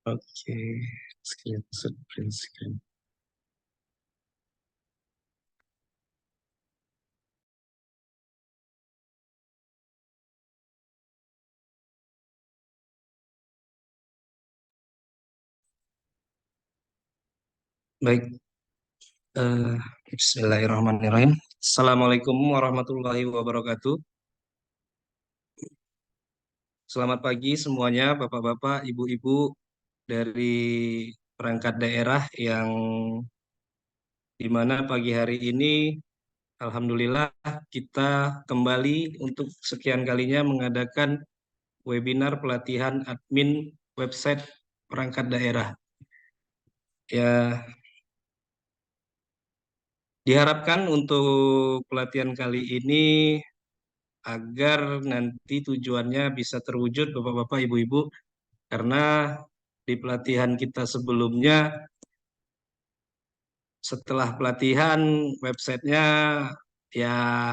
Oke, screenshot print screen. Baik, eh, Bismillahirrahmanirrahim. Assalamualaikum warahmatullahi wabarakatuh. Selamat pagi semuanya, bapak-bapak, ibu-ibu dari perangkat daerah yang di mana pagi hari ini, alhamdulillah kita kembali untuk sekian kalinya mengadakan webinar pelatihan admin website perangkat daerah. Ya, diharapkan untuk pelatihan kali ini agar nanti tujuannya bisa terwujud Bapak-bapak, Ibu-ibu, karena di pelatihan kita sebelumnya setelah pelatihan websitenya ya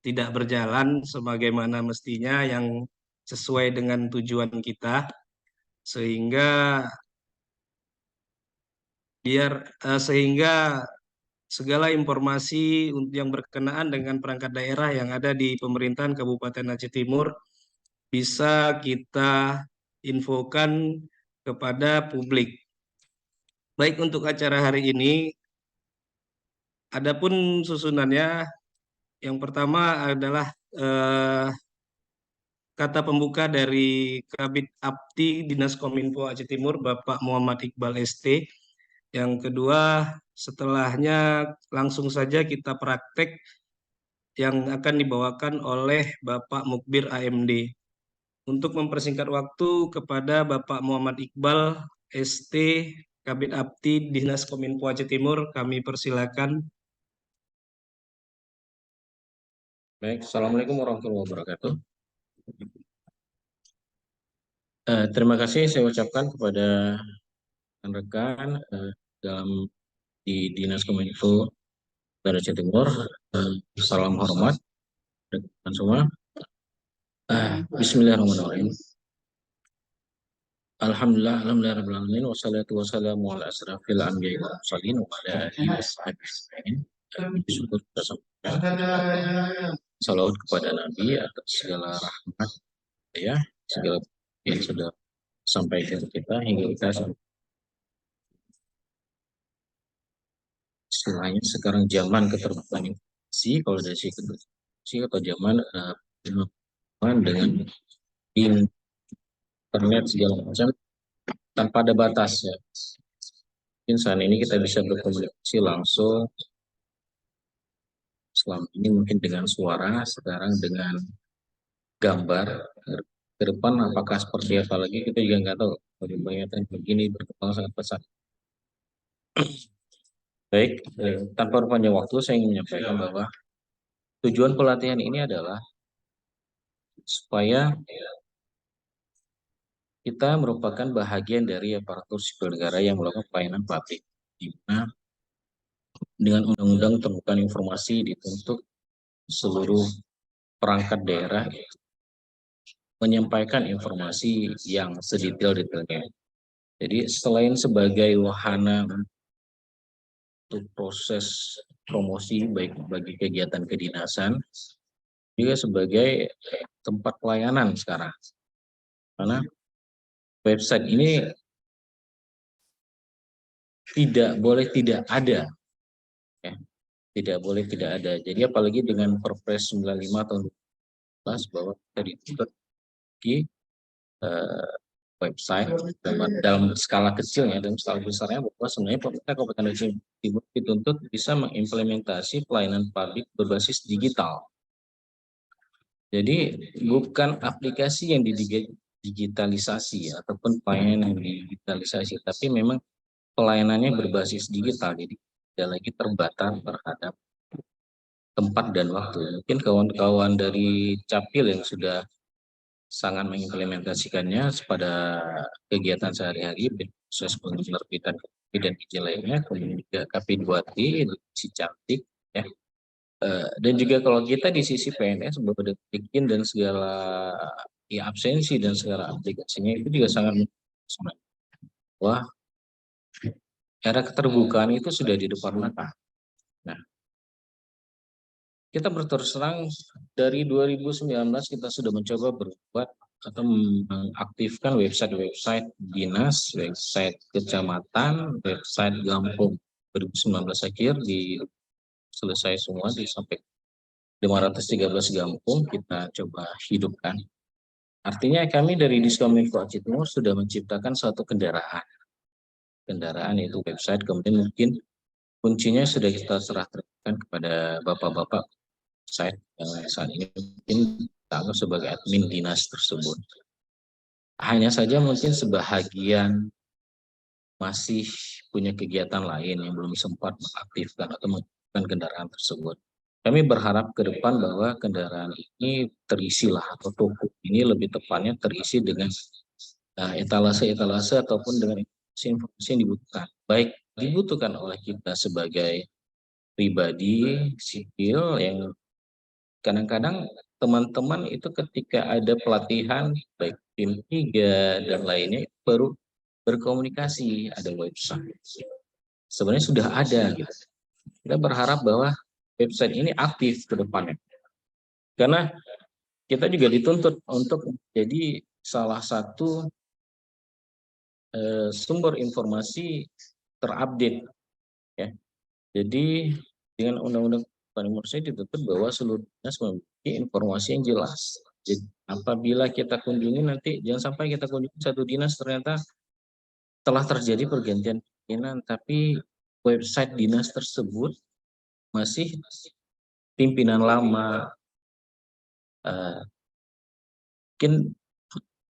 tidak berjalan sebagaimana mestinya yang sesuai dengan tujuan kita, sehingga sehingga segala informasi yang berkenaan dengan perangkat daerah yang ada di pemerintahan Kabupaten Aceh Timur bisa kita infokan kepada publik. Baik, untuk acara hari ini, adapun susunannya, yang pertama adalah eh, kata pembuka dari Kabid Apti Dinas Kominfo Aceh Timur, Bapak Muhammad Iqbal ST. Yang kedua, setelahnya langsung saja kita praktek yang akan dibawakan oleh Bapak Mukbir AMD. Untuk mempersingkat waktu, kepada Bapak Muhammad Iqbal ST Kabid Apti Dinas Kominfo Aceh Timur, kami persilakan. Baik, Assalamualaikum warahmatullahi wabarakatuh. Terima kasih saya ucapkan kepada rekan-rekan di Dinas Kominfo dari Aceh Timur. Salam hormat rekan semua. Bismillahirrahmanirrahim. Alhamdulillah alamin wassalatu wassalamu ala asrafil anbiya'i wal mursalin wa ala alihi washabihi ajmain. Syukur kita sampaikan salawat kepada Nabi atas segala rahmat ya, segala yang sudah sampaikan kita hingga kita istilahnya sekarang zaman keterbukaan informasi, kalau dari sisi informasi atau zaman dengan internet segala macam tanpa ada batas ya. Mungkin saat ini kita bisa berkomunikasi langsung, selama ini mungkin dengan suara, sekarang dengan gambar. Ke depan apakah seperti apa lagi kita juga nggak tahu. Banyak begini berkembang sangat pesat. Baik, tanpa panjang waktu saya ingin menyampaikan bahwa tujuan pelatihan ini adalah supaya kita merupakan bahagian dari aparatur sipil negara yang melakukan pelayanan publik, di mana dengan undang-undang terbuka informasi dituntut seluruh perangkat daerah menyampaikan informasi yang sedetail-detailnya. Jadi selain sebagai wahana untuk proses promosi baik bagi kegiatan kedinasan, juga sebagai tempat pelayanan sekarang. Karena website ini tidak boleh tidak ada, ya. Tidak boleh tidak ada. Jadi apalagi dengan Perpres 95 tahun 2012 bahwa kita dituntut di website dalam skala kecilnya dan skala besarnya bahwa sebenarnya pemerintah Kabupaten Aceh Timur dituntut bisa mengimplementasi pelayanan publik berbasis digital. Jadi bukan aplikasi yang digitalisasi ataupun pelayanan yang digitalisasi, tapi memang pelayanannya berbasis digital. Jadi tidak lagi terbatas terhadap tempat dan waktu. Mungkin kawan-kawan dari Capil yang sudah sangat mengimplementasikannya pada kegiatan sehari-hari, proses penerbitan dan izin lainnya, kemudian juga KP2T, si cantik, ya. Dan juga kalau kita di sisi PNS, beberapa bikin dan segala ya absensi dan segala aplikasinya itu juga sangat wah, era keterbukaan itu sudah di depan mata. Nah, kita berterus terang dari 2019 kita sudah mencoba berbuat atau mengaktifkan website-website dinas, website kecamatan, website Gampung. 2019 akhir selesai semua sampai 513 Gampung kita coba hidupkan. Artinya kami dari Diskominfo Aceh Timur sudah menciptakan suatu kendaraan. Kendaraan itu website, kemudian mungkin kuncinya sudah kita serahkan kepada bapak-bapak saya saat ini mungkin anggap sebagai admin dinas tersebut. Hanya saja mungkin sebahagian masih punya kegiatan lain yang belum sempat mengaktifkan atau mengaktifkan kendaraan tersebut. Kami berharap ke depan bahwa kendaraan ini terisilah atau toko ini lebih tepatnya terisi dengan etalase-etalase ataupun dengan informasi yang dibutuhkan. Baik dibutuhkan oleh kita sebagai pribadi sipil yang kadang-kadang teman-teman itu ketika ada pelatihan baik tim 3 dan lainnya baru berkomunikasi, ada website. Sebenarnya sudah ada gitu. Kita berharap bahwa website ini aktif ke depannya. Karena kita juga dituntut untuk menjadi salah satu sumber informasi terupdate ya. Jadi dengan Undang-Undang Informasi dituntut bahwa seluruh dinas memiliki informasi yang jelas. Jadi, apabila kita kunjungi nanti jangan sampai kita kunjungi satu dinas ternyata telah terjadi pergantian pimpinan tapi website dinas tersebut masih pimpinan lama. Mungkin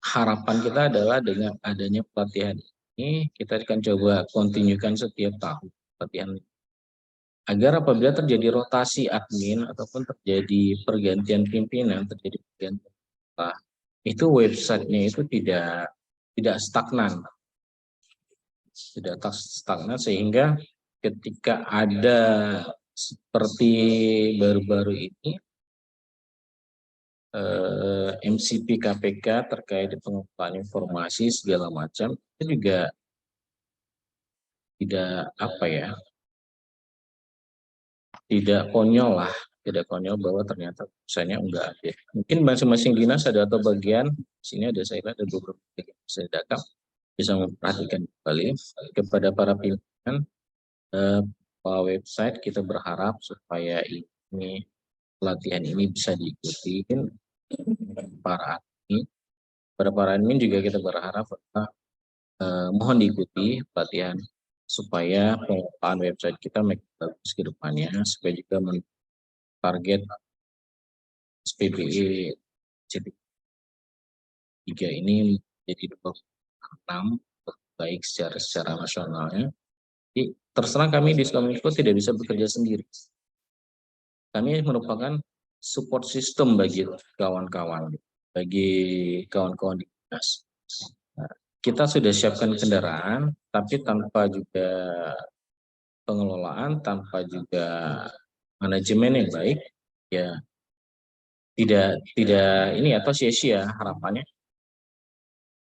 harapan kita adalah dengan adanya pelatihan ini kita akan coba kontinukan setiap tahun pelatihan agar apabila terjadi rotasi admin ataupun terjadi pergantian pimpinan, terjadi pergantian itu websitenya itu tidak stagnan, sehingga ketika ada seperti baru-baru ini MCP KPK terkait pengumpulan informasi segala macam itu juga tidak konyol bahwa ternyata misalnya enggak ada. Mungkin masing-masing dinas ada atau bagian sini ada saya lihat ada beberapa bagian saya datang bisa memperhatikan kembali kepada para pimpinan website. Kita berharap supaya ini pelatihan ini bisa diikuti para admin. Pada para admin juga kita berharap mohon diikuti pelatihan supaya pengelolaan website kita makin bagus ke depannya, supaya juga target SPBE C3 ini menjadi 26 baik secara nasionalnya. Jadi terserah kami di Diskominfo tidak bisa bekerja sendiri. Kami merupakan support system bagi kawan-kawan, bagi kawan-kawan di dinas. Kita sudah siapkan kendaraan, tapi tanpa juga pengelolaan, tanpa juga manajemen yang baik, ya tidak ini atau sia-sia harapannya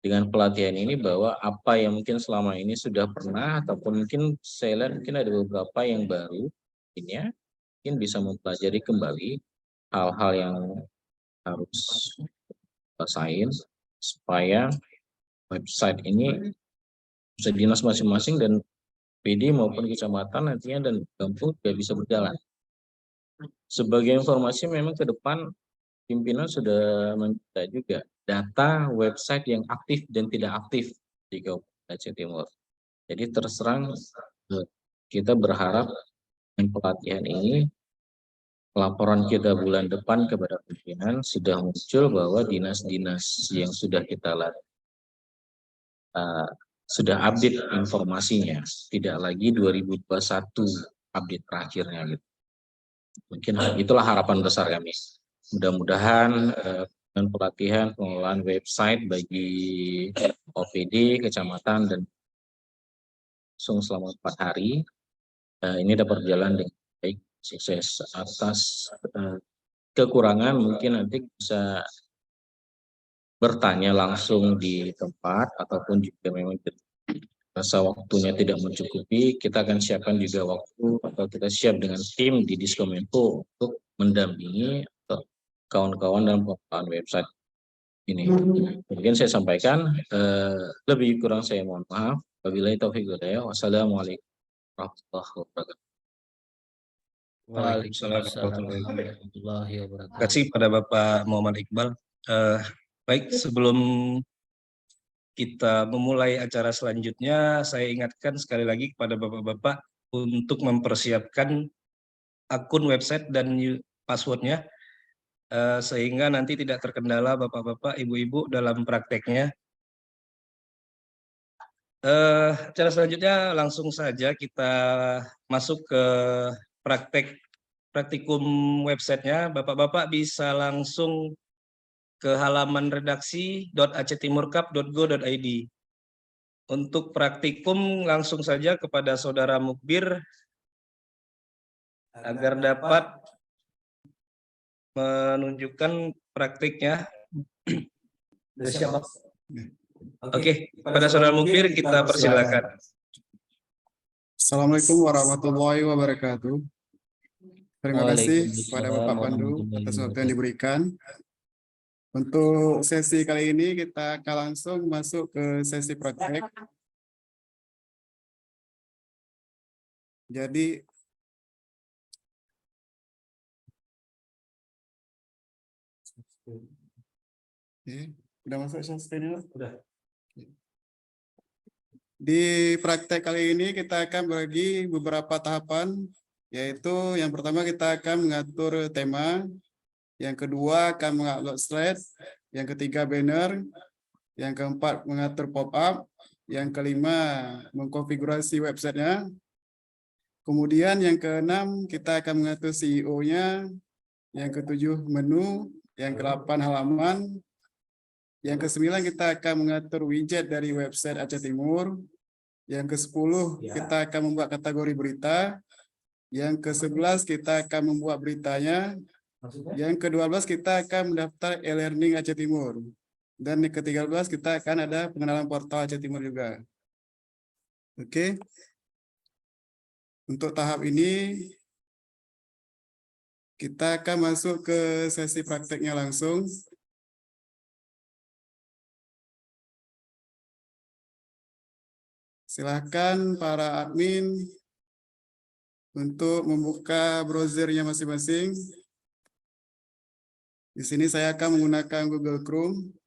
dengan pelatihan ini bahwa apa yang mungkin selama ini sudah pernah ataupun mungkin saya lihat mungkin ada beberapa yang baru ini ya, mungkin bisa mempelajari kembali hal-hal yang harus selesaiin supaya website ini bisa dinas masing-masing dan PD maupun kecamatan nantinya dan kampung juga bisa berjalan. Sebagai informasi memang ke depan pimpinan sudah meminta juga data website yang aktif dan tidak aktif di Kabupaten Aceh Timur. Jadi terserang kita berharap dengan pelatihan ini laporan kita bulan depan kepada pimpinan sudah muncul bahwa dinas-dinas yang sudah kita latih sudah update informasinya, tidak lagi 2021 update terakhirnya gitu. Mungkin itulah harapan besar kami. Mudah-mudahan dengan pelatihan pengelolaan website bagi OPD, kecamatan dan selama 4 hari ini dapat berjalan dengan baik, sukses. Atas kekurangan mungkin nanti bisa bertanya langsung di tempat ataupun juga memang rasa waktunya tidak mencukupi, kita akan siapkan juga waktu atau kita siap dengan tim di Diskominfo untuk mendampingi kawan-kawan dalam pengelolaan website ini. Mungkin saya sampaikan, lebih kurang saya mohon maaf. Wabillahi taufiq wal hidayah. Wassalamualaikum warahmatullahi wabarakatuh. Waalaikumsalam warahmatullahi wabarakatuh. warahmatullahi Terima wabarakatuh. kasih pada Bapak Muhammad Iqbal. Baik, sebelum kita memulai acara selanjutnya, saya ingatkan sekali lagi kepada Bapak-Bapak untuk mempersiapkan akun website dan passwordnya, sehingga nanti tidak terkendala Bapak-Bapak, Ibu-Ibu dalam prakteknya. Acara selanjutnya langsung saja kita masuk ke praktikum websitenya. Bapak-Bapak bisa langsung ke halaman redaksi.actimurkap.go.id. Untuk praktikum langsung saja kepada Saudara Mukbir agar dapat menunjukkan praktiknya. Siapa? Oke, pada Saudara Mukbir kita persilakan. Assalamualaikum warahmatullahi wabarakatuh. Terima kasih kepada Bapak Pandu atas waktu yang diberikan. Untuk sesi kali ini kita akan langsung masuk ke sesi praktek. Jadi udah masuk sesi ini? Udah. Di praktek kali ini kita akan bagi beberapa tahapan, yaitu yang pertama kita akan mengatur tema, yang kedua akan mengupload slide, yang ketiga banner, yang keempat mengatur pop-up, yang kelima mengkonfigurasi websitenya, kemudian yang keenam kita akan mengatur CEO-nya, yang ketujuh menu, yang ke-8 halaman, yang ke-9 kita akan mengatur widget dari website Aceh Timur, yang ke-10 kita akan membuat kategori berita, yang ke-11 kita akan membuat beritanya, yang ke-12 kita akan mendaftar e-learning Aceh Timur. Dan yang ke-13 kita akan ada pengenalan portal Aceh Timur juga. Oke. Untuk tahap ini kita akan masuk ke sesi prakteknya langsung. Silakan para admin untuk membuka browsernya masing-masing. Di sini saya akan menggunakan Google Chrome.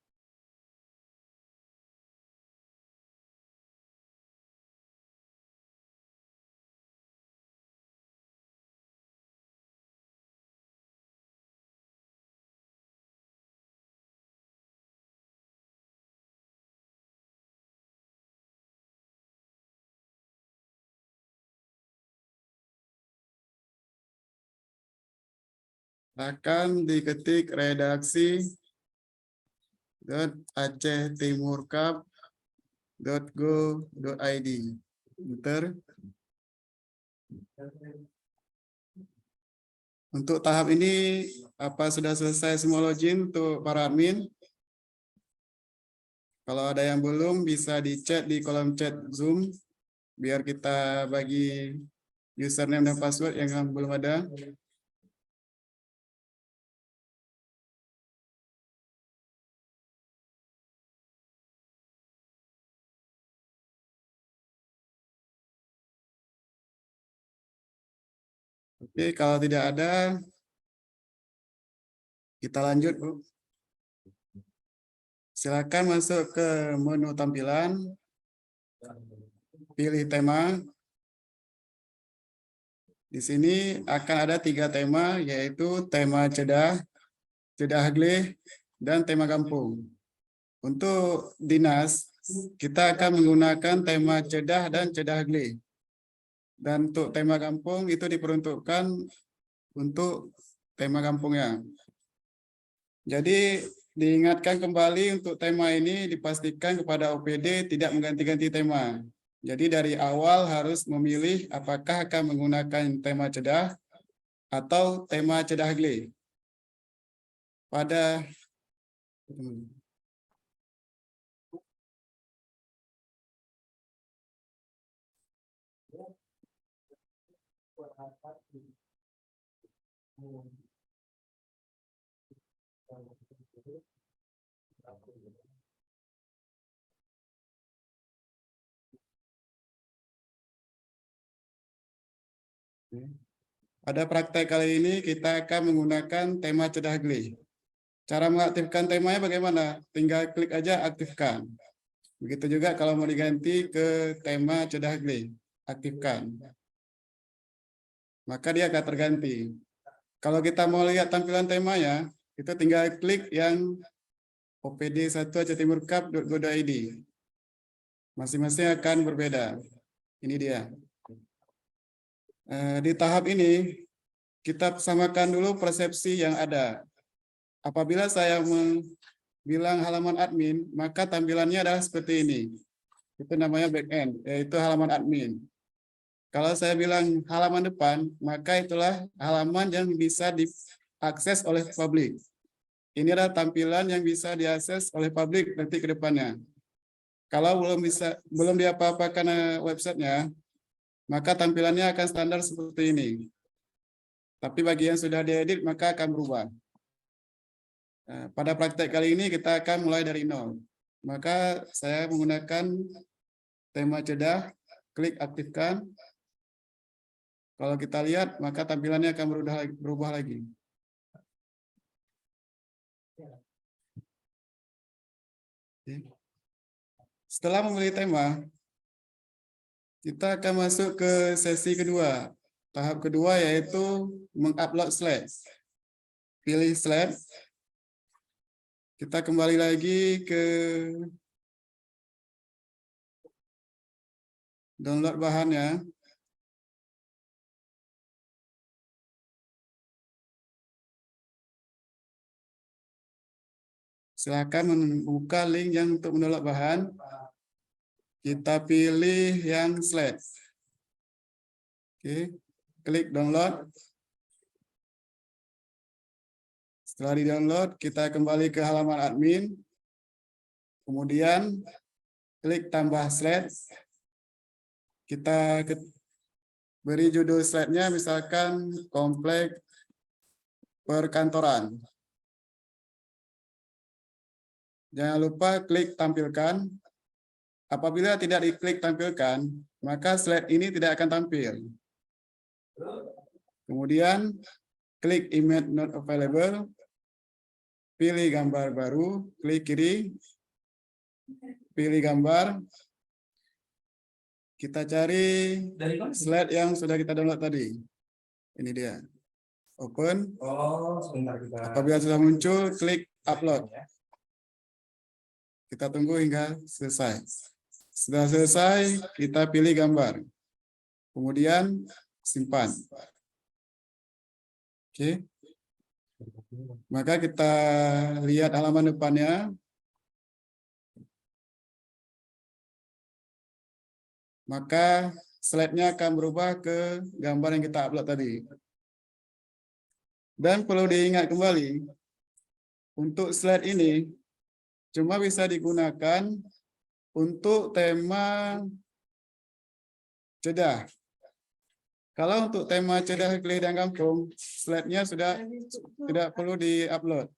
Akan diketik redaksi.acehtimurkap.go.id. Enter. Untuk tahap ini, apa sudah selesai semua login untuk para admin? Kalau ada yang belum, bisa di-chat di kolom chat Zoom, biar kita bagi username dan password yang belum ada. Oke, kalau tidak ada, kita lanjut, Bu. Silakan masuk ke menu tampilan, pilih tema. Di sini akan ada 3 tema, yaitu tema cedah, cedah gleh, dan tema kampung. Untuk dinas, kita akan menggunakan tema cedah dan cedah gleh. Dan untuk tema kampung itu diperuntukkan untuk tema kampungnya. Jadi diingatkan kembali untuk tema ini dipastikan kepada OPD tidak mengganti-ganti tema. Jadi dari awal harus memilih apakah akan menggunakan tema cedah atau tema cedah gleh. Pada Pada praktek kali ini kita akan menggunakan tema Cedah Geli. Cara mengaktifkan temanya bagaimana? Tinggal klik aja aktifkan. Begitu juga kalau mau diganti ke tema Cedah Geli, aktifkan. Maka dia akan terganti. Kalau kita mau lihat tampilan temanya, kita tinggal klik yang opd1acehtimurcup.go.id. Masing-masing akan berbeda. Ini dia. Di tahap ini, kita samakan dulu persepsi yang ada. Apabila saya bilang halaman admin, maka tampilannya adalah seperti ini. Itu namanya backend, yaitu halaman admin. Kalau saya bilang halaman depan, maka itulah halaman yang bisa diakses oleh publik. Ini adalah tampilan yang bisa diakses oleh publik nanti ke depannya. Kalau belum diapa-apakan websitenya, maka tampilannya akan standar seperti ini. Tapi bagi yang sudah diedit, maka akan berubah. Pada praktek kali ini kita akan mulai dari nol. Maka saya menggunakan tema Cedah, klik aktifkan. Kalau kita lihat, maka tampilannya akan berubah lagi. Setelah memilih tema, kita akan masuk ke sesi kedua. Tahap kedua yaitu mengupload slide. Pilih slide. Kita kembali lagi ke download bahannya. Silakan membuka link yang untuk mendownload bahan. Kita pilih yang slide. Oke, klik download. Setelah di-download, kita kembali ke halaman admin. Kemudian klik tambah slide. Kita beri judul slide-nya misalkan komplek perkantoran. Jangan lupa klik tampilkan. Apabila tidak diklik tampilkan, maka slide ini tidak akan tampil. Kemudian klik image not available. Pilih gambar baru, klik kiri. Pilih gambar. Kita cari slide yang sudah kita download tadi. Ini dia. Open. Apabila sudah muncul, klik upload. Kita tunggu hingga selesai. Setelah selesai, kita pilih gambar. Kemudian simpan. Oke. Maka kita lihat halaman depannya. Maka slide-nya akan berubah ke gambar yang kita upload tadi. Dan perlu diingat kembali, untuk slide ini cuma bisa digunakan untuk tema Cedah. Kalau untuk tema Cedah Geli dan Kampung, slide-nya sudah tidak perlu di-upload.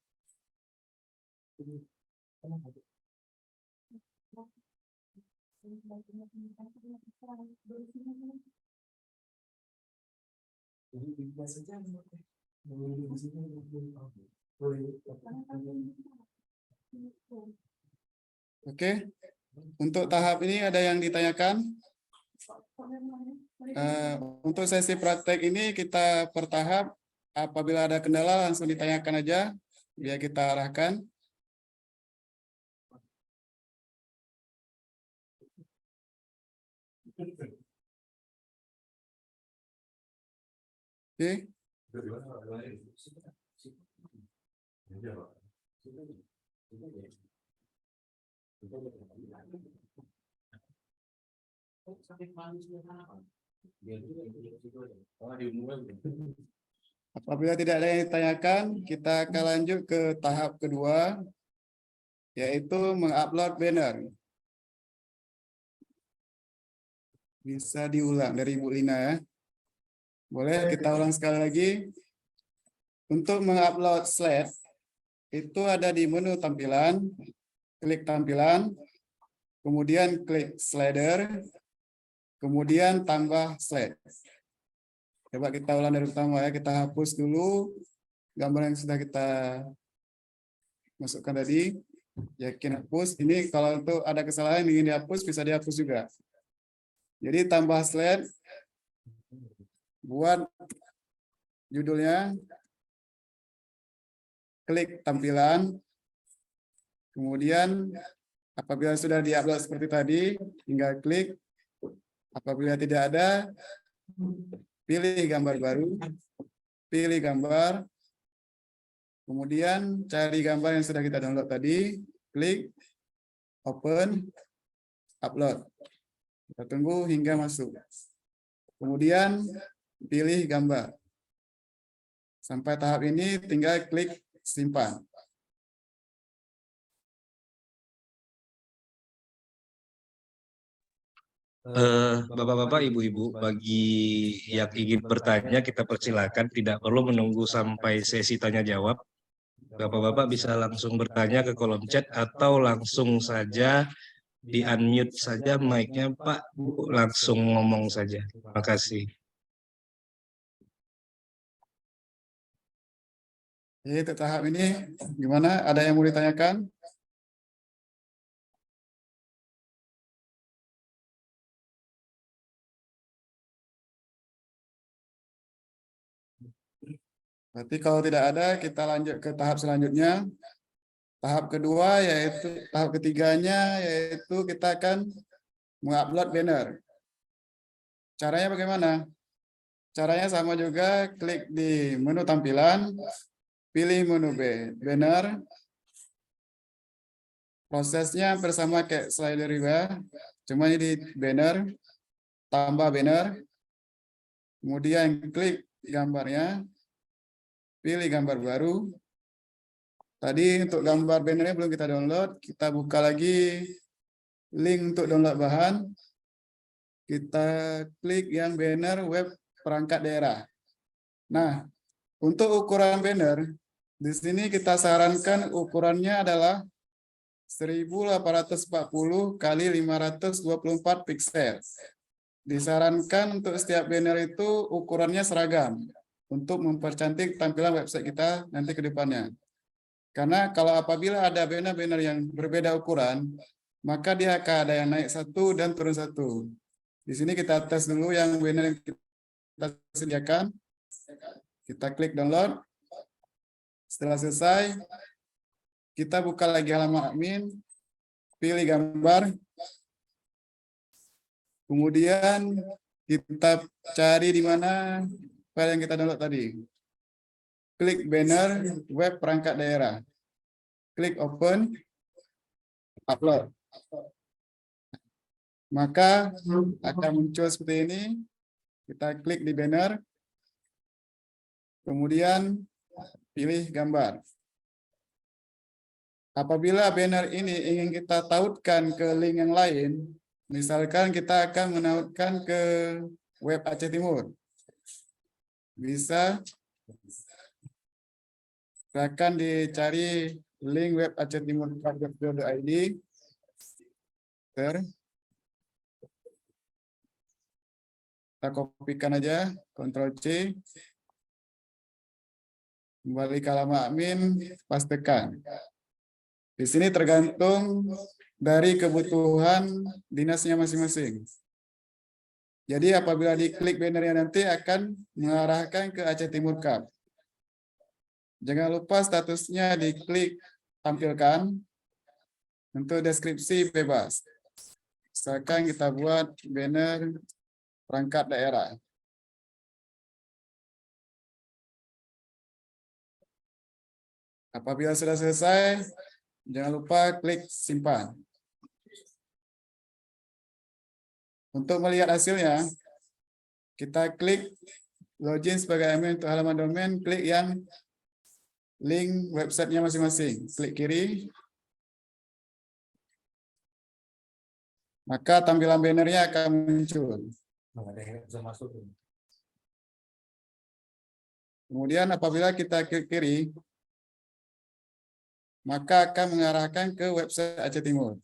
Oke, untuk tahap ini ada yang ditanyakan? Untuk sesi praktek ini kita per tahap, apabila ada kendala langsung ditanyakan aja, biar kita arahkan. Oke. Apabila tidak ada yang ditanyakan, kita akan lanjut ke tahap kedua, yaitu mengupload banner. Bisa diulang dari Ibu Lina ya. Boleh kita ulang sekali lagi. Untuk mengupload slide, itu ada di menu tampilan, klik tampilan, kemudian klik slider, kemudian tambah slide. Coba kita ulang dari pertama ya, kita hapus dulu gambar yang sudah kita masukkan tadi. Yakin hapus. Ini kalau untuk ada kesalahan yang ingin dihapus, bisa dihapus juga. Jadi tambah slide, buat judulnya, klik tampilan, kemudian apabila sudah diupload seperti tadi, tinggal klik. Apabila tidak ada, pilih gambar baru, pilih gambar, kemudian cari gambar yang sudah kita download tadi, klik, open, upload. Kita tunggu hingga masuk. Kemudian pilih gambar. Sampai tahap ini tinggal klik simpan. Bapak-bapak, ibu-ibu, bagi yang ingin bertanya, kita persilakan, tidak perlu menunggu sampai sesi tanya jawab. Bapak-bapak bisa langsung bertanya ke kolom chat atau langsung saja di unmute saja mic-nya, Pak, Bu, langsung ngomong saja. Terima kasih. Jadi untuk tahap ini gimana? Ada yang mau ditanyakan? Berarti kalau tidak ada, kita lanjut ke tahap selanjutnya. Tahap kedua yaitu tahap ketiganya yaitu kita akan mengupload banner. Caranya bagaimana? Caranya sama juga, klik di menu tampilan, pilih menu banner. Prosesnya hampir sama kayak slider juga, cuma ini di banner, tambah banner, kemudian klik gambarnya, pilih gambar baru. Tadi untuk gambar bannernya belum kita download, kita buka lagi link untuk download bahan. Kita klik yang banner web perangkat daerah. Nah, untuk ukuran banner, di sini kita sarankan ukurannya adalah 1840 kali 524 pixel. Disarankan untuk setiap banner itu ukurannya seragam untuk mempercantik tampilan website kita nanti ke depannya. Karena kalau apabila ada banner-banner yang berbeda ukuran, maka dia akan ada yang naik satu dan turun satu. Di sini kita tes dulu yang banner yang kita sediakan. Kita klik download. Setelah selesai, kita buka lagi halaman admin, pilih gambar, kemudian kita cari di mana file yang kita download tadi. Klik banner web perangkat daerah. Klik open, upload. Maka akan muncul seperti ini. Kita klik di banner. Kemudian pilih gambar. Apabila banner ini ingin kita tautkan ke link yang lain, misalkan kita akan menautkan ke web Aceh Timur. Bisa silakan dicari link web acehtimur.co.id. Kita kopikan aja, Ctrl C. Kembali ke halaman admin, pastikan. Di sini tergantung dari kebutuhan dinasnya masing-masing. Jadi apabila diklik bannernya nanti akan mengarahkan ke Aceh Timur Cup. Jangan lupa statusnya diklik tampilkan. Untuk deskripsi bebas. Misalkan kita buat banner perangkat daerah. Apabila sudah selesai, jangan lupa klik simpan. Untuk melihat hasilnya, kita klik login sebagai admin untuk halaman domain, klik yang link websitenya masing-masing. Klik kiri. Maka tampilan bannernya akan muncul. Kemudian apabila kita klik kiri, maka akan mengarahkan ke website Aceh Timur.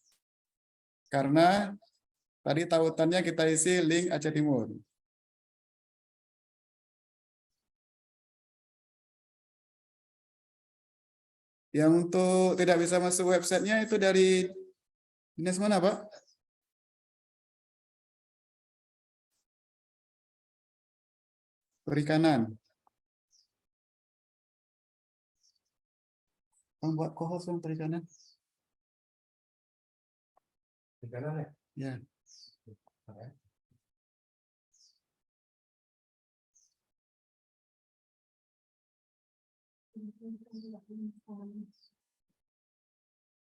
Karena tadi tautannya kita isi link Aceh Timur. Yang untuk tidak bisa masuk websitenya itu dari dinas mana, Pak? Perikanan. Buat kohos yang perikanan. Perikanan ya? Ya.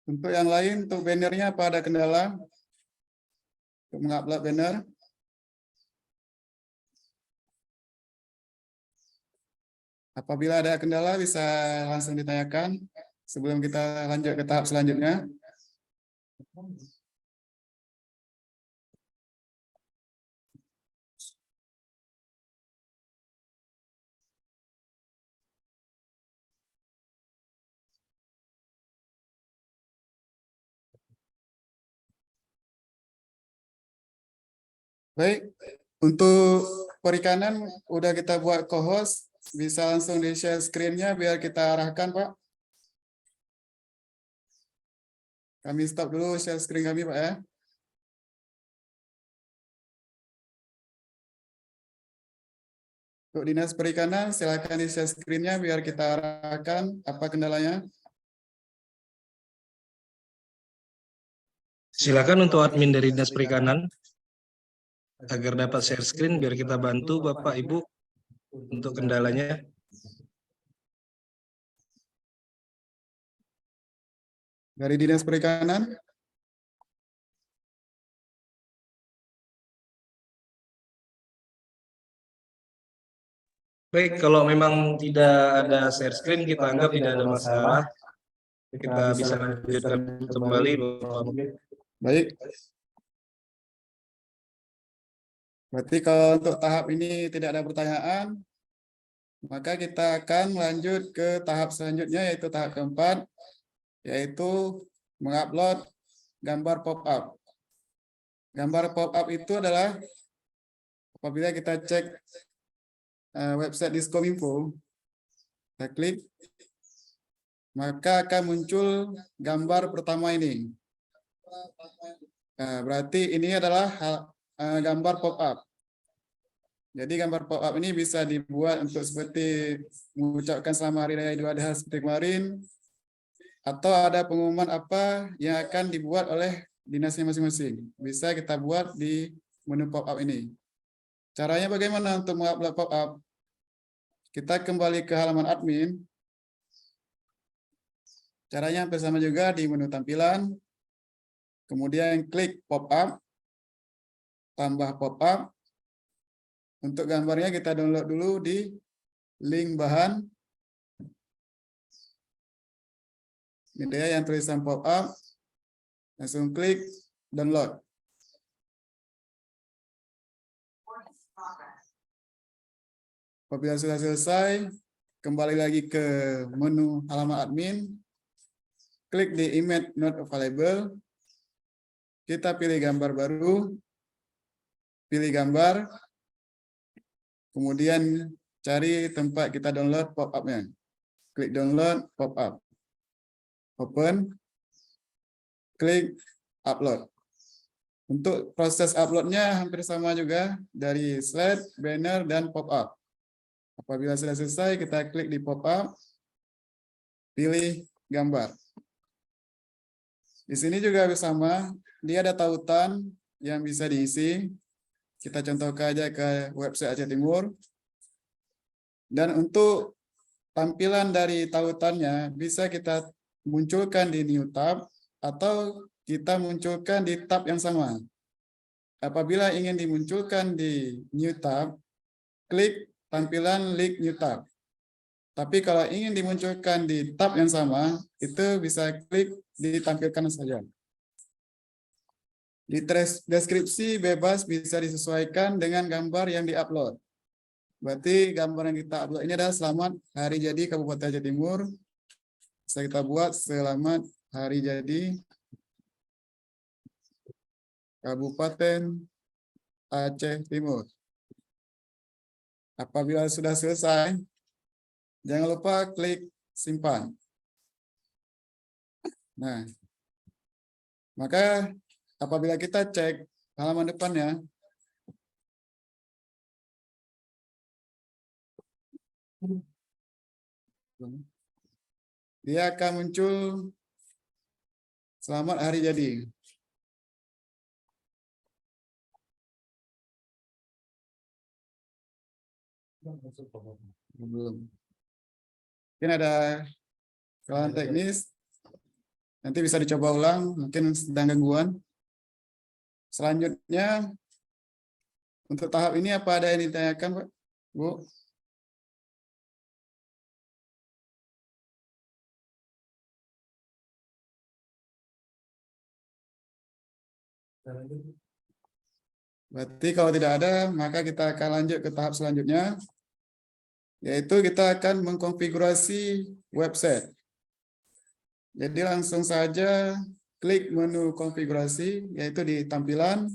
Untuk yang lain, untuk bannernya apa ada kendala? Untuk mengupload banner. Apabila ada kendala bisa langsung ditanyakan sebelum kita lanjut ke tahap selanjutnya. Baik, untuk perikanan udah kita buat co-host, bisa langsung di share screen-nya biar kita arahkan, Pak. Kami stop dulu share screen kami, Pak ya. Untuk Dinas Perikanan, silakan di share screen-nya biar kita arahkan apa kendalanya. Silakan untuk admin dari Dinas Perikanan agar dapat share screen biar kita bantu Bapak Ibu untuk kendalanya. Dari Dinas Perikanan. Baik, kalau memang tidak ada share screen, kita anggap tidak ada masalah. Kita bisa lanjutkan kembali, Bapak. Baik. Berarti kalau untuk tahap ini tidak ada pertanyaan, maka kita akan lanjut ke tahap selanjutnya, yaitu tahap keempat, yaitu mengupload gambar pop-up. Gambar pop-up itu adalah apabila kita cek website Diskominfo, kita klik, maka akan muncul gambar pertama ini. Nah, berarti ini adalah gambar pop-up. Jadi gambar pop-up ini bisa dibuat untuk seperti mengucapkan selamat Hari Raya Idul Adha seperti kemarin, atau ada pengumuman apa yang akan dibuat oleh dinasnya masing-masing. Bisa kita buat di menu pop-up ini. Caranya bagaimana untuk mengupload pop-up? Kita kembali ke halaman admin. Caranya hampir sama juga di menu tampilan. Kemudian klik pop-up, tambah pop-up. Untuk gambarnya kita download dulu di link bahan. Ini dia yang tulisan pop-up. Langsung klik download. Apabila sudah selesai, kembali lagi ke menu halaman admin. Klik di image not available. Kita pilih gambar baru. Pilih gambar. Kemudian cari tempat kita download pop-up-nya. Klik download pop-up. Open. Klik upload. Untuk proses uploadnya hampir sama juga dari slide, banner, dan pop-up. Apabila sudah selesai, kita klik di pop-up. Pilih gambar. Di sini juga sama, dia ada tautan yang bisa diisi. Kita contohkan aja ke website Aceh Timur. Dan untuk tampilan dari tautannya bisa kita munculkan di new tab atau kita munculkan di tab yang sama. Apabila ingin dimunculkan di new tab, klik tampilan link new tab. Tapi kalau ingin dimunculkan di tab yang sama, itu bisa klik ditampilkan saja. Di deskripsi bebas bisa disesuaikan dengan gambar yang diupload. Berarti gambar yang kita upload ini adalah selamat hari jadi Kabupaten Aceh Timur. Bisa kita buat selamat hari jadi Kabupaten Aceh Timur. Apabila sudah selesai, jangan lupa klik simpan. Nah, maka apabila kita cek halaman depannya, dia akan muncul selamat hari jadi. Belum. Mungkin ada kesalahan teknis. Nanti bisa dicoba ulang, mungkin sedang gangguan. Selanjutnya, untuk tahap ini apa ada yang ditanyakan, Pak? Bu? Berarti kalau tidak ada, maka kita akan lanjut ke tahap selanjutnya, yaitu kita akan mengkonfigurasi website. Jadi langsung saja klik menu konfigurasi, yaitu di tampilan,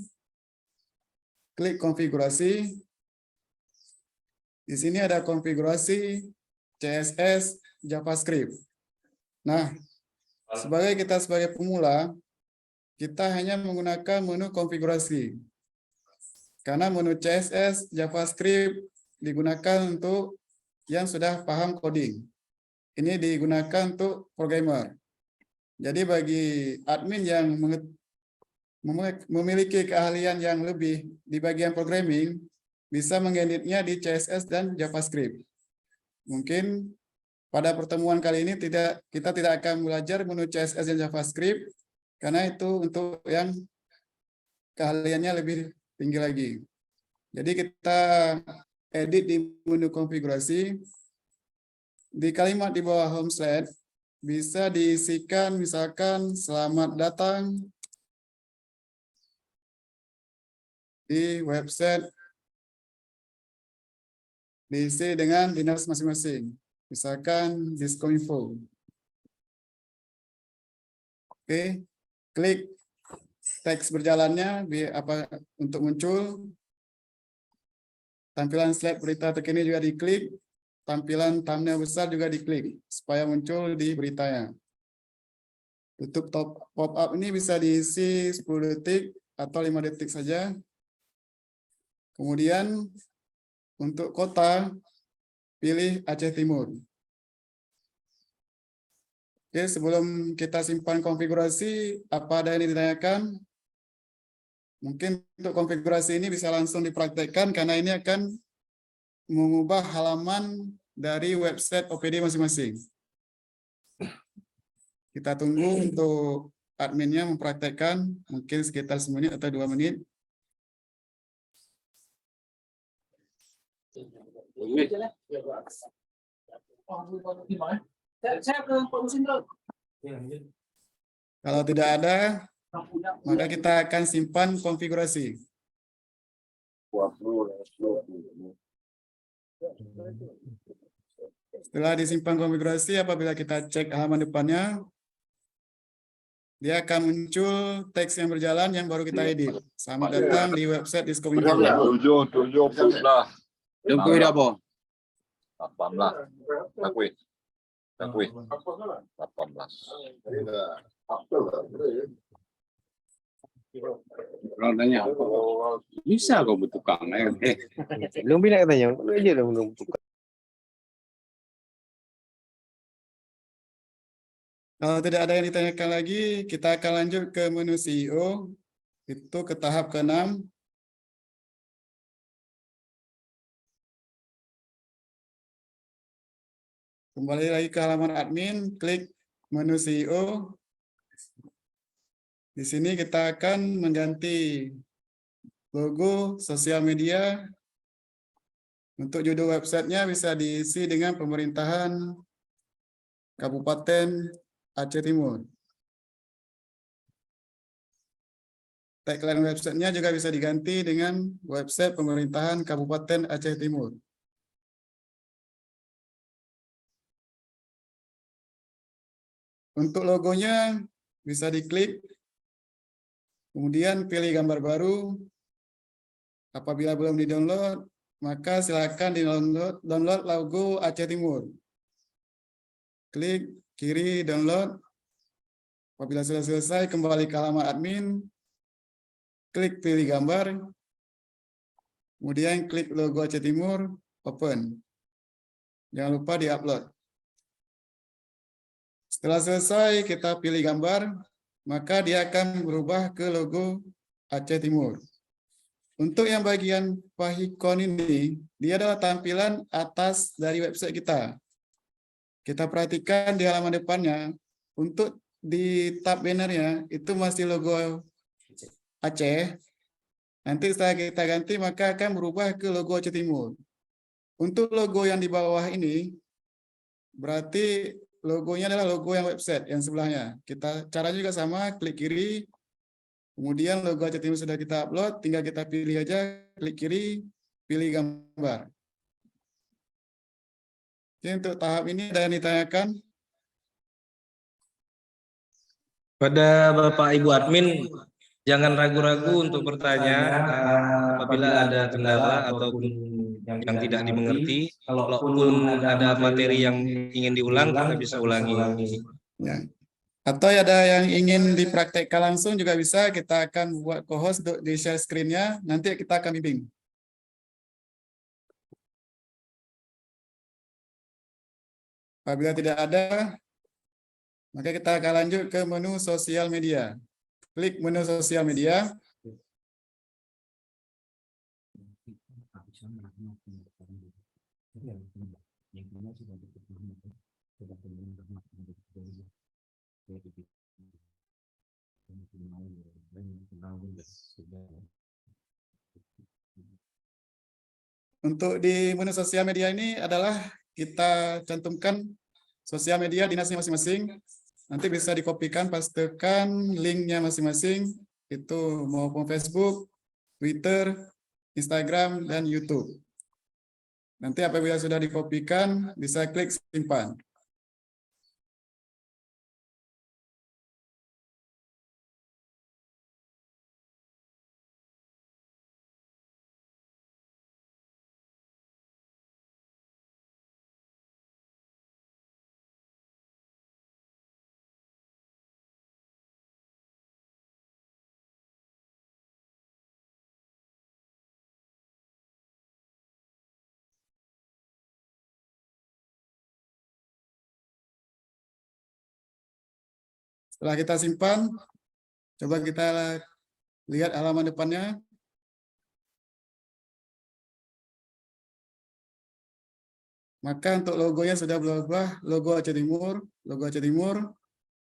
klik konfigurasi. Di sini ada konfigurasi CSS JavaScript. Nah, sebagai pemula, kita hanya menggunakan menu konfigurasi. Karena menu CSS JavaScript digunakan untuk yang sudah paham coding. Ini digunakan untuk programmer. Jadi bagi admin yang memiliki keahlian yang lebih di bagian programming, bisa mengeditnya di CSS dan JavaScript. Mungkin pada pertemuan kali ini kita tidak akan belajar menu CSS dan JavaScript, karena itu untuk yang keahliannya lebih tinggi lagi. Jadi kita edit di menu konfigurasi. Di kalimat di bawah home slide, bisa diisikan misalkan selamat datang di website, diisi dengan dinas masing-masing. Misalkan Diskominfo. Oke, klik teks berjalannya untuk muncul. Tampilan slide berita terkini juga diklik. Tampilan thumbnail besar juga diklik supaya muncul di beritanya. Tutup pop-up ini bisa diisi 10 detik atau 5 detik saja. Kemudian untuk kota, pilih Aceh Timur. Oke, sebelum kita simpan konfigurasi, apa ada yang ditanyakan? Mungkin untuk konfigurasi ini bisa langsung dipraktekkan karena ini akan mengubah halaman dari website OPD masing-masing. Kita tunggu untuk adminnya mempraktekkan, mungkin sekitar 1 menit atau 2 menit. Kalau tidak ada, maka kita akan simpan konfigurasi. Setelah disimpan konfigurasi, apabila kita cek halaman depannya, dia akan muncul teks yang berjalan yang baru kita edit. Selamat datang di website Diskominfo. 17 Jengkui dah apa? 18 Takui 18 Orang tanya, bisa kau bertukang? Belum bila katanya, lu aja lah belum buka. Kalau tidak ada yang ditanyakan lagi, kita akan lanjut ke menu CEO, itu ke tahap ke-6. Kembali lagi ke halaman admin, klik menu CEO. Di sini kita akan mengganti logo sosial media. Untuk judul websitenya bisa diisi dengan pemerintahan Kabupaten Aceh Timur. Tagline websitenya juga bisa diganti dengan website pemerintahan Kabupaten Aceh Timur. Untuk logonya bisa diklik, kemudian pilih gambar baru. Apabila belum di-download, maka silakan download logo Aceh Timur. Klik kiri download. Apabila sudah selesai, kembali ke halaman admin. Klik pilih gambar. Kemudian klik logo Aceh Timur, open. Jangan lupa di-upload. Setelah selesai, kita pilih gambar, maka dia akan berubah ke logo Aceh Timur. Untuk yang bagian Pahikon ini, dia adalah tampilan atas dari website kita. Kita perhatikan di halaman depannya, untuk di tab bannernya, itu masih logo Aceh. Nanti setelah kita ganti, maka akan berubah ke logo Aceh Timur. Untuk logo yang di bawah ini, berarti logonya adalah logo yang website, yang sebelahnya. Cara juga sama, klik kiri, kemudian logo Aceh Timur sudah kita upload, tinggal kita pilih aja, klik kiri, pilih gambar. Oke, untuk tahap ini ada yang ditanyakan? Pada Bapak Ibu admin, jangan ragu-ragu untuk bertanya apabila ada kendala ataupun yang tidak dimengerti. Kalaupun ada materi yang ingin diulang, kita bisa ulangi. Ya. Atau ada yang ingin dipraktekkan langsung juga bisa, kita akan buat co-host untuk di share screen-nya, nanti kita akan bimbing. Apabila tidak ada, maka kita akan lanjut ke menu sosial media. Klik menu sosial media. Untuk di menu sosial media ini adalah kita cantumkan sosial media dinasnya masing-masing. Nanti bisa dikopikan, pastekan linknya masing-masing. Itu maupun Facebook, Twitter, Instagram, dan YouTube. Nanti apabila sudah dikopikan, bisa klik simpan. Setelah kita simpan, coba kita lihat halaman depannya. Maka untuk logonya sudah berubah, logo Aceh Timur, logo Aceh Timur.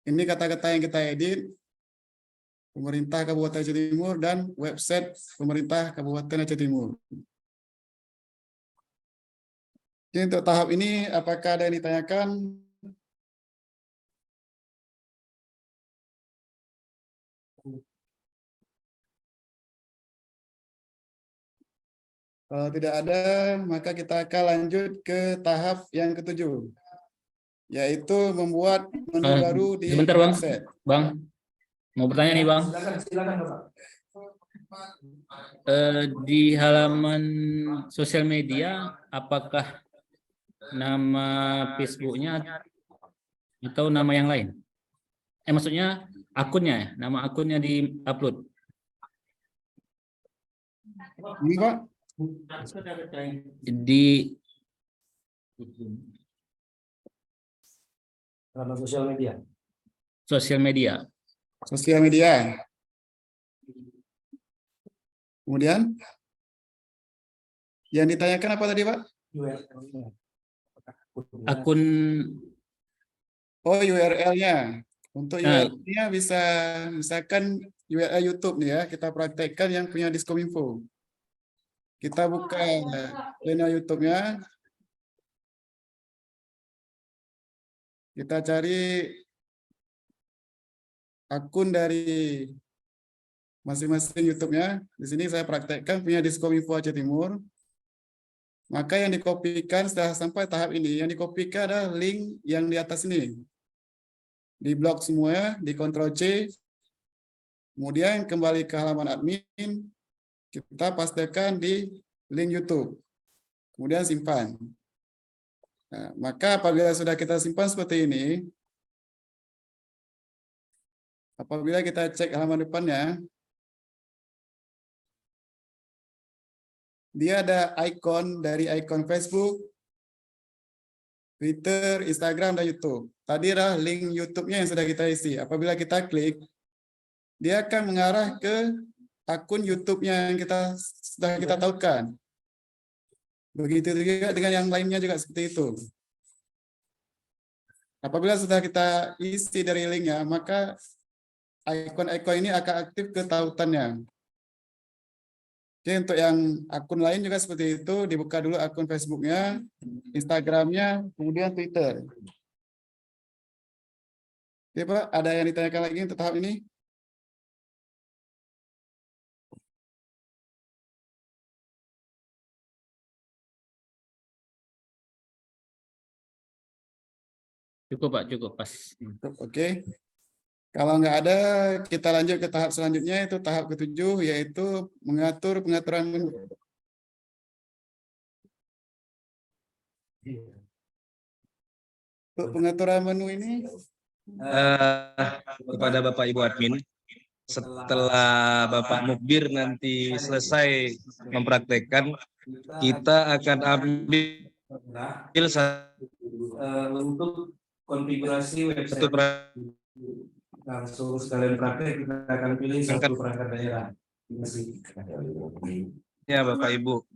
Ini kata-kata yang kita edit, pemerintah Kabupaten Aceh Timur, dan website pemerintah Kabupaten Aceh Timur. Jadi untuk tahap ini, apakah ada yang ditanyakan? Kalau tidak ada, maka kita akan lanjut ke tahap yang ketujuh, yaitu membuat menu baru di sebentar, Bang. website. Bang, mau bertanya nih, Bang. Silakan, Bapak. Di halaman sosial media, apakah nama Facebooknya atau nama yang lain? Maksudnya akunnya, ya? Nama akunnya di-upload. Ini, Pak. Di Sosial media. sosial media. Sosial media. Kemudian, yang ditanyakan apa tadi, Pak? Akun URL-nya. Untuk Nah. URL-nya bisa, misalkan URL YouTube nih ya, kita praktekkan yang punya Diskominfo. Kita buka channel YouTube-nya. Kita cari akun dari masing-masing YouTube-nya. Di sini saya praktekkan punya Diskominfo Aceh Timur. Maka yang dikopikan setelah sampai tahap ini, yang dikopikan adalah link yang di atas ini. di blok semua, di Ctrl C, kemudian kembali ke halaman admin, kita pastikan di link YouTube, kemudian simpan. Nah, maka apabila sudah kita simpan seperti ini, apabila kita cek halaman depannya, dia ada ikon dari ikon Facebook, Twitter, Instagram, dan YouTube. Tadi adalah link YouTube-nya yang sudah kita isi. Apabila kita klik, dia akan mengarah ke akun YouTube-nya yang sudah kita tautkan. Begitu juga dengan yang lainnya juga seperti itu. Apabila sudah kita isi dari linknya, maka ikon-ikon ini akan aktif ke tautannya. Oke, untuk yang akun lain juga seperti itu, dibuka dulu akun Facebook-nya, Instagram-nya, kemudian Twitter. Oke, Pak, ada yang ditanyakan lagi untuk tahap ini? Cukup Pak, cukup pas. Oke. Kalau nggak ada, kita lanjut ke tahap selanjutnya, itu tahap ke-7, yaitu mengatur pengaturan menu. Untuk pengaturan menu ini, Kepada Bapak Ibu admin, setelah Bapak Mukbir nanti selesai mempraktekkan, kita akan ambil untuk konfigurasi website. Langsung sekalian praktek, kita akan pilih satu perangkat daerah. Ya Bapak Ibu.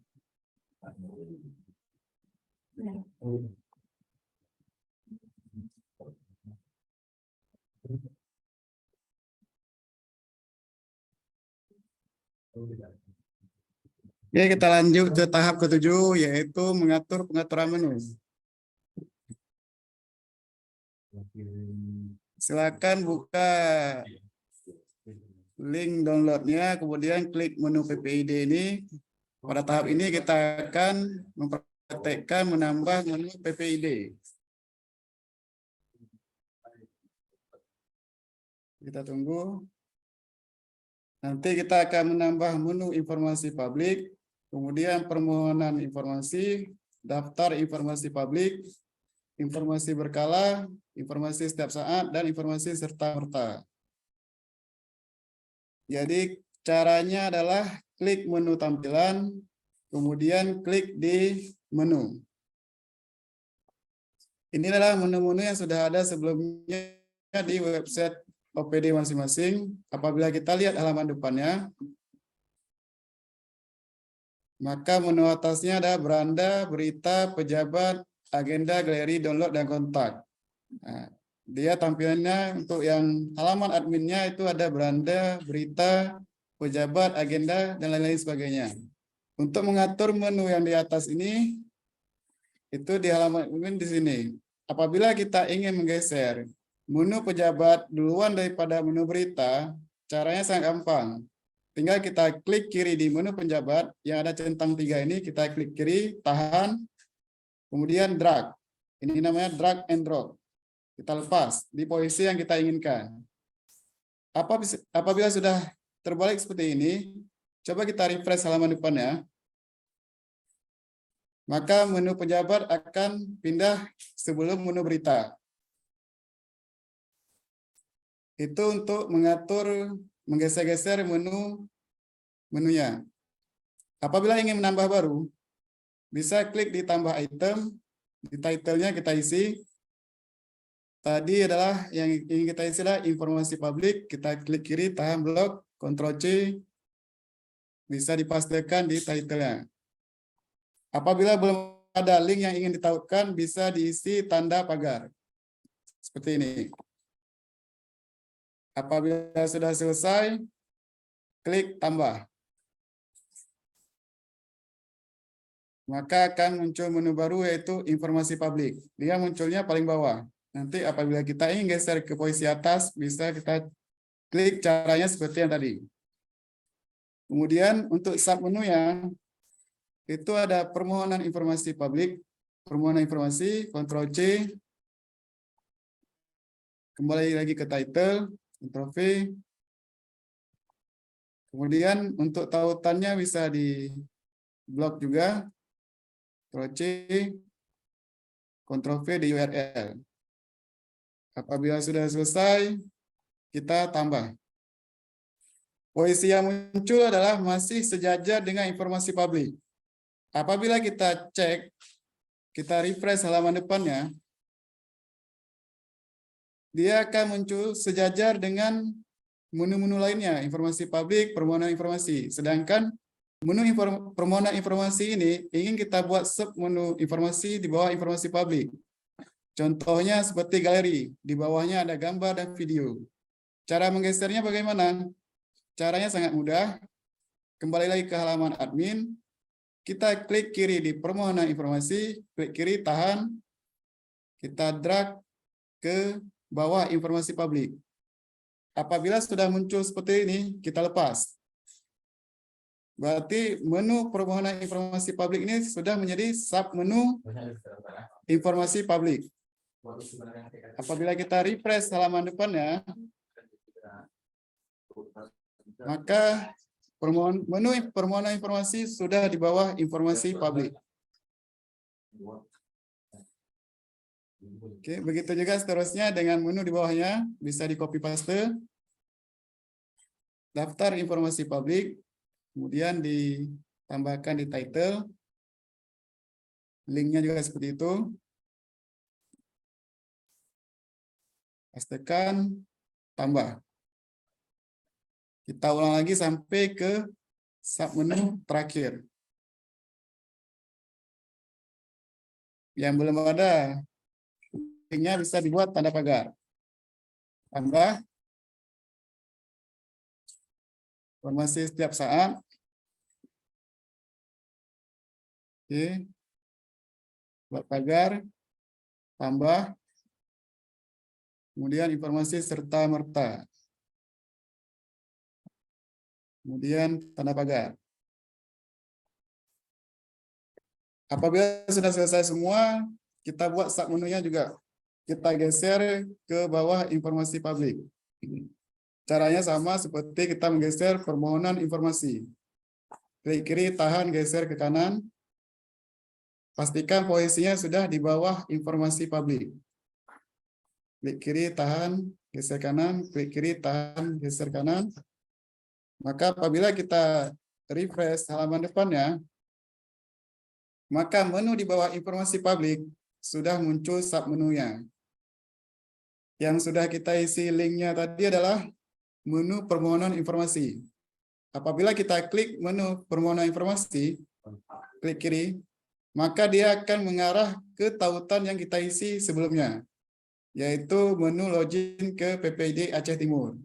Oke, kita lanjut ke tahap ke-7, yaitu mengatur pengaturan menu. Silakan buka link downloadnya, kemudian klik menu PPID ini. Pada tahap ini kita akan mempraktekkan menambah menu PPID. Kita tunggu. Nanti kita akan menambah menu informasi publik, kemudian permohonan informasi, daftar informasi publik, informasi berkala, informasi setiap saat, dan informasi serta-merta. Jadi caranya adalah klik menu tampilan, kemudian klik di menu. Ini adalah menu-menu yang sudah ada sebelumnya di website OPD masing-masing. Apabila kita lihat halaman depannya, maka menu atasnya ada beranda, berita, pejabat, agenda, galeri, download, dan kontak. Nah, dia tampilannya untuk yang halaman adminnya itu ada beranda, berita, pejabat, agenda, dan lain-lain sebagainya. Untuk mengatur menu yang di atas ini, itu di halaman admin di sini. Apabila kita ingin menggeser menu pejabat duluan daripada menu berita, caranya sangat gampang. Tinggal kita klik kiri di menu pejabat, yang ada centang 3 ini, kita klik kiri, tahan, kemudian drag. Ini namanya drag and drop. Kita lepas di posisi yang kita inginkan. Apabila sudah terbalik seperti ini, coba kita refresh halaman depannya. Maka menu pejabat akan pindah sebelum menu berita. Itu untuk mengatur, menggeser-geser menunya. Apabila ingin menambah baru, bisa klik di tambah item, di title-nya kita isi. Tadi adalah yang ingin kita isi adalah informasi publik, kita klik kiri, tahan blok, Ctrl C, bisa dipastikan di title-nya. Apabila belum ada link yang ingin ditautkan, bisa diisi tanda pagar. Seperti ini. Apabila sudah selesai, klik tambah. Maka akan muncul menu baru yaitu informasi publik. Dia munculnya paling bawah. Nanti apabila kita ingin geser ke posisi atas, bisa kita klik caranya seperti yang tadi. Kemudian untuk submenunya, itu ada permohonan informasi publik, permohonan informasi, Ctrl C, Kembali lagi ke title, Ctrl V. Kemudian untuk tautannya bisa di blok juga, Ctrl C, Ctrl V di URL. Apabila sudah selesai, kita tambah. Posisi yang muncul adalah masih sejajar dengan informasi publik. Apabila kita cek, kita refresh halaman depannya, dia akan muncul sejajar dengan menu-menu lainnya, informasi publik, permohonan informasi. Sedangkan menu permohonan informasi ini ingin kita buat sub menu informasi di bawah informasi publik. Contohnya seperti galeri, di bawahnya ada gambar dan video. Cara menggesernya bagaimana? Caranya sangat mudah. Kembali lagi ke halaman admin, kita klik kiri di permohonan informasi, klik kiri tahan, kita drag ke bawah informasi publik. Apabila sudah muncul seperti ini, kita lepas. Berarti menu permohonan informasi publik ini sudah menjadi sub menu informasi publik. Apabila kita refresh halaman depannya, maka menu permohonan informasi sudah di bawah informasi publik. Oke, begitu juga seterusnya dengan menu di bawahnya, bisa di copy paste. Daftar informasi publik, kemudian ditambahkan di title. Linknya juga seperti itu. Pastekan, tambah. Kita ulang lagi sampai ke submenu terakhir. Yang belum ada, linknya bisa dibuat tanda pagar. Tambah. Informasi setiap saat. Oke. Buat pagar. Tambah. Kemudian informasi serta-merta. Kemudian tanda pagar. Apabila sudah selesai semua, kita buat submenunya juga. Kita geser ke bawah informasi publik. Caranya sama seperti kita menggeser permohonan informasi. Klik kiri, tahan, geser ke kanan. Pastikan posisinya sudah di bawah informasi publik. Klik kiri, tahan, geser kanan. Klik kiri, tahan, geser kanan. Maka apabila kita refresh halaman depannya, maka menu di bawah informasi publik sudah muncul submenunya. Yang sudah kita isi linknya tadi adalah menu permohonan informasi. Apabila kita klik menu permohonan informasi, klik kiri, maka dia akan mengarah ke tautan yang kita isi sebelumnya, yaitu menu login ke PPID Aceh Timur.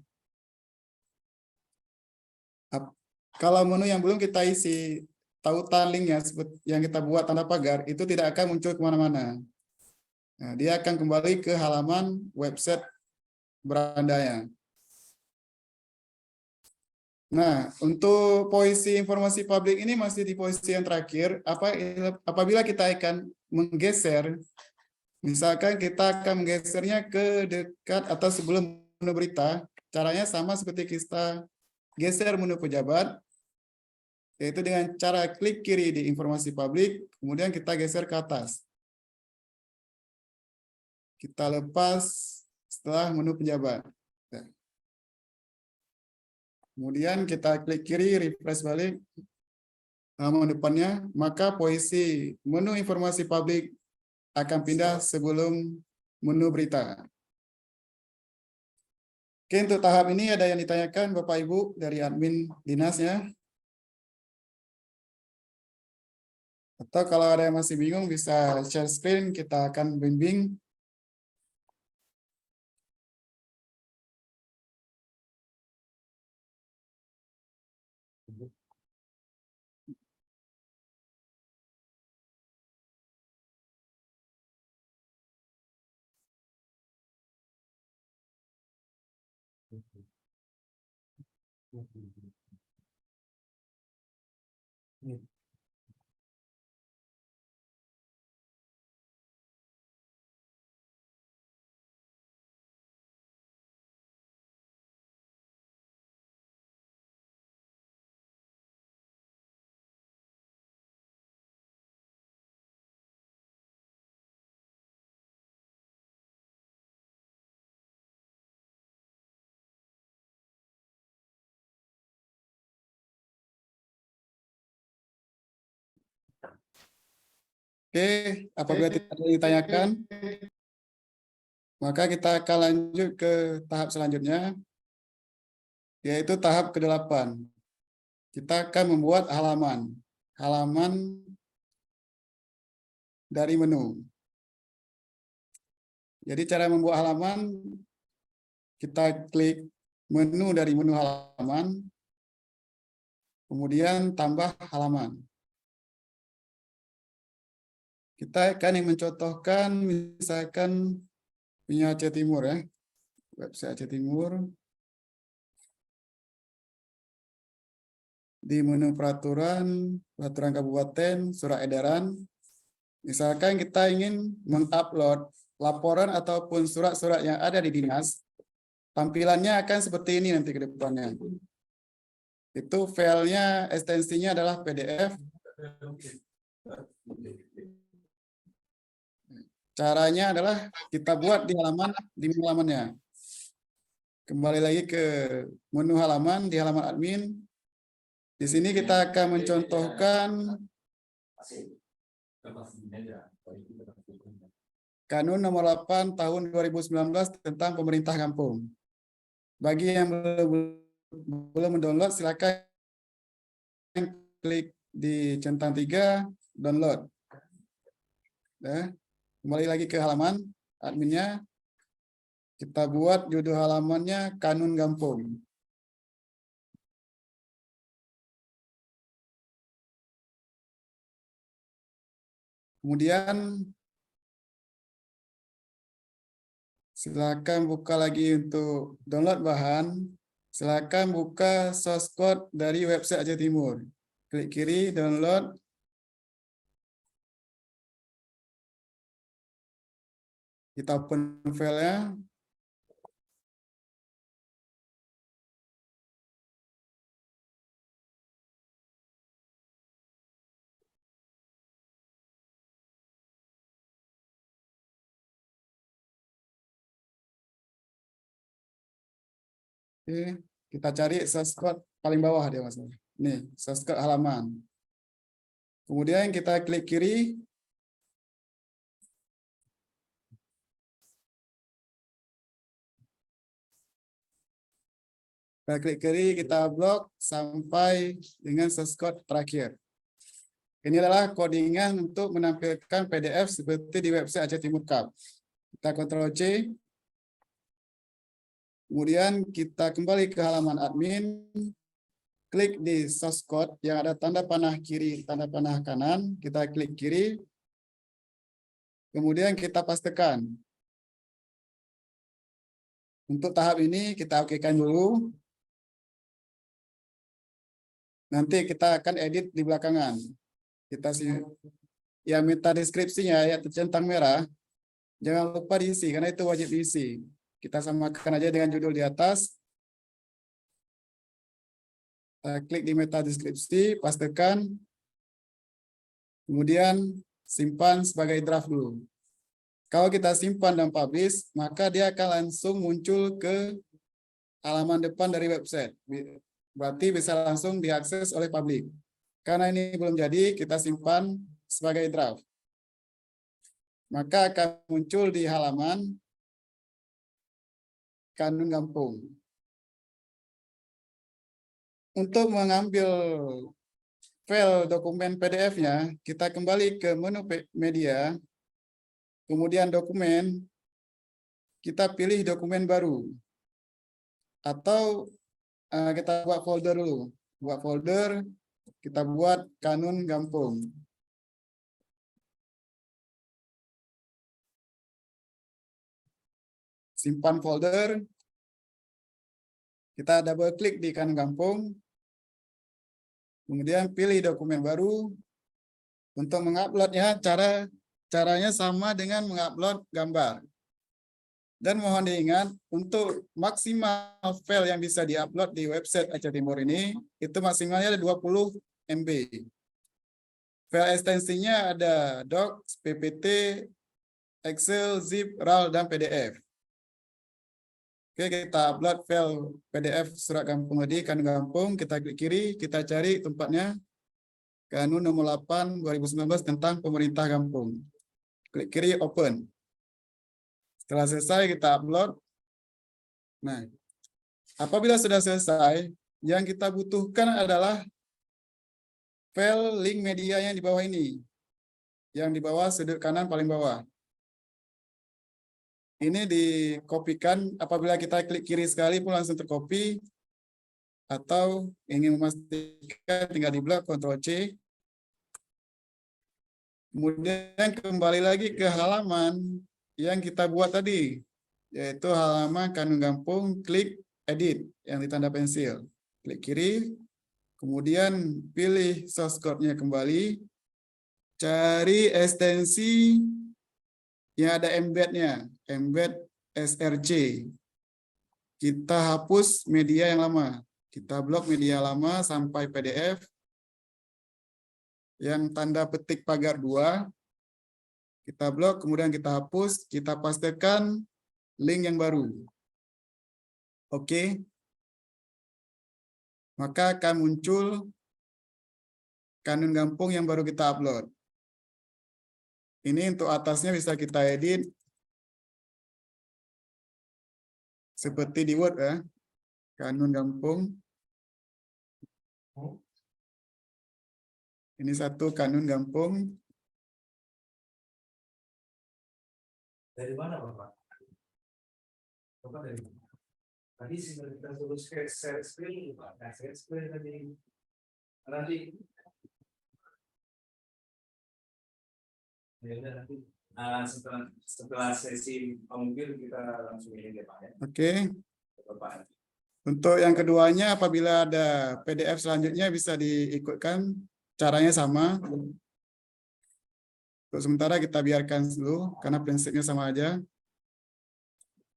Kalau menu yang belum kita isi tautan linknya yang kita buat tanda pagar, itu tidak akan muncul kemana-mana. Nah, dia akan kembali ke halaman website berandanya. Nah, untuk posisi informasi publik ini masih di posisi yang terakhir. Apabila kita akan menggeser, misalkan kita akan menggesernya ke dekat atau sebelum menu berita, caranya sama seperti kita geser menu pejabat, yaitu dengan cara klik kiri di informasi publik, kemudian kita geser ke atas. Kita lepas setelah menu pejabat. Kemudian kita klik kiri, refresh balik halaman depannya, maka posisi menu informasi publik akan pindah sebelum menu berita. Oke, untuk tahap ini ada yang ditanyakan Bapak Ibu dari admin dinasnya? Atau kalau ada yang masih bingung bisa share screen, kita akan bimbing. Oke, apabila tidak ditanyakan, maka kita akan lanjut ke tahap selanjutnya, yaitu tahap ke-8. Kita akan membuat halaman dari menu. Jadi cara membuat halaman, kita klik menu dari menu halaman, kemudian tambah halaman. Kita akan mencontohkan misalkan punya Aceh Timur ya, website Aceh Timur. Di menu peraturan kabupaten, surat edaran. Misalkan kita ingin mengupload laporan ataupun surat-surat yang ada di dinas, tampilannya akan seperti ini nanti ke depannya. Itu filenya, ekstensinya adalah PDF. Caranya adalah kita buat di menu halamannya. Kembali lagi ke menu halaman, di halaman admin. Di sini kita akan mencontohkan Kanun nomor 8 tahun 2019 tentang pemerintah kampung. Bagi yang belum mendownload, silakan klik di centang 3 download. Nah, kembali lagi ke halaman adminnya. Kita buat judul halamannya Kanun Kampung. Kemudian silakan buka lagi untuk download bahan. Silakan buka source code dari website Aceh Timur. Klik kiri, download. Kita open filenya. Oke, kita cari source code paling bawah dia Mas. Nih, source code halaman. Kemudian kita klik kiri. Kita klik kiri, kita blok sampai dengan source code terakhir. Ini adalah codingan untuk menampilkan PDF seperti di website Aceh Timur Cup. Kita Ctrl C. Kemudian kita kembali ke halaman admin, klik di source code yang ada tanda panah kiri, tanda panah kanan, kita klik kiri, kemudian kita pastekan. Untuk tahap ini kita okekan dulu. Nanti kita akan edit di belakangan. Kita yang meta deskripsinya ya tercentang merah, jangan lupa diisi karena itu wajib diisi. Kita samakan aja dengan judul di atas. Kita klik di meta deskripsi, pastekan. Kemudian simpan sebagai draft dulu. Kalau kita simpan dan publish, maka dia akan langsung muncul ke halaman depan dari website. Berarti bisa langsung diakses oleh publik. Karena ini belum jadi, kita simpan sebagai draft. Maka akan muncul di halaman Kanun Kampung. Untuk mengambil file dokumen PDF-nya, kita kembali ke menu media, kemudian dokumen, kita pilih dokumen baru. Atau kita buat folder dulu. Buat folder, kita buat Kanun Kampung. Simpan folder. Kita double klik di Kanun Kampung. Kemudian pilih dokumen baru. Untuk menguploadnya, caranya sama dengan mengupload gambar. Dan mohon diingat, untuk maksimal file yang bisa diupload di website Aceh Timur ini, itu maksimalnya ada 20 MB. File ekstensinya ada docs, PPT, Excel, Zip, RAL, dan PDF. Oke, kita upload file PDF surat kampung tadi, Kanun Kampung, kita klik kiri, kita cari tempatnya. Kanun nomor 8 2019 tentang pemerintah kampung. Klik kiri open. Setelah selesai kita upload. Nah, apabila sudah selesai, yang kita butuhkan adalah file link media yang di bawah ini. Yang di bawah sudut kanan paling bawah. Ini dikopikan apabila kita klik kiri sekali pun langsung tercopy. Atau ingin memastikan tinggal di blok Ctrl C. Kemudian kembali lagi ke halaman yang kita buat tadi. Yaitu halaman Kanun Kampung, klik edit yang ditanda pensil. Klik kiri. Kemudian pilih source code-nya kembali. Cari ekstensi yang ada embed-nya. Embed SRC. Kita hapus media yang lama. Kita blok media lama sampai PDF. Yang tanda petik pagar 2. Kita blok, kemudian kita hapus. Kita pastikan link yang baru. Oke. Maka akan muncul Kanun Kampung yang baru kita upload. Ini untuk atasnya bisa kita edit. Seperti di Word ya. Kanun Kampung. Ini satu Kanun Kampung. Dari mana Bapak? Bapak dari mana? Tadi kita suruh share screen, Pak. Nah, share screen tadi. Nanti. Ya udah nanti. Setelah sesi pemukir kita langsung ini ya Pak ya. Oke. Bapak. Untuk yang keduanya, apabila ada PDF selanjutnya bisa diikutkan, caranya sama. Untuk sementara kita biarkan dulu, karena prinsipnya sama aja.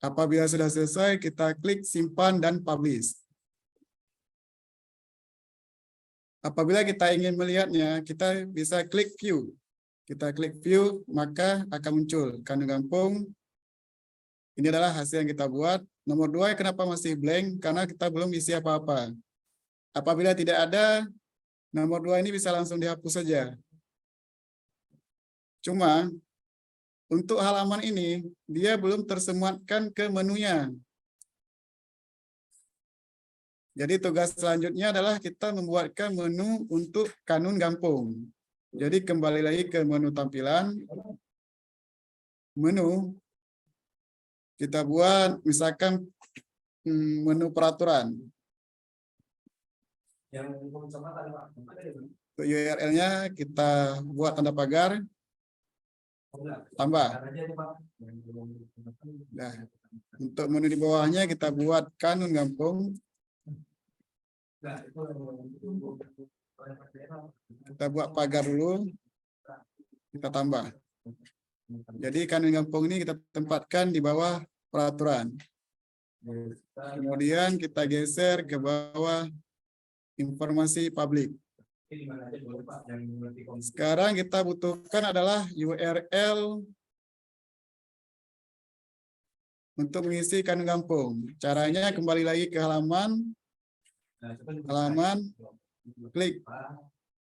Apabila sudah selesai, kita klik simpan dan publish. Apabila kita ingin melihatnya, kita bisa klik view. Kita klik view, maka akan muncul Kanun Kampung. Ini adalah hasil yang kita buat. Nomor 2, kenapa masih blank? Karena kita belum isi apa-apa. Apabila tidak ada, nomor 2 ini bisa langsung dihapus saja. Cuma, untuk halaman ini, dia belum tersematkan ke menunya. Jadi tugas selanjutnya adalah kita membuatkan menu untuk Kanun Kampung. Jadi kembali lagi ke menu tampilan. Menu. Kita buat misalkan menu peraturan. Untuk URL-nya kita buat tanda pagar. Tambah. Nah, untuk menu di bawahnya kita buat Kanun Kampung. Kita buat pagar dulu. Kita tambah. Jadi Kanun Kampung ini kita tempatkan di bawah peraturan. Kemudian kita geser ke bawah informasi publik. Sekarang kita butuhkan adalah URL untuk mengisi Kanun Kampung. Caranya kembali lagi ke halaman. Klik.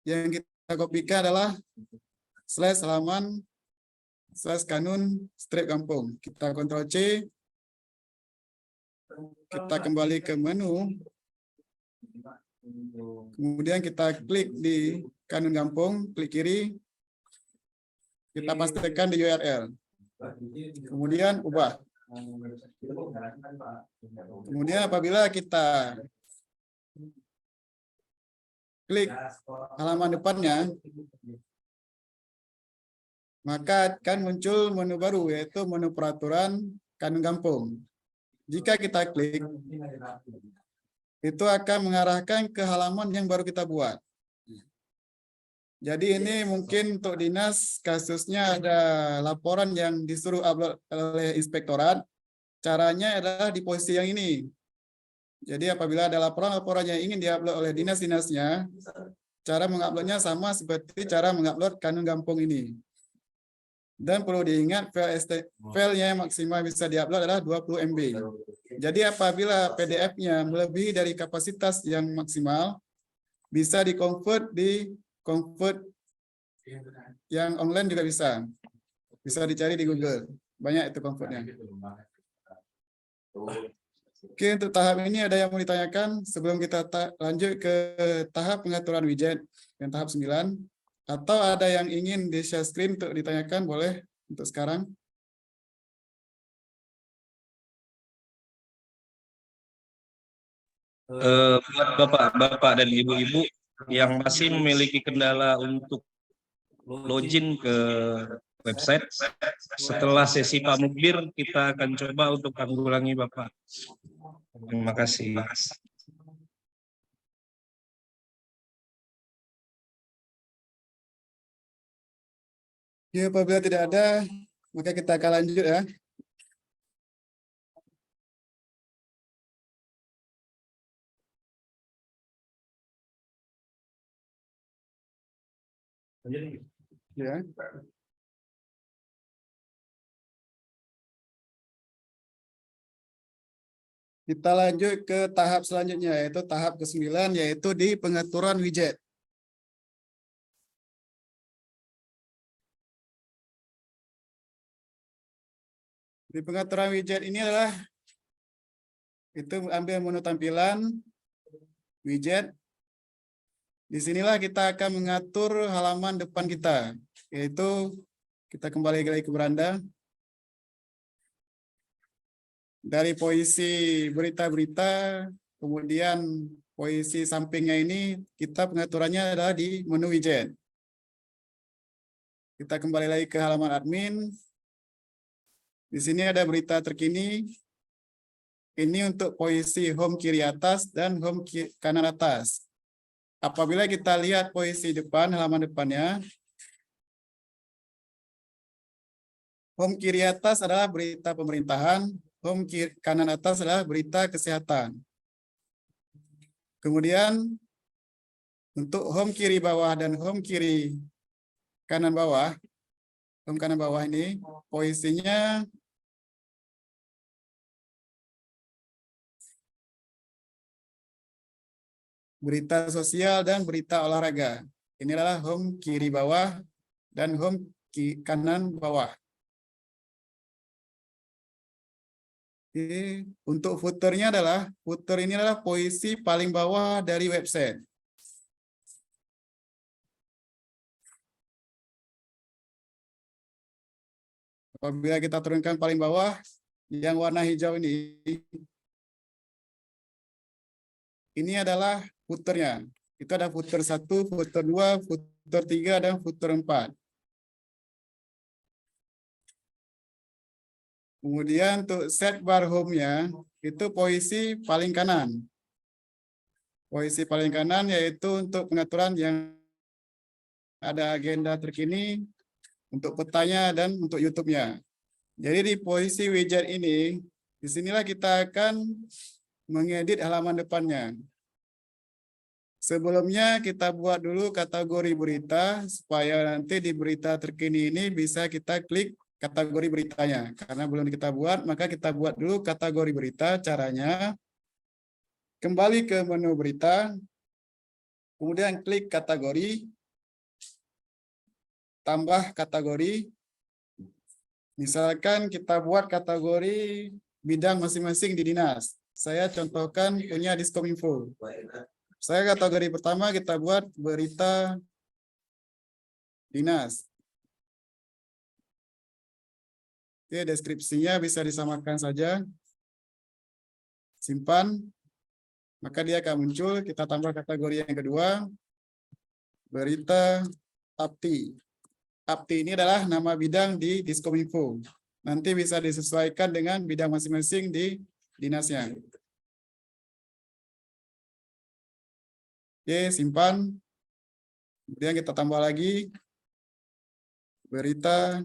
Yang kita kopikan adalah /halaman /kanun /kampung. Kita Ctrl C. Kita kembali ke menu. Kemudian kita klik di Kanun Kampung, klik kiri. Kita pastikan di URL. Kemudian ubah. Kemudian apabila kita klik halaman depannya, maka akan muncul menu baru, yaitu menu peraturan Kanun Kampung. Jika kita klik, itu akan mengarahkan ke halaman yang baru kita buat. Jadi ini mungkin untuk dinas, kasusnya ada laporan yang disuruh upload oleh inspektorat. Caranya adalah di posisi yang ini. Jadi apabila ada laporan yang ingin diupload oleh dinas-dinasnya, cara menguploadnya sama seperti cara mengupload Kanun Kampung ini. Dan perlu diingat filenya maksimal bisa diupload adalah 20 MB. Jadi apabila PDF-nya melebihi dari kapasitas yang maksimal, bisa di-convert di convert yang online juga bisa. Bisa dicari di Google. Banyak itu convertnya. Oke, untuk tahap ini ada yang mau ditanyakan sebelum kita lanjut ke tahap pengaturan widget yang tahap 9. Atau ada yang ingin di share screen untuk ditanyakan, boleh untuk sekarang. Buat bapak-bapak dan ibu-ibu yang masih memiliki kendala untuk login ke website, setelah sesi Pak Mukbir kita akan coba untuk tanggulangi Bapak. Terima kasih. Ya, apabila tidak ada, maka kita akan lanjut ya. Ya. Kita lanjut ke tahap selanjutnya, yaitu tahap ke-9, yaitu di pengaturan widget. Di pengaturan widget ini adalah itu ambil menu tampilan, widget. Disinilah kita akan mengatur halaman depan kita, yaitu kita kembali lagi ke beranda. Dari posisi berita-berita, kemudian posisi sampingnya ini, kita pengaturannya adalah di menu widget. Kita kembali lagi ke halaman admin. Di sini ada berita terkini. Ini untuk posisi home kiri atas dan home kanan atas. Apabila kita lihat posisi depan, halaman depannya, home kiri atas adalah berita pemerintahan, home kanan atas adalah berita kesehatan. Kemudian, untuk home kiri bawah dan home kiri kanan bawah, home kanan bawah ini, posisinya berita sosial dan berita olahraga. Ini adalah home kiri bawah dan home kanan bawah. Oke. Untuk footernya adalah, footer ini adalah posisi paling bawah dari website. Apabila kita turunkan paling bawah, yang warna hijau ini adalah footernya. Itu ada footer 1, footer 2, footer 3, dan footer 4. Kemudian untuk set bar home-nya, itu posisi paling kanan. Posisi paling kanan yaitu untuk pengaturan yang ada agenda terkini, untuk petanya, dan untuk YouTube-nya. Jadi di posisi widget ini, disinilah kita akan mengedit halaman depannya. Sebelumnya kita buat dulu kategori berita, supaya nanti di berita terkini ini bisa kita klik kategori beritanya. Karena belum kita buat, maka kita buat dulu kategori berita. Caranya, kembali ke menu berita, kemudian klik kategori, tambah kategori. Misalkan kita buat kategori bidang masing-masing di dinas. Saya contohkan punya Diskominfo. Saya kategori pertama kita buat berita dinas. Oke, deskripsinya bisa disamakan saja. Simpan. Maka dia akan muncul. Kita tambah kategori yang kedua. Berita APTI. APTI ini adalah nama bidang di Diskominfo. Nanti bisa disesuaikan dengan bidang masing-masing di dinasnya. Oke, simpan. Kemudian kita tambah lagi berita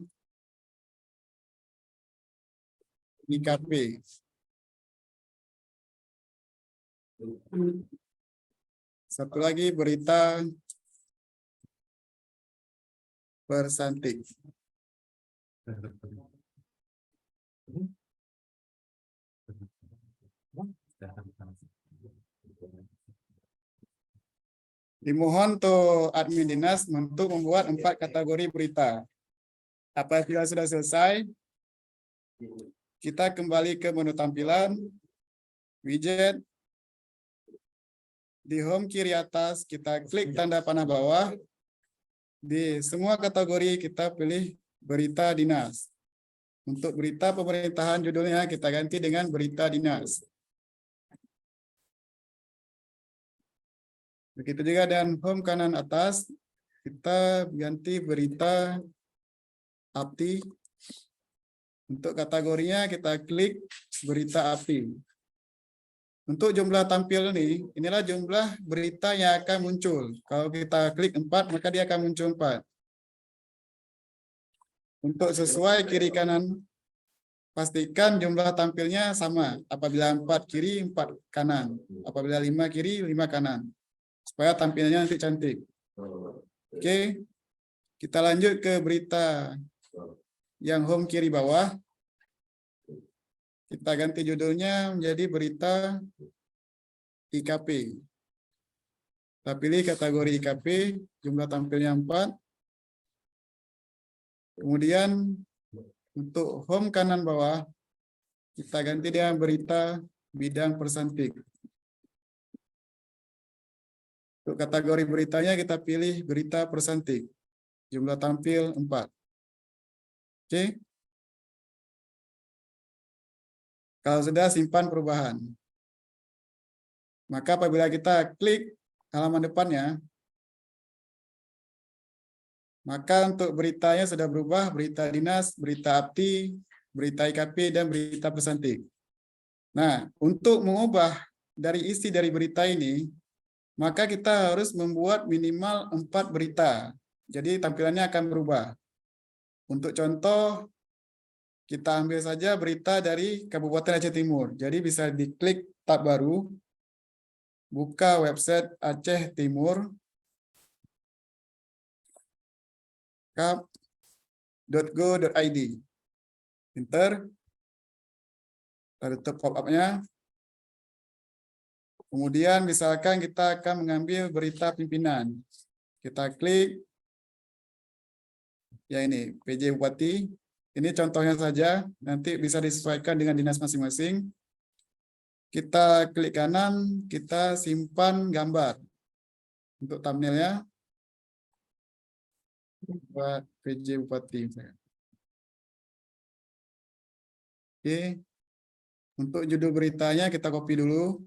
IKP. Satu lagi berita Persantik. Dimohon untuk admin dinas untuk membuat 4 kategori berita. Apabila sudah selesai, kita kembali ke menu tampilan, widget. Di home kiri atas, kita klik tanda panah bawah. Di semua kategori kita pilih berita dinas. Untuk berita pemerintahan judulnya kita ganti dengan berita dinas. Begitu juga dan home kanan atas, kita ganti berita APTI. Untuk kategorinya kita klik berita APTI. Untuk jumlah tampil inilah jumlah berita yang akan muncul. Kalau kita klik 4, maka dia akan muncul 4. Untuk sesuai kiri kanan, pastikan jumlah tampilnya sama. Apabila 4 kiri, 4 kanan. Apabila 5 kiri, 5 kanan. Supaya tampilnya nanti cantik. Oke, kita lanjut ke berita yang home kiri bawah. Kita ganti judulnya menjadi berita IKP. Kita pilih kategori IKP, jumlah tampilnya 4. Kemudian untuk home kanan bawah, kita ganti dengan berita bidang persantik. Untuk kategori beritanya kita pilih berita persantik. Jumlah tampil 4. Oke. Kalau sudah, simpan perubahan. Maka apabila kita klik halaman depannya, maka untuk beritanya sudah berubah, berita dinas, berita APTI, berita IKP, dan berita persantik. Nah, untuk mengubah dari isi dari berita ini, maka kita harus membuat minimal 4 berita. Jadi tampilannya akan berubah. Untuk contoh, kita ambil saja berita dari Kabupaten Aceh Timur. Jadi bisa diklik tab baru, buka website Aceh Timur, kap.go.id. Enter. Kita tutup pop-up-nya. Kemudian misalkan kita akan mengambil berita pimpinan. Kita klik. Ya ini, PJ Bupati. Ini contohnya saja. Nanti bisa disesuaikan dengan dinas masing-masing. Kita klik kanan, kita simpan gambar. Untuk thumbnailnya. Buat PJ Bupati. Oke. Untuk judul beritanya kita copy dulu.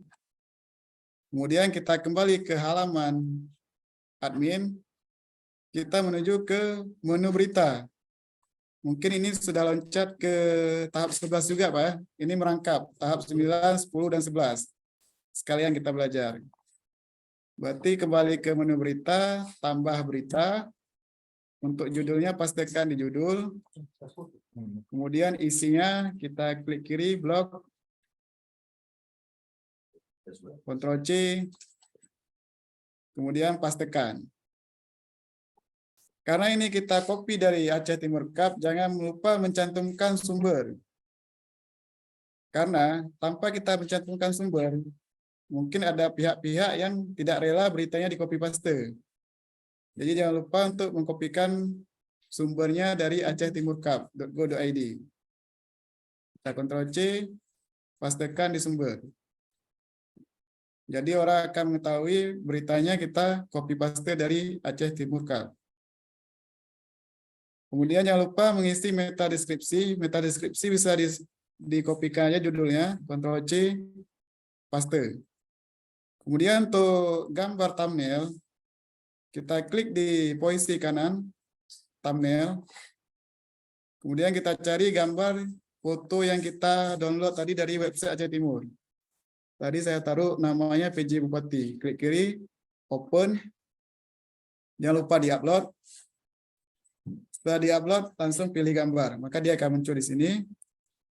Kemudian kita kembali ke halaman admin. Kita menuju ke menu berita. Mungkin ini sudah loncat ke tahap 11 juga, Pak. Ini merangkap tahap 9, 10, dan 11. Sekalian kita belajar. Berarti kembali ke menu berita, tambah berita. Untuk judulnya pastikan di judul. Kemudian isinya kita klik kiri, blok. Ctrl C. Kemudian pastikan. Karena ini kita copy dari Aceh Timur Cup, jangan lupa mencantumkan sumber. Karena tanpa kita mencantumkan sumber, mungkin ada pihak-pihak yang tidak rela beritanya di copy paste. Jadi jangan lupa untuk mengkopikan sumbernya dari Aceh Timur Cup.go.id. Kita Ctrl C, pastikan di sumber. Jadi orang akan mengetahui beritanya kita copy paste dari Aceh Timur Cup. Kemudian jangan lupa mengisi meta deskripsi. Meta deskripsi bisa dikopikan aja judulnya, Ctrl C, paste. Kemudian untuk gambar thumbnail, kita klik di posisi kanan, thumbnail. Kemudian kita cari gambar foto yang kita download tadi dari website Aceh Timur. Tadi saya taruh namanya PJ Bupati. Klik kiri, open. Jangan lupa di-upload. Setelah di-upload, langsung pilih gambar. Maka dia akan muncul di sini.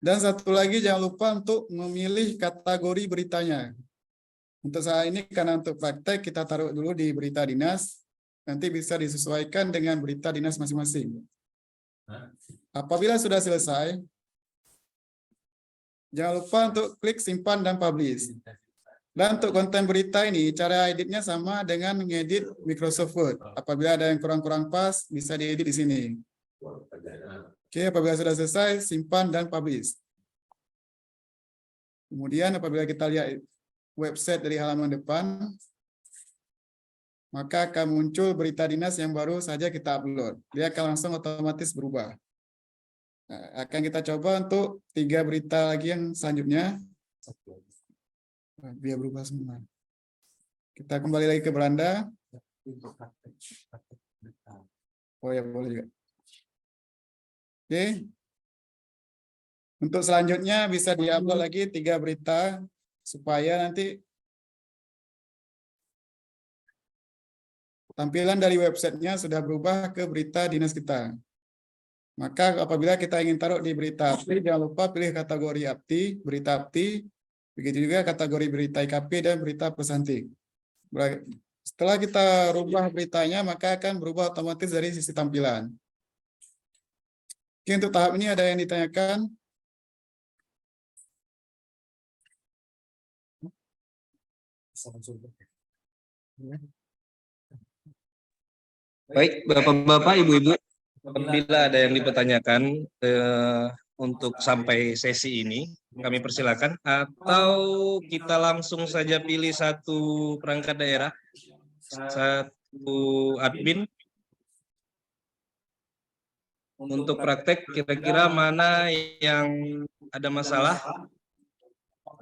Dan satu lagi, jangan lupa untuk memilih kategori beritanya. Untuk saat ini, karena untuk praktek, kita taruh dulu di berita dinas. Nanti bisa disesuaikan dengan berita dinas masing-masing. Apabila sudah selesai, jangan lupa untuk klik simpan dan publish. Dan untuk konten berita ini, cara editnya sama dengan mengedit Microsoft Word. Apabila ada yang kurang-kurang pas, bisa diedit di sini. Oke, apabila sudah selesai, simpan dan publish. Kemudian apabila kita lihat website dari halaman depan, maka akan muncul berita dinas yang baru saja kita upload. Dia akan langsung otomatis berubah. Nah, akan kita coba untuk 3 berita lagi yang selanjutnya. Biar berubah semua. Kita kembali lagi ke Belanda. Oh ya, boleh juga. Oke. Untuk selanjutnya bisa diupload lagi 3 berita supaya nanti tampilan dari websitenya sudah berubah ke berita dinas kita. Maka apabila kita ingin taruh di berita APTI, jangan lupa pilih kategori APTI, berita APTI, begitu juga kategori berita IKP dan berita pesantik. Setelah kita rubah beritanya, maka akan berubah otomatis dari sisi tampilan. Oke, untuk tahap ini ada yang ditanyakan? Baik, Bapak-bapak, Ibu-ibu, apabila ada yang dipertanyakan untuk sampai sesi ini, kami persilakan, atau kita langsung saja pilih satu perangkat daerah, satu admin, untuk praktek kira-kira mana yang ada masalah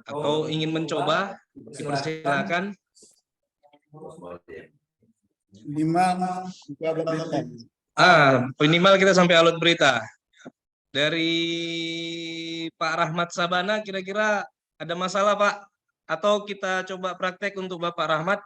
atau ingin mencoba, dipersilakan. Minimal kita sampai upload berita. Dari Pak Rahmat Sabana, kira-kira ada masalah, Pak? Atau kita coba praktek untuk Bapak Rahmat?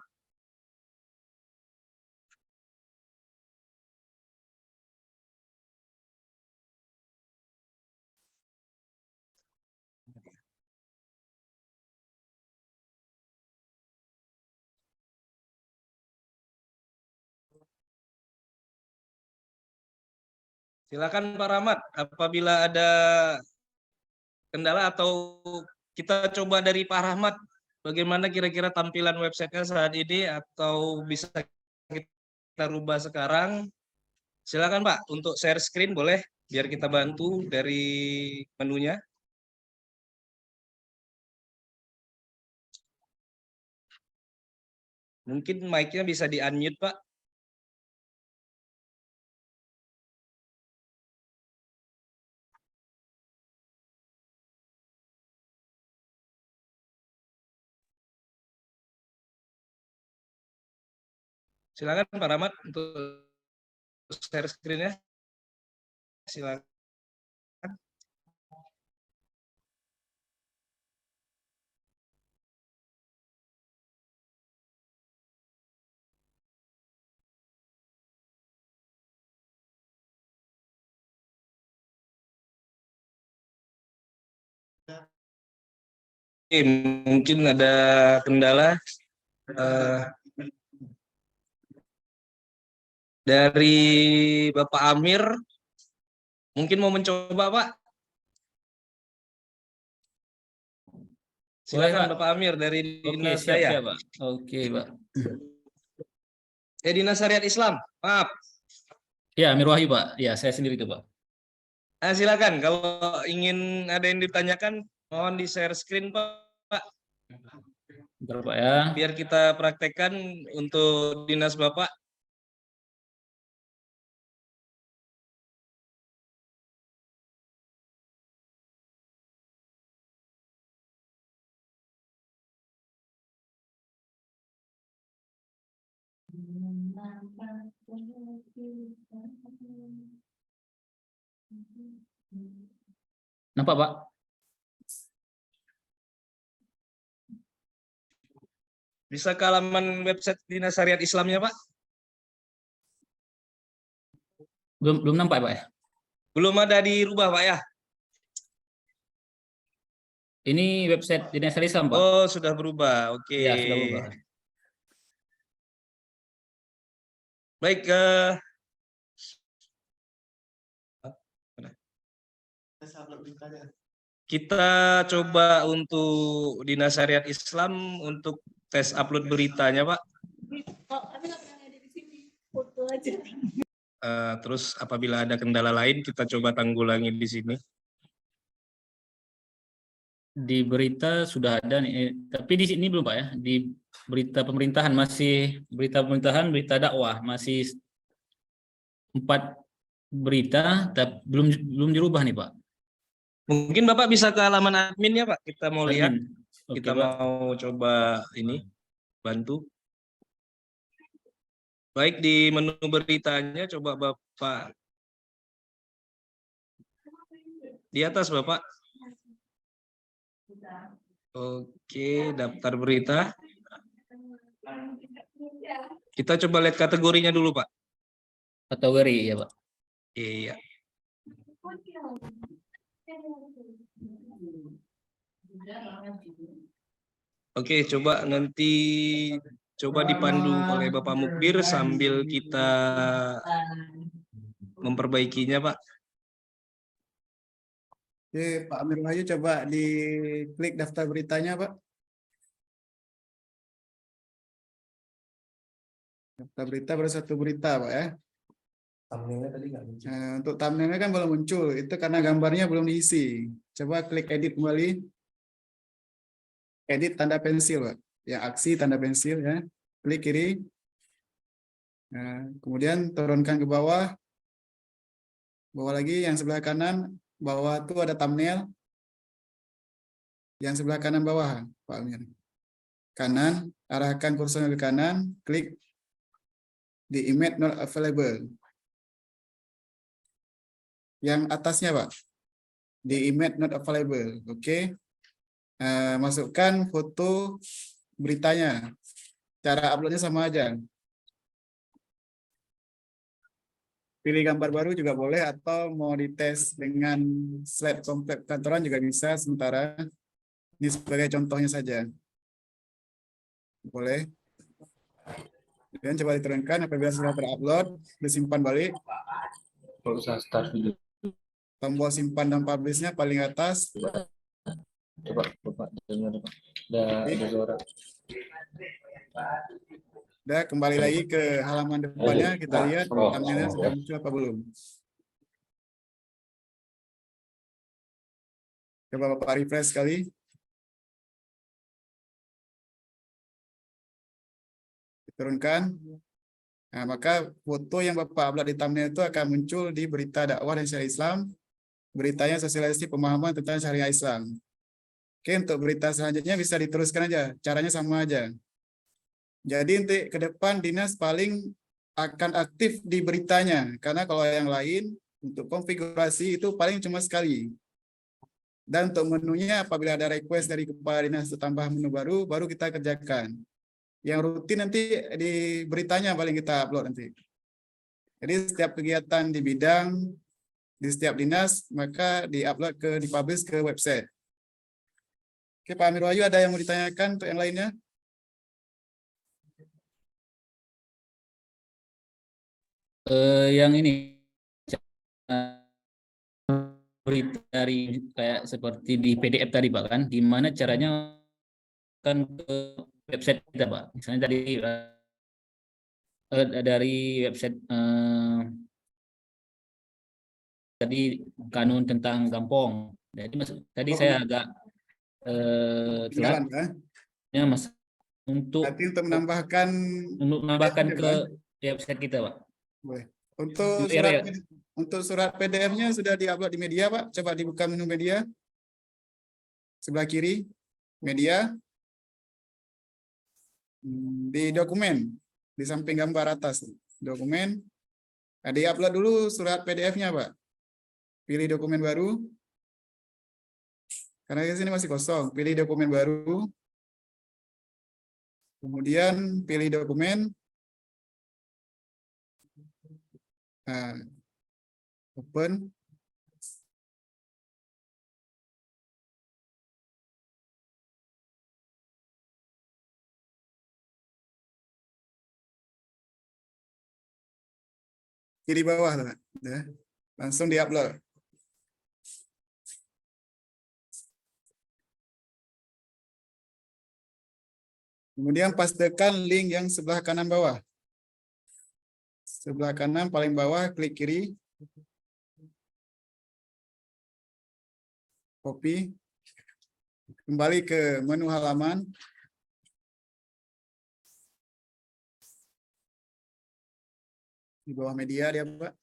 Silakan Pak Rahmat, apabila ada kendala atau kita coba dari Pak Rahmat, bagaimana kira-kira tampilan websitenya saat ini atau bisa kita rubah sekarang? Silakan Pak, untuk share screen boleh, biar kita bantu dari menunya. Mungkin mic-nya bisa di-unmute, Pak. Silakan Pak Rahmat untuk share screen-nya. Silakan. Oke, mungkin ada kendala dari Bapak Amir. Mungkin mau mencoba, Pak? Silakan Bapak Amir dari Dinas Daya. Pak. Oke, Pak. Dinas Syariat Islam. Maaf. Ya, Amir Wahyu, Pak. Ya, saya sendiri itu, Pak. Silakan kalau ingin ada yang ditanyakan mohon di share screen, Pak. Bentar, Pak ya. Biar kita praktekkan untuk dinas Bapak. Nampak, Pak? Bisa ke halaman website Dinas Syariat Islamnya, Pak? Belum nampak, Pak ya? Belum ada dirubah, Pak ya? Ini website Dinas Syariat Islam, Pak. Oh, sudah berubah. Oke. Ya, sudah berubah. Baik, Kita coba untuk Dinas Syariat Islam untuk tes upload beritanya, Pak. Terus apabila ada kendala lain kita coba tanggulangi di sini. Di berita sudah ada nih, tapi di sini belum Pak ya. Di berita pemerintahan masih berita pemerintahan, berita dakwah masih 4 berita, tapi belum dirubah nih Pak. Mungkin Bapak bisa ke halaman admin ya Pak. Kita mau lihat. Admin. Oke, Kita Pak. mau coba ini bantu. Baik, di menu beritanya coba Bapak di atas Bapak. Oke, daftar berita. Kita coba lihat kategorinya dulu, Pak. Kategori ya Pak. Iya. Oke, coba nanti dipandu oleh Bapak Mukbir sambil kita memperbaikinya, Pak. Oke, Pak Amir Wahyu coba diklik daftar beritanya, Pak. Daftar berita baru 1 berita, Pak ya. Thumbnailnya tadi nggak muncul. Nah, untuk thumbnailnya kan belum muncul, itu karena gambarnya belum diisi. Coba klik edit kembali. Edit tanda pensil, Pak. Ya, aksi tanda pensil ya. Klik kiri. Nah, kemudian turunkan ke bawah. Bawah lagi yang sebelah kanan, bawah itu ada thumbnail. Yang sebelah kanan bawah, Pak Amir. Kanan, arahkan kursornya ke kanan, klik di image not available. Yang atasnya, Pak. Di image not available. Oke. Masukkan foto beritanya. Cara uploadnya sama aja. Pilih gambar baru juga boleh, atau mau dites dengan slide komplek kantoran juga bisa sementara. Ini sebagai contohnya saja. Boleh. Dan coba diturunkan apabila sudah terupload, disimpan balik. Kalau saya start video, Tombol simpan dan publish-nya paling atas. coba Bapak dengar Pak. Ada suara. Udah, kembali lagi ke halaman depannya, kita lihat thumbnail-nya sudah muncul apa belum. Coba Bapak refresh sekali. Turunkan. Nah, maka foto yang Bapak upload di thumbnail itu akan muncul di berita dakwah dan syariah Islam. Beritanya sosialisasi pemahaman tentang syariah Islam. Oke, untuk berita selanjutnya bisa diteruskan aja. Caranya sama aja. Jadi nanti ke depan dinas paling akan aktif di beritanya. Karena kalau yang lain, untuk konfigurasi itu paling cuma sekali. Dan untuk menunya apabila ada request dari kepala dinas tambah menu baru, baru kita kerjakan. Yang rutin nanti di beritanya paling kita upload nanti. Jadi setiap kegiatan di bidang, di setiap dinas, maka di-upload dipublish ke website. Oke, Pak Amir Wahyu, ada yang mau ditanyakan untuk yang lainnya? Yang ini berita dari kayak seperti di PDF tadi Pak kan, gimana caranya kan ke website kita Pak, misalnya dari website tadi kanun tentang kampung. Jadi tadi saya agak telat Jalan, ya? ya Mas untuk Nanti untuk menambahkan ke website kita Pak. boleh. Untuk URL. surat PDF-nya sudah di-upload di media, Pak. Coba dibuka menu media. Sebelah kiri, media. Di dokumen, di samping gambar atas. Dokumen. Nah, di-upload dulu surat PDF-nya, Pak. Pilih dokumen baru. Karena di sini masih kosong. Pilih dokumen baru. Kemudian pilih dokumen. Nah, open. Kiri bawah, ya. Langsung di-upload. Kemudian pastekan link yang sebelah kanan bawah. Sebelah kanan paling bawah, klik kiri. Copy. Kembali ke menu halaman. Di bawah media dia, Pak.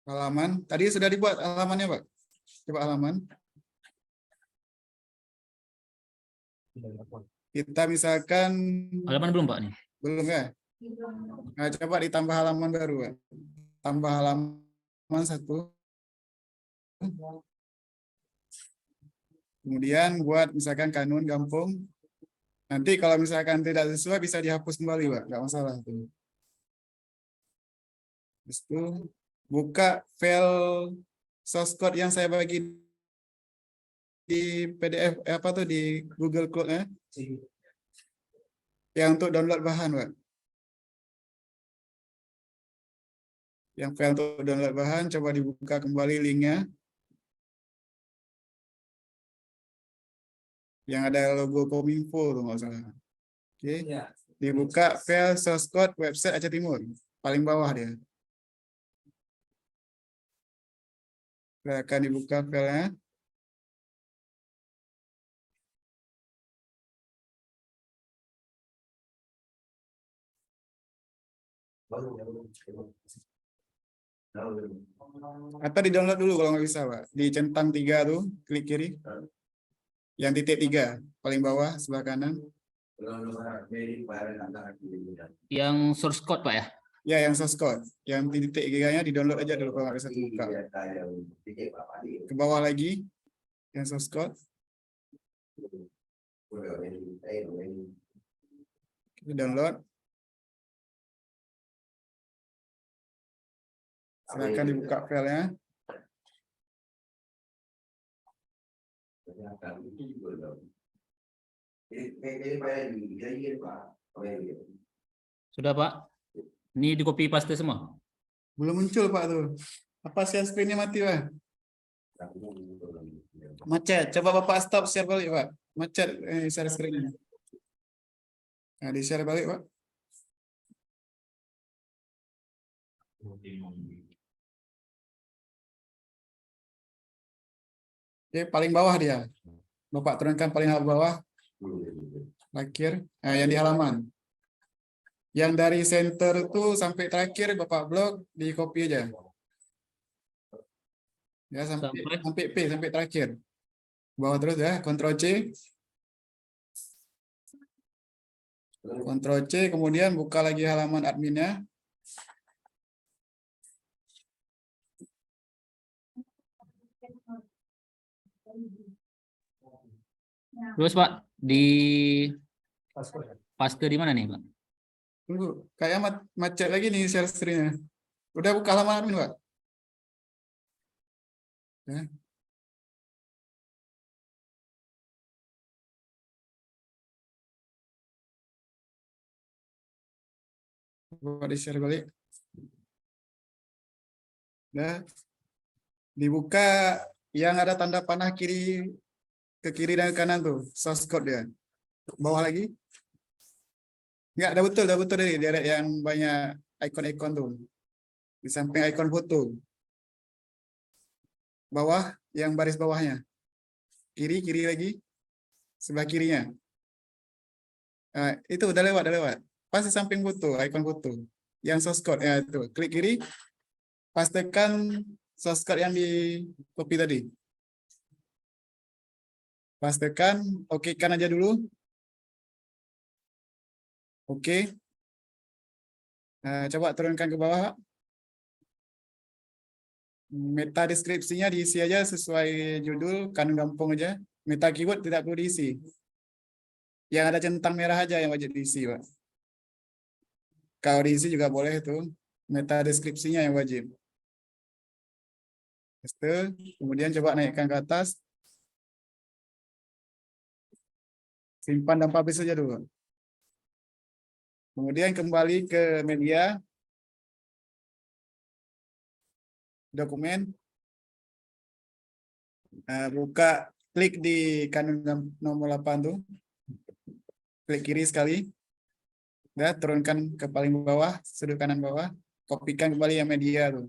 Halaman. Tadi sudah dibuat halamannya, Pak. Coba halaman. Kita misalkan Halaman belum Pak nih? belum ya. Nah, coba ditambah halaman baru, Pak. Tambah halaman 1. Kemudian buat misalkan kanun gampung. Nanti kalau misalkan tidak sesuai bisa dihapus kembali, Pak. Nggak masalah. Terus itu buka file source code yang saya bagi di PDF apa tuh di Google Cloud-nya. Yang untuk download bahan, Pak. Yang file untuk download bahan coba dibuka kembali linknya. Yang ada logo Kominfo tuh nggak salah. Oke. Dibuka file source code website Aceh Timur. Paling bawah dia. Akan dibuka filenya. Atau di-download dulu kalau nggak bisa, Pak. Dicentang 3 tuh, klik kiri. Yang titik 3, paling bawah, sebelah kanan. Yang source code Pak ya? Ya, yang source code. Yang titik 3-nya di-download aja dulu kalau nggak bisa dibuka. Ke bawah lagi, yang source code. Di-download. Silakan dibuka filenya. Sudah Pak? Ini di copy paste semua? Belum muncul, Pak, tuh. Apa share screen-nya mati, Pak? Macet. Coba Bapak stop share balik, Pak. Macet share screen-nya. Nah, di share balik, Pak. Oke, paling bawah dia. Bapak turunkan paling bawah. Terakhir. Nah, yang di halaman. Yang dari center itu sampai terakhir Bapak blok di copy aja. Ya, sampai P, sampai terakhir. Bawah terus ya, Ctrl C. Ctrl C, kemudian buka lagi halaman adminnya. Terus Pak, di paste di mana nih Pak? Tunggu, kayak macet lagi nih share screen-nya. Udah buka halaman admin, Pak. Ya. Buat di share balik. Nah, dibuka yang ada tanda panah kiri ke kiri dan ke kanan tuh, source code dia. Bawah lagi. Enggak, udah betul dari yang banyak ikon-ikon tuh. Di samping ikon foto. Bawah, yang baris bawahnya. Kiri lagi. Sebelah kirinya. Nah, itu udah lewat. Pas di samping foto, ikon foto. Yang source code, ya itu. Klik kiri. Pastikan source code yang di copy tadi. Pastikan, oke kan aja dulu. Oke. Nah, coba turunkan ke bawah. Meta deskripsinya diisi aja sesuai judul, kan gampang aja. Meta keyword tidak perlu diisi. Yang ada centang merah aja yang wajib diisi, Pak. Kalau diisi juga boleh itu. Meta deskripsinya yang wajib. Kemudian coba naikkan ke atas. Simpan dan publish saja dulu. Kemudian kembali ke media. Dokumen. Buka klik di kanun nomor 8 tuh. Klik kiri sekali. Udah, turunkan ke paling bawah, sudut kanan bawah. Kopikan kembali yang media tuh.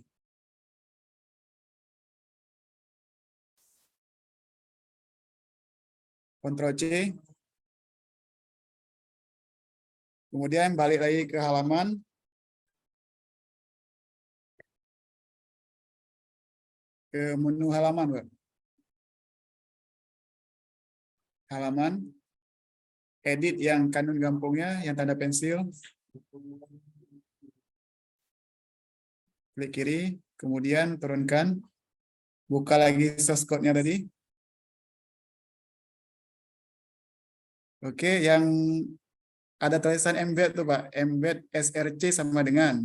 Ctrl C. Kemudian balik lagi ke halaman. Ke menu halaman, Pak. Halaman. Edit yang kanun gampungnya, yang tanda pensil. Klik kiri, kemudian turunkan. Buka lagi source code-nya tadi. Oke, yang ada tulisan embed tuh, Pak. Embed SRC sama dengan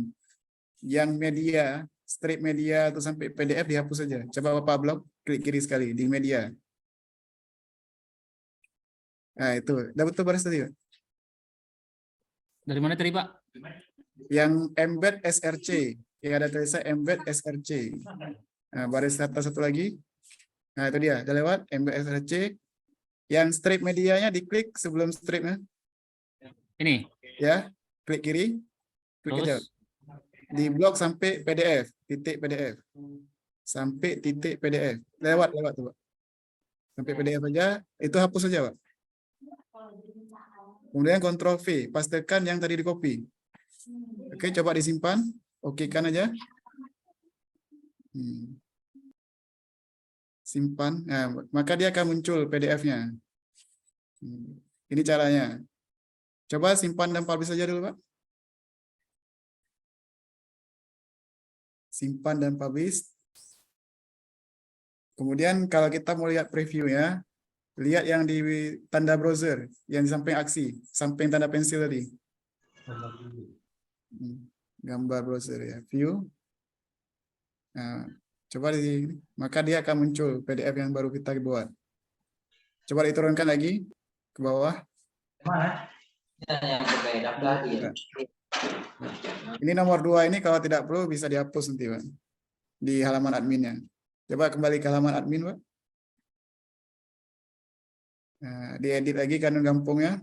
yang media, strip media atau sampai PDF dihapus saja. Coba Bapak blok, klik kiri sekali di media. Nah, itu. Udah betul baris tadi, Pak? Dari mana tadi, Pak? Yang embed SRC. Yang ada tulisan embed SRC. Nah, baris atas satu lagi. Nah, itu dia. Udah lewat embed SRC. Yang strip medianya diklik sebelum stripnya. Ini. Ya, klik kiri. Klik aja. Terus Di blok sampai PDF, titik PDF. Sampai titik PDF. Lewat tuh, Pak. Sampai PDF aja, itu hapus saja, Pak. Kemudian Ctrl V, pastikan yang tadi di copy. Oke, coba disimpan. Oke kan aja. Simpan. Nah, maka dia akan muncul PDF-nya. Ini caranya. Coba simpan dan publish saja dulu, Pak. Simpan dan publish. Kemudian kalau kita mau lihat preview-nya, lihat yang di tanda browser, yang di samping aksi, samping tanda pensil tadi. Gambar browser ya, view. Nah, coba maka dia akan muncul PDF yang baru kita buat. Coba diturunkan lagi ke bawah. Ini nomor 2 ini kalau tidak perlu bisa dihapus nanti, Pak. Di halaman adminnya. Coba kembali ke halaman admin, Pak. Nah, diedit lagi kanun gampungnya.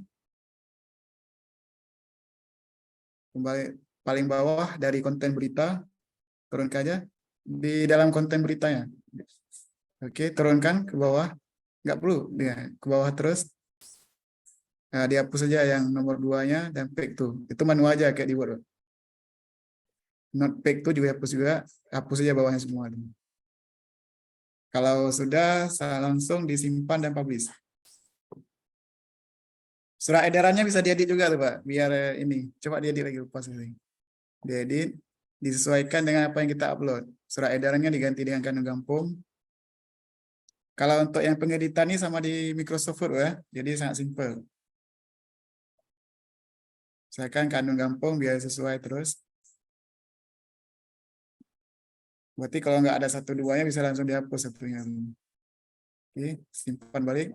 Kembali paling bawah dari konten berita. Turunkan aja. Di dalam konten beritanya. Oke, turunkan ke bawah. Nggak perlu. Ya, ke bawah terus. Nah, dihapus saja yang nomor 2-nya dan pick tuh. Itu manual aja kayak di Word. Not pick tuh juga hapus juga. Hapus saja bawahnya semua. Kalau sudah, saya langsung disimpan dan publish. Surat edarannya bisa diedit juga tuh, Pak. Biar ini. Coba diedit lagi pas ini. Diedit, disesuaikan dengan apa yang kita upload. Surat edarannya diganti dengan kanun gampung. Kalau untuk yang pengeditan ini sama di Microsoft Word ya. Jadi sangat simpel. Misalkan kanun gampung biar sesuai terus. Berarti kalau nggak ada 1-2-nya bisa langsung dihapus satunya. Oke, simpan balik.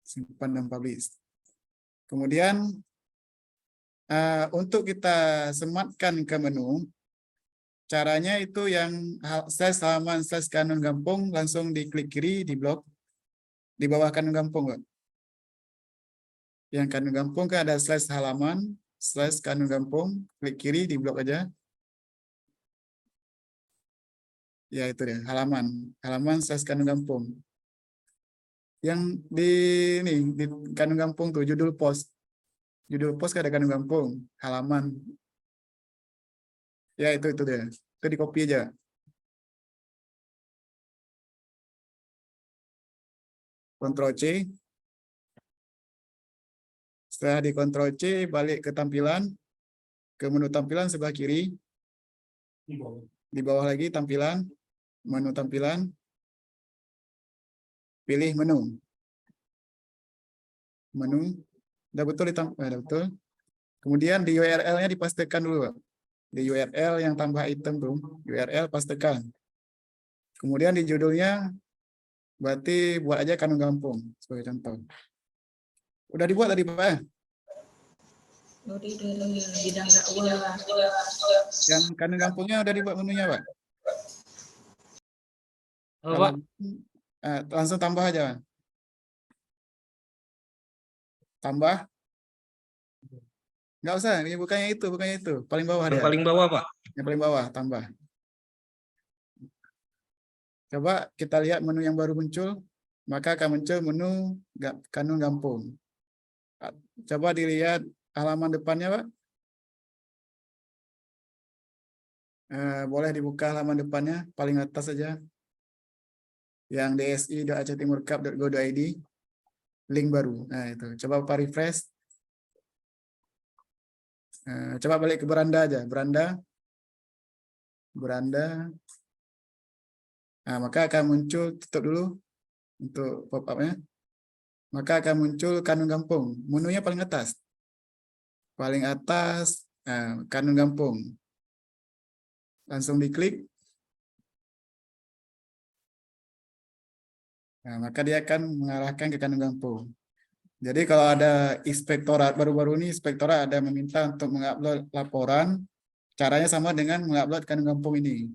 Simpan dan publish. Kemudian untuk kita sematkan ke menu, caranya itu yang slash halaman slash kanun gampung langsung diklik kiri di blok di bawah kanun gampung, Pak. Yang kanun gampung kan ada slash halaman slash kanun gampung, klik kiri di blok aja. Ya itu deh halaman slash kanun gampung. Yang di kanun gampung tuh judul post kan ada kanun gampung, halaman. Ya itu deh. Itu di copy aja. Ctrl C. Setelah di Ctrl C, balik ke tampilan, ke menu tampilan sebelah kiri. Di bawah lagi tampilan, menu tampilan. Pilih menu. Udah betul udah betul. Kemudian di URL-nya dipastikan dulu, Pak. Di URL yang tambah item tuh, URL pastikan. Kemudian di judulnya berarti buat aja kanun gampung sebagai contoh. Udah dibuat tadi, Pak? Bidang dakwah. Yang kanun gampungnya udah dibuat menunya, Pak? Pak. Langsung tambah aja. Tambah. Nggak usah, ini bukannya itu. Paling bawah Yang dia. paling bawah, Pak. Yang paling bawah, tambah. Coba kita lihat menu yang baru muncul. Maka akan muncul menu kanun kampung. Coba dilihat halaman depannya, Pak. Boleh dibuka halaman depannya, paling atas saja. Yang dsi.acehtimurcup.go.id. Link baru. Nah, itu. Coba Pak refresh. Coba balik ke beranda aja. Beranda. Nah, maka akan muncul, tutup dulu untuk pop-up-nya. Maka akan muncul kanun kampung. Menunya paling atas. Paling atas, kanun kampung. Langsung diklik. Nah, maka dia akan mengarahkan ke kanun kampung. Jadi kalau ada inspektorat, baru-baru ini inspektorat ada meminta untuk mengupload laporan, caranya sama dengan mengupload kanun kampung ini.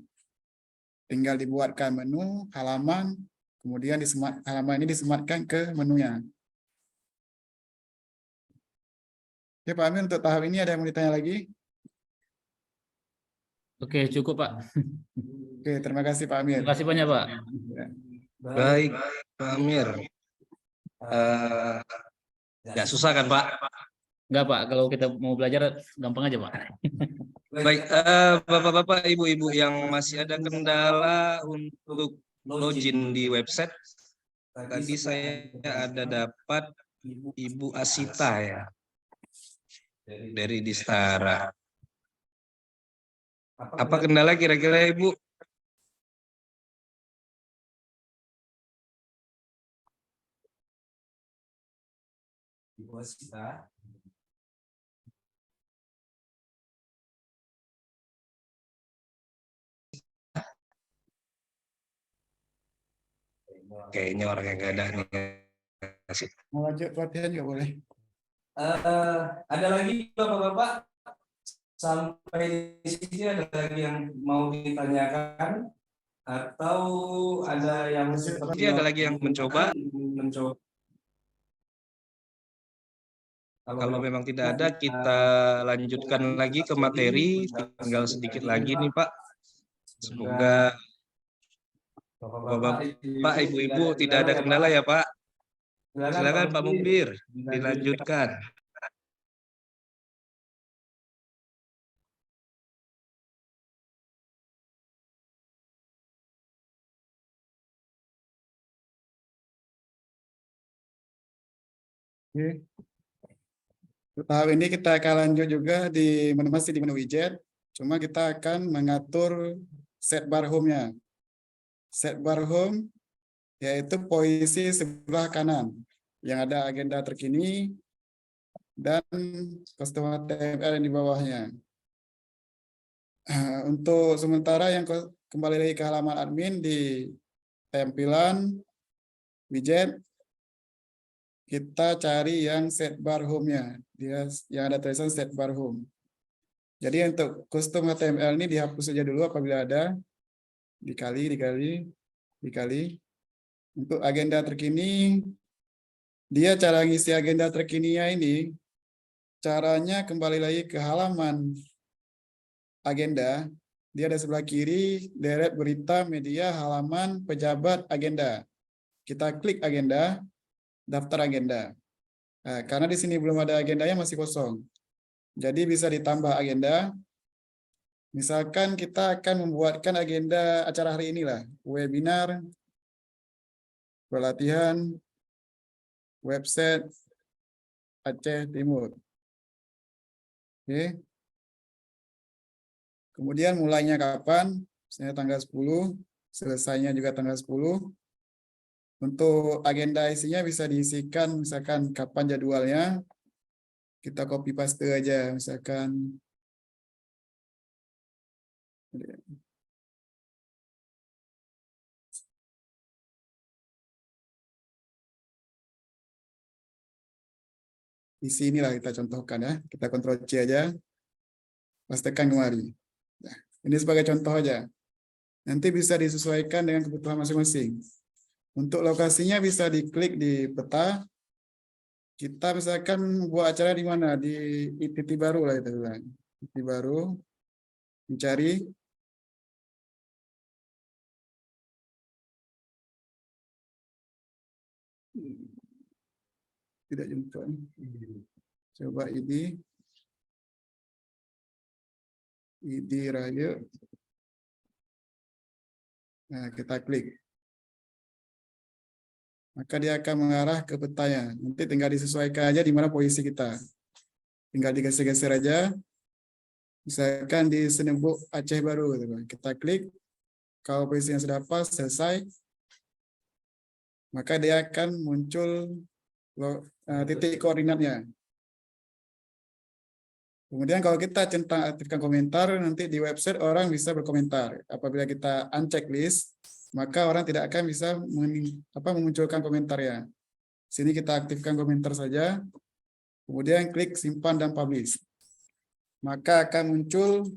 Tinggal dibuatkan menu, halaman, kemudian halaman ini disematkan ke menunya. Oke Pak Amir, untuk tahap ini ada yang mau ditanya lagi? Oke, cukup Pak. Oke, terima kasih Pak Amir. Terima kasih banyak Pak. Baik, Pak Amir. Nggak susah kan, Pak? Enggak Pak, kalau kita mau belajar gampang aja Pak. Baik, Bapak-bapak, Ibu-ibu yang masih ada kendala untuk login di website, tadi saya ada dapat Ibu Asita ya, dari Distara. Apa kendala kira-kira Ibu? Ibu Asita. Kayaknya orang yang nggak ada nih. Mau lanjut pelatihan juga boleh. Ada lagi Bapak-bapak? Sampai di sini ada lagi yang mau ditanyakan? Atau ada yang Jadi ada lagi yang mencoba? Kalau memang tidak ada, kita lanjutkan lagi ke materi. Tinggal sedikit lagi nih Pak. Semoga Bapak, Ibu-ibu tidak ada kendala ya Pak. Silakan Pak Mukbir, dilanjutkan. Oke. Untuk tahap ini kita akan lanjut juga masih di menu widget. Cuma kita akan mengatur set bar home-nya. Set bar home yaitu posisi sebelah kanan yang ada agenda terkini dan custom HTML yang di bawahnya. Untuk sementara yang kembali lagi ke halaman admin di tampilan widget, kita cari yang set bar home-nya. Dia yang ada tulisan set bar home. Jadi untuk custom HTML ini dihapus saja dulu apabila ada. Dikali. Untuk agenda terkini, dia cara ngisi agenda terkininya ini, caranya kembali lagi ke halaman agenda. Dia ada sebelah kiri, deret berita, media, halaman, pejabat, agenda. Kita klik agenda, daftar agenda. Nah, karena di sini belum ada agendanya, masih kosong. Jadi bisa ditambah agenda. Misalkan kita akan membuatkan agenda acara hari inilah, webinar, pelatihan, website Aceh Timur. Oke. Kemudian mulainya kapan? Misalnya tanggal 10, selesainya juga tanggal 10. Untuk agenda isinya bisa diisikan misalkan kapan jadwalnya. Kita copy paste aja misalkan. Isi inilah kita contohkan ya. Kita Ctrl C aja. Pastekan kemari. Nah, ini sebagai contoh aja. Nanti bisa disesuaikan dengan kebutuhan masing-masing. Untuk lokasinya bisa diklik di peta. Kita misalkan buat acara di mana? Di ITT baru lah itu. ITT baru, mencari. Tidak jumpa. Coba ID Raya. Nah, kita klik. Maka dia akan mengarah ke petanya. Nanti tinggal disesuaikan aja di mana posisi kita. Tinggal digeser-geser aja. Misalkan di Senebuk Aceh Baru. Kita klik. Kalau posisinya sudah pas, selesai. Maka dia akan muncul titik koordinatnya. Kemudian kalau kita centang aktifkan komentar, nanti di website orang bisa berkomentar. Apabila kita uncheck list, maka orang tidak akan bisa memunculkan komentar ya. Sini kita aktifkan komentar saja. Kemudian klik simpan dan publish. Maka akan muncul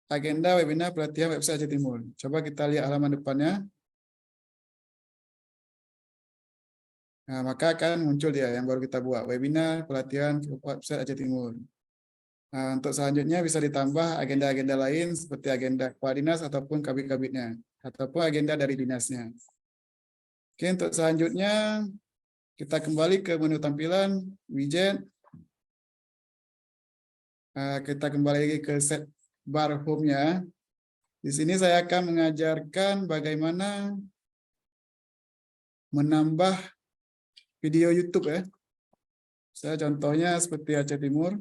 agenda webinar pelatihan website Aceh Timur. Coba kita lihat halaman depannya. Nah, maka akan muncul dia yang baru kita buat. Webinar pelatihan website Aceh Timur. Nah, untuk selanjutnya bisa ditambah agenda-agenda lain seperti agenda kepala dinas ataupun kabit-kabitnya. Ataupun agenda dari dinasnya. Oke, untuk selanjutnya kita kembali ke menu tampilan, widget. Kita kembali lagi ke set bar home-nya. Di sini saya akan mengajarkan bagaimana menambah video YouTube ya. Saya contohnya seperti Aceh Timur.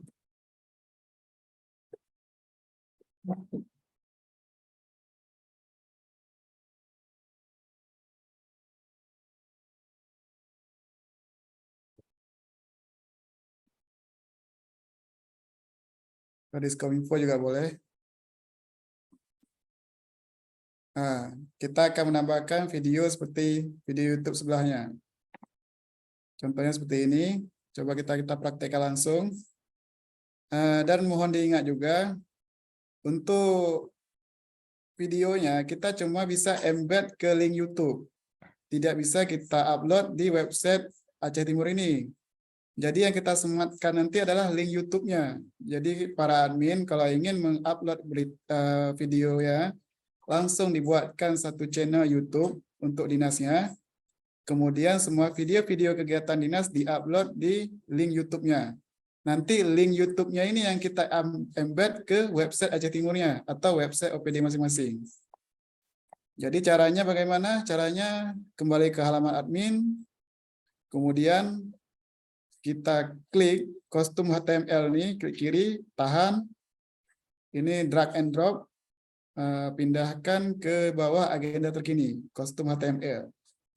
Diskominfo juga boleh. Nah, kita akan menambahkan video seperti video YouTube sebelahnya. Contohnya seperti ini. Coba kita praktekkan langsung. Dan mohon diingat juga, untuk videonya kita cuma bisa embed ke link YouTube. Tidak bisa kita upload di website Aceh Timur ini. Jadi yang kita sematkan nanti adalah link YouTube-nya. Jadi para admin kalau ingin mengupload video ya, langsung dibuatkan satu channel YouTube untuk dinasnya. Kemudian semua video-video kegiatan dinas diupload di link YouTube-nya. Nanti link YouTube-nya ini yang kita embed ke website Aceh Timurnya atau website OPD masing-masing. Jadi caranya bagaimana? Caranya kembali ke halaman admin, kemudian kita klik kostum HTML ini, klik kiri, tahan, ini drag and drop, pindahkan ke bawah agenda terkini, kostum HTML.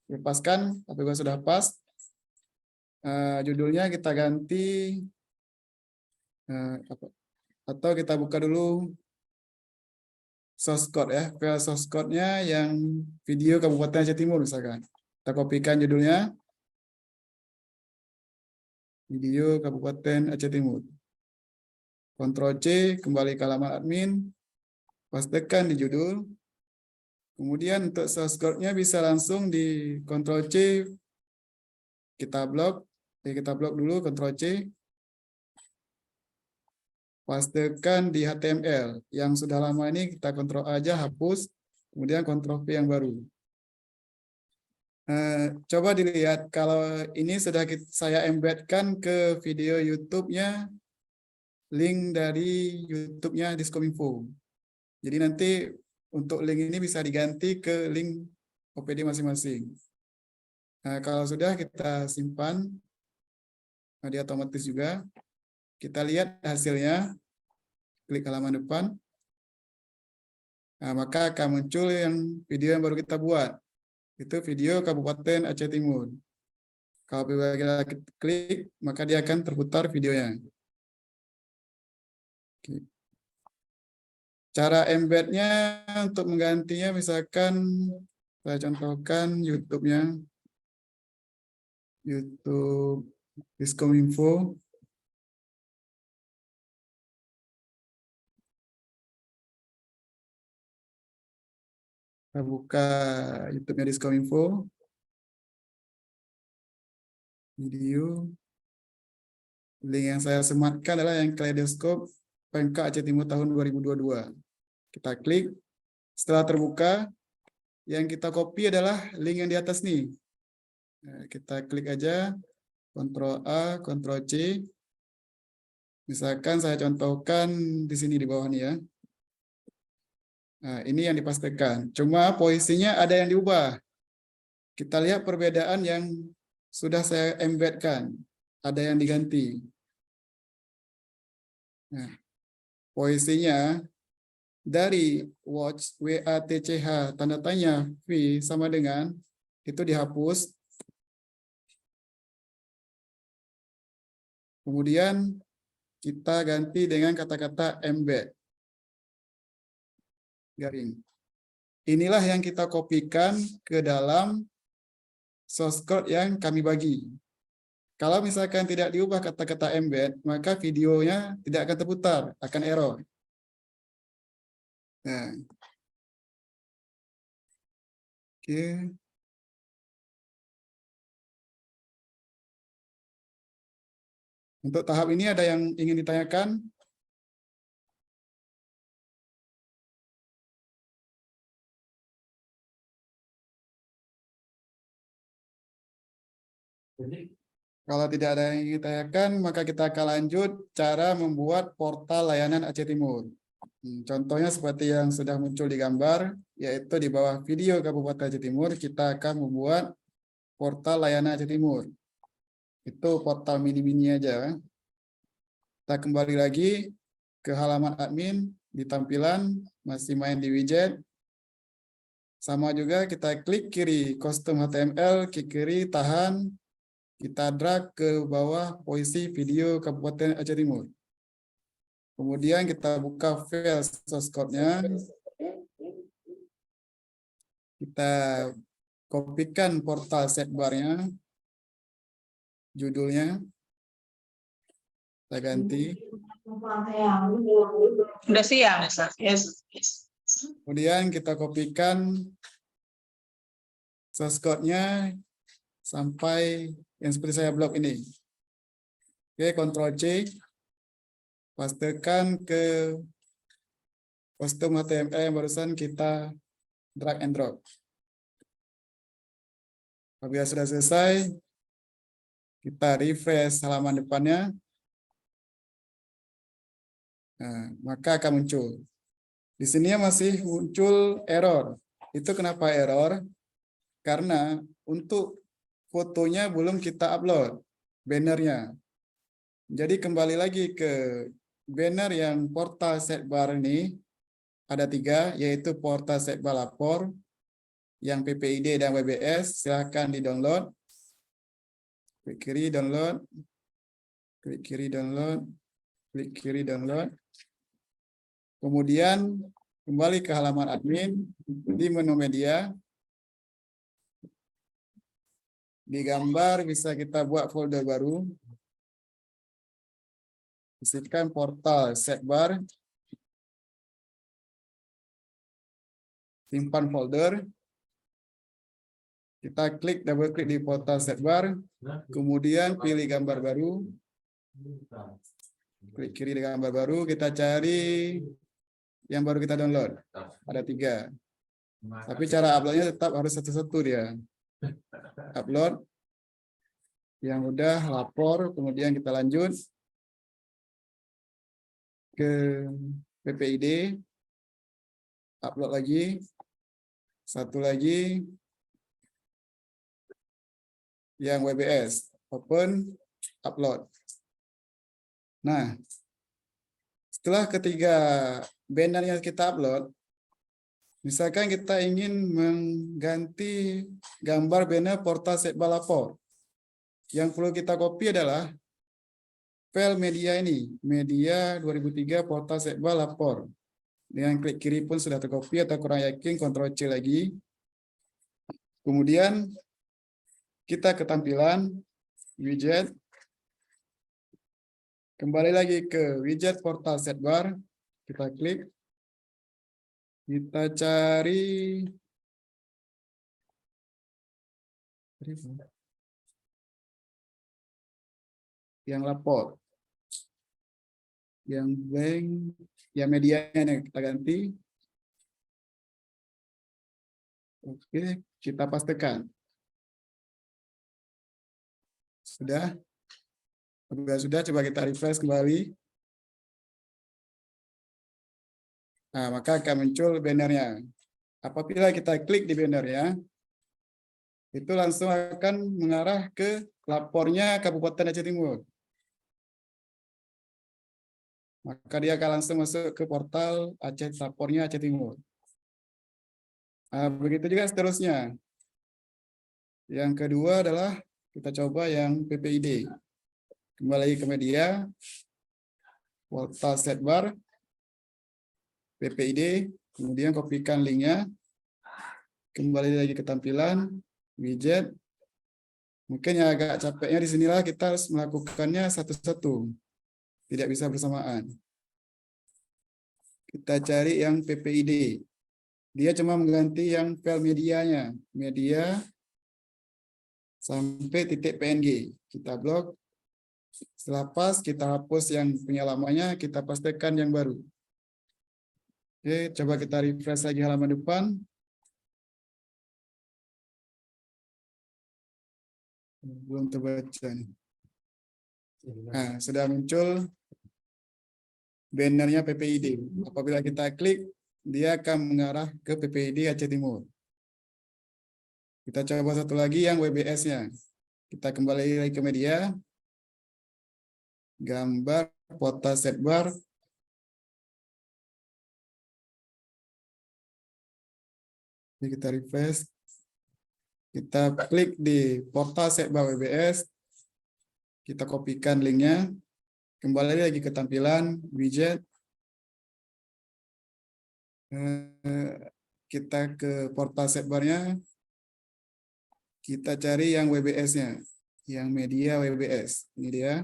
Lepaskan, apabila sudah pas, judulnya kita ganti, atau kita buka dulu source code ya, file source code-nya yang video Kabupaten Aceh Timur misalkan. Kita kopikan judulnya, video Kabupaten Aceh Timur. Ctrl C, kembali ke halaman admin, pastikan di judul. Kemudian untuk source code-nya bisa langsung di Ctrl C, kita blok dulu, Ctrl C. Pastikan di HTML. Yang sudah lama ini kita Ctrl A aja, hapus. Kemudian Ctrl V yang baru. Coba dilihat, kalau ini sudah saya embedkan ke video YouTube-nya, link dari YouTube-nya Diskominfo. Jadi nanti untuk link ini bisa diganti ke link OPD masing-masing. Nah, kalau sudah kita simpan, dia otomatis juga. Kita lihat hasilnya, klik halaman depan. Nah, maka akan muncul yang video yang baru kita buat. Itu video Kabupaten Aceh Timur. Kalau kita klik, maka dia akan terputar videonya. Oke. Cara embednya untuk menggantinya, misalkan saya contohkan YouTube-nya, YouTube Diskominfo. Kita buka YouTube-nya Diskominfo. Video. Link yang saya sematkan adalah yang kaleidoskop PMK Aceh Timur tahun 2022. Kita klik. Setelah terbuka, yang kita copy adalah link yang di atas nih. Nah, kita klik aja, Ctrl A, Ctrl C. Misalkan saya contohkan di sini di bawah nih ya. Nah, ini yang dipastikan. Cuma posisinya ada yang diubah. Kita lihat perbedaan yang sudah saya embedkan. Ada yang diganti. Nah, posisinya dari watch WATCH tanda tanya V sama dengan itu dihapus. Kemudian kita ganti dengan kata-kata embed. Garing. Inilah yang kita kopikan ke dalam source code yang kami bagi. Kalau misalkan tidak diubah kata-kata embed, maka videonya tidak akan terputar, akan error. Nah. Oke. Untuk tahap ini ada yang ingin ditanyakan? Kalau tidak ada yang ingin ditanyakan, maka kita akan lanjut cara membuat portal layanan Aceh Timur. Contohnya seperti yang sudah muncul di gambar, yaitu di bawah video Kabupaten Aceh Timur, kita akan membuat portal layanan Aceh Timur. Itu portal mini-mini aja. Kita kembali lagi ke halaman admin, di tampilan, masih main di widget. Sama juga kita klik kiri, custom HTML, klik kiri, tahan, kita drag ke bawah posisi video Kabupaten Aceh Timur. Kemudian kita buka file source code-nya. Kita kopikan portal sidebar-nya. Judulnya. Kita ganti. Udah siang, yes. Kemudian kita kopikan source code-nya sampai yang seperti saya blok ini. Oke, Ctrl C. Pastekan ke custom HTML yang barusan kita drag and drop. Apabila sudah selesai, kita refresh halaman depannya. Nah, maka akan muncul. Di sini masih muncul error. Itu kenapa error? Karena untuk fotonya belum kita upload, bannernya. Jadi kembali lagi ke banner yang portal sidebar ini, ada 3, yaitu portal sidebar lapor, yang PPID dan WBS, silahkan di-download. Klik kiri download, klik kiri download, klik kiri download. Kemudian kembali ke halaman admin, di menu media. Di gambar bisa kita buat folder baru. Isikan portal sidebar. Simpan folder. Kita klik, double klik di portal sidebar. Kemudian pilih gambar baru. Klik kiri di gambar baru. Kita cari yang baru kita download. Ada 3. Tapi cara uploadnya tetap harus satu-satu dia. Upload. Yang udah lapor. Kemudian kita lanjut ke PPID. Upload lagi. Satu lagi. Yang WBS. Open. Upload. Nah. Setelah ketiga banner yang kita upload, misalkan kita ingin mengganti gambar banner portal sidebar lapor. Yang perlu kita copy adalah file media ini, media 2003 portal sidebar lapor. Dengan klik kiri pun sudah tercopy, atau kurang yakin Ctrl C lagi. Kemudian kita ke tampilan widget. Kembali lagi ke widget portal sidebar, kita klik, kita cari yang lapor. Yang blank, yang medianya kita ganti. Oke, kita pastikan. Sudah? Apabila sudah, coba kita refresh kembali. Nah, maka akan muncul bannernya. Apabila kita klik di bannernya, itu langsung akan mengarah ke lapornya Kabupaten Aceh Timur. Maka dia akan langsung masuk ke portal Aceh lapornya Aceh Timur. Nah, begitu juga seterusnya. Yang kedua adalah kita coba yang PPID. Kembali ke media, portal sidebar, PPID, kemudian kopikan linknya, kembali lagi ke tampilan, widget. Mungkin yang agak capeknya di sinilah kita harus melakukannya satu-satu, tidak bisa bersamaan. Kita cari yang PPID. Dia cuma mengganti yang file medianya, media sampai titik PNG. Kita blok. Setelah pas, kita hapus yang punya lamanya, kita pastikan yang baru. Oke, coba kita refresh lagi halaman depan. Belum terbaca nih. Nah, sudah muncul bannernya PPID. Apabila kita klik, dia akan mengarah ke PPID Aceh Timur. Kita coba satu lagi yang WBS-nya. Kita kembali lagi ke media. Gambar, portal sidebar. Jadi kita refresh. Kita klik di portal sidebar WBS. Kita kopikan linknya. Kembali lagi ke tampilan, widget. Kita ke portal sidebarnya. Kita cari yang WBS-nya. Yang media WBS. Ini dia.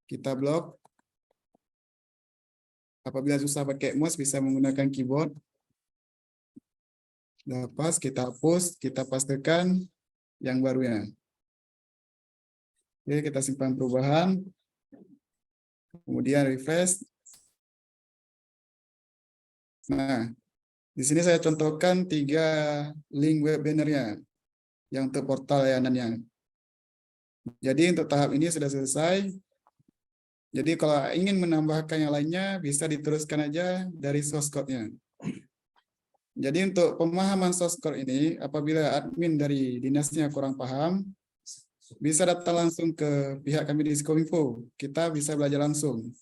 Kita blok. Apabila susah pakai mouse, bisa menggunakan keyboard. Lepas kita hapus, kita pastikan yang barunya. Oke, kita simpan perubahan. Kemudian refresh. Nah, di sini saya contohkan 3 link web bannernya yang untuk portal layanannya. Jadi untuk tahap ini sudah selesai. Jadi kalau ingin menambahkan yang lainnya, bisa diteruskan aja dari source code-nya. Jadi untuk pemahaman source code ini, apabila admin dari dinasnya kurang paham, bisa datang langsung ke pihak kami di Diskominfo. Kita bisa belajar langsung.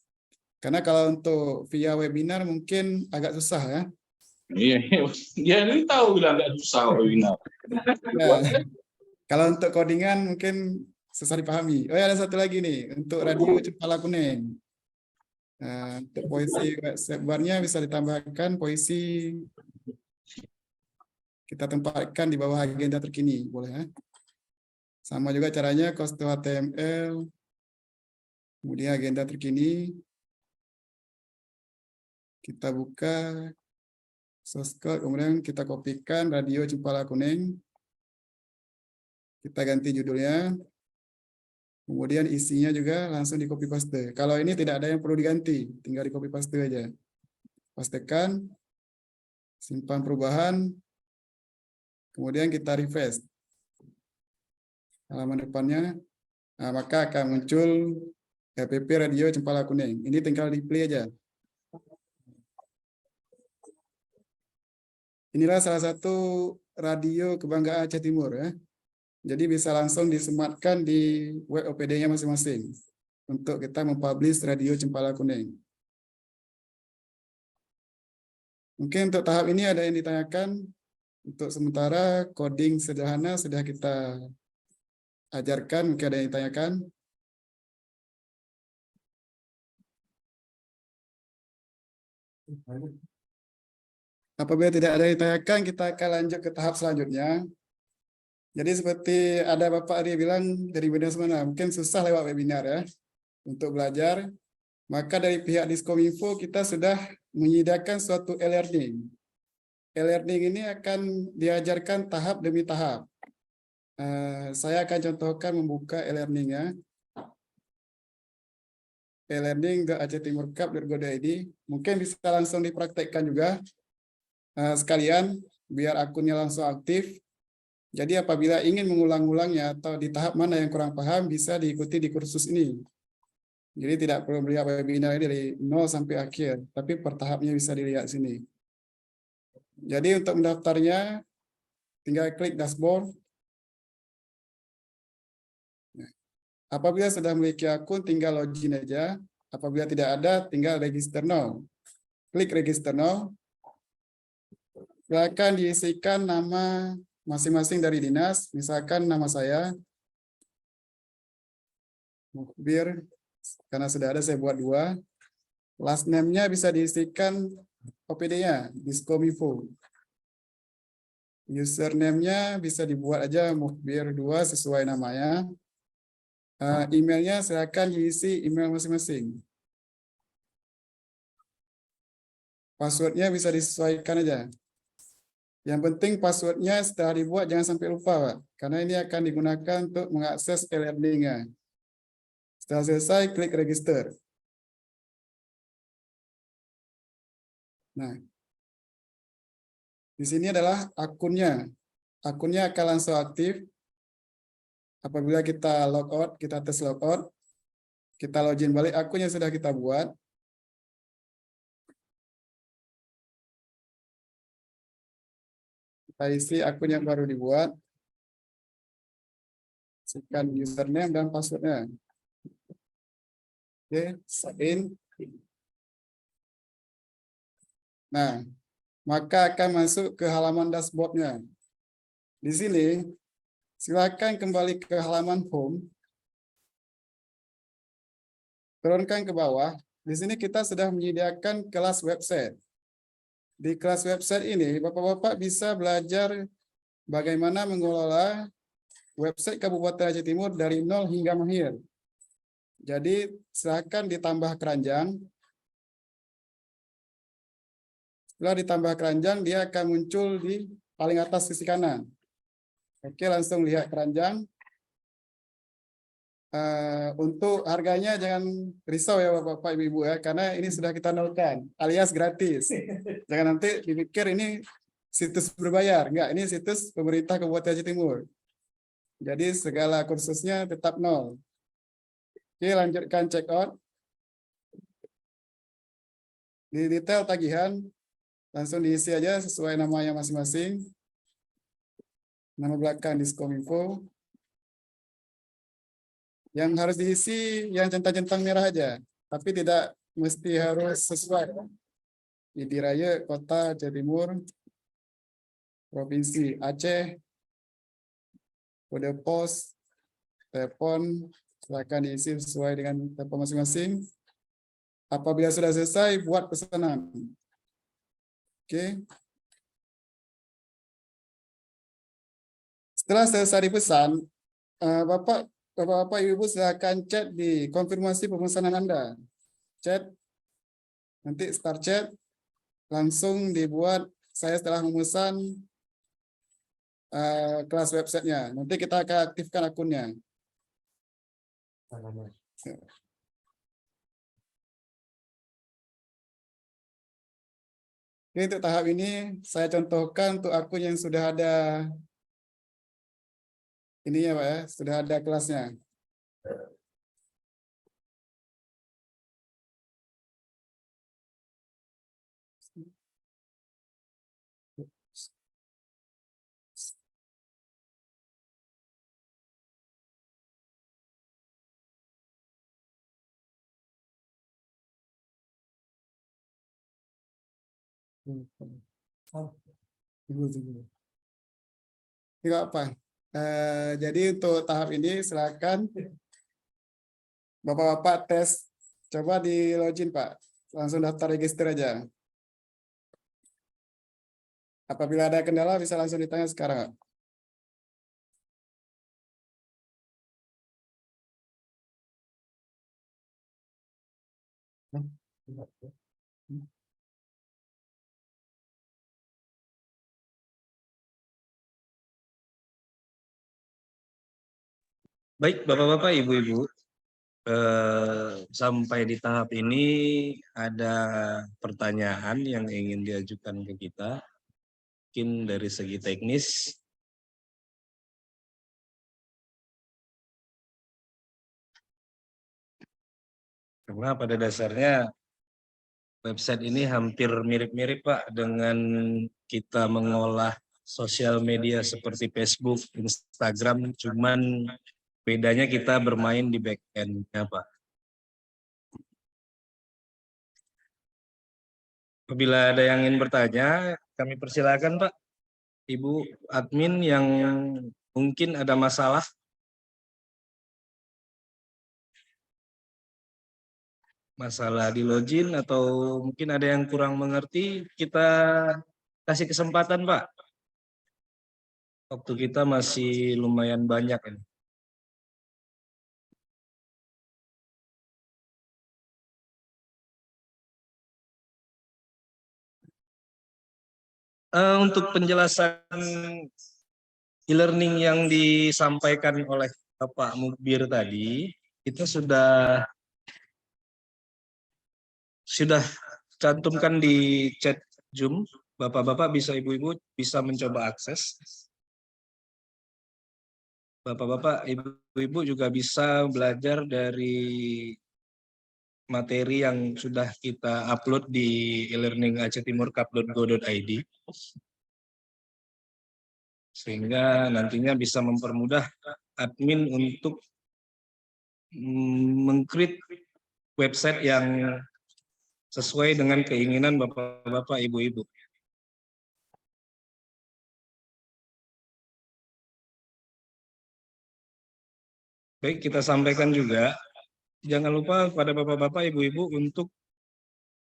Karena kalau untuk via webinar mungkin agak susah ya. Iya, dia ini tahu bilang nggak susah webinar. Ya. Kalau untuk codingan mungkin susah dipahami. Oh ya, ada satu lagi nih, untuk radio Cempala Kuning. Nah, untuk posisi sidebarnya bisa ditambahkan posisi, kita tempatkan di bawah agenda terkini, boleh ya. Sama juga caranya, Kosto HTML, kemudian agenda terkini. Kita buka source code, kemudian kita kopikan radio Cempala Kuning. Kita ganti judulnya. Kemudian isinya juga langsung di copy paste. Kalau ini tidak ada yang perlu diganti, tinggal di copy paste aja. Pastikan, simpan perubahan, kemudian kita refresh. Halaman depannya, nah, maka akan muncul RPP Radio Cempala Kuning. Ini tinggal di play aja. Inilah salah satu radio kebanggaan Aceh Timur ya. Jadi bisa langsung disematkan di web OPD-nya masing-masing untuk kita mempublish radio Cempala Kuning. Mungkin untuk tahap ini ada yang ditanyakan. Untuk sementara coding sederhana sudah kita ajarkan, mungkin ada yang ditanyakan. Apabila tidak ada yang ditanyakan, kita akan lanjut ke tahap selanjutnya. Jadi seperti ada Bapak Ari bilang dari webinar mana, mungkin susah lewat webinar ya untuk belajar. Maka dari pihak Diskominfo kita sudah menyediakan suatu e-learning. E-learning ini akan diajarkan tahap demi tahap. Saya akan contohkan membuka e-learning ya. e-learning.acehtimurcup.go.id. Mungkin bisa langsung dipraktekkan juga sekalian biar akunnya langsung aktif. Jadi apabila ingin mengulang-ulangnya atau di tahap mana yang kurang paham bisa diikuti di kursus ini. Jadi tidak perlu melihat webinar dari 0 sampai akhir, tapi per tahapnya bisa dilihat sini. Jadi untuk mendaftarnya tinggal klik dashboard. Apabila sudah memiliki akun tinggal login aja. Apabila tidak ada tinggal register now. Klik register now. Silakan diisikan nama masing-masing dari dinas, misalkan nama saya Mukbir, karena sudah ada saya buat 2. Last name-nya bisa diisikan OPD-nya, Diskominfo. Username-nya bisa dibuat aja Mukbir2 sesuai namanya. Emailnya silakan diisi email masing-masing. Passwordnya bisa disesuaikan aja. Yang penting passwordnya setelah dibuat jangan sampai lupa, Pak. Karena ini akan digunakan untuk mengakses e-learning-nya. Setelah selesai, klik register. Nah, di sini adalah akunnya. Akunnya akan langsung aktif. Apabila kita logout, kita tes logout, kita login balik akun yang sudah kita buat. Kita isi akun yang baru dibuat. Isikan username dan passwordnya. Oke, sign. Nah, maka akan masuk ke halaman dashboard-nya. Di sini, silakan kembali ke halaman home. Turunkan ke bawah. Di sini kita sudah menyediakan kelas website. Di kelas website ini, Bapak-Bapak bisa belajar bagaimana mengelola website Kabupaten Aceh Timur dari 0 hingga mahir. Jadi, silakan ditambah keranjang. Setelah ditambah keranjang, dia akan muncul di paling atas sisi kanan. Oke, langsung lihat keranjang. Untuk harganya jangan risau ya Bapak Ibu ya, karena ini sudah kita nolkan, alias gratis. Jangan nanti dipikir ini situs berbayar. Enggak, ini situs pemerintah Kabupaten Aceh Timur. Jadi segala kursusnya tetap 0. Oke, lanjutkan check out. Di detail tagihan, langsung diisi aja sesuai namanya masing-masing. Nama belakang Diskominfo. Yang harus diisi yang centang-centang merah aja, tapi tidak mesti harus sesuai. ID Raya Kota Aceh Timur, Provinsi Aceh, kode pos, telepon, silakan diisi sesuai dengan telepon masing-masing. Apabila sudah selesai, buat pesanan. Oke. Setelah selesai dipesan, Bapak, Ibu silakan chat di konfirmasi pemesanan Anda. Chat, nanti start chat, langsung dibuat saya setelah memesan kelas websitenya. Nanti kita akan aktifkan akunnya. Oke, untuk tahap ini saya contohkan untuk akun yang sudah ada ini ya Pak ya, sudah ada kelasnya. Tidak apa. Jadi untuk tahap ini silakan Bapak-bapak tes, coba di login Pak, langsung daftar register aja. Apabila ada kendala bisa langsung ditanya sekarang. Baik, Bapak-bapak, Ibu-ibu. sampai di tahap ini ada pertanyaan yang ingin diajukan ke kita, mungkin dari segi teknis. Karena pada dasarnya website ini hampir mirip-mirip Pak dengan kita mengolah sosial media seperti Facebook, Instagram, cuman bedanya kita bermain di back end-nya Pak. Apabila ada yang ingin bertanya, kami persilakan Pak, Ibu admin yang mungkin ada masalah. Masalah di login atau mungkin ada yang kurang mengerti, kita kasih kesempatan Pak. Waktu kita masih lumayan banyak ini. Untuk penjelasan e-learning yang disampaikan oleh Bapak Mukbir tadi, kita sudah cantumkan di chat Zoom. Bapak-bapak bisa, ibu-ibu bisa mencoba akses. Bapak-bapak, ibu-ibu juga bisa belajar dari materi yang sudah kita upload di e-learning-acehtimurcup.go.id, sehingga nantinya bisa mempermudah admin untuk meng-create website yang sesuai dengan keinginan bapak-bapak, ibu-ibu. Baik, kita sampaikan juga, jangan lupa pada bapak-bapak, ibu-ibu untuk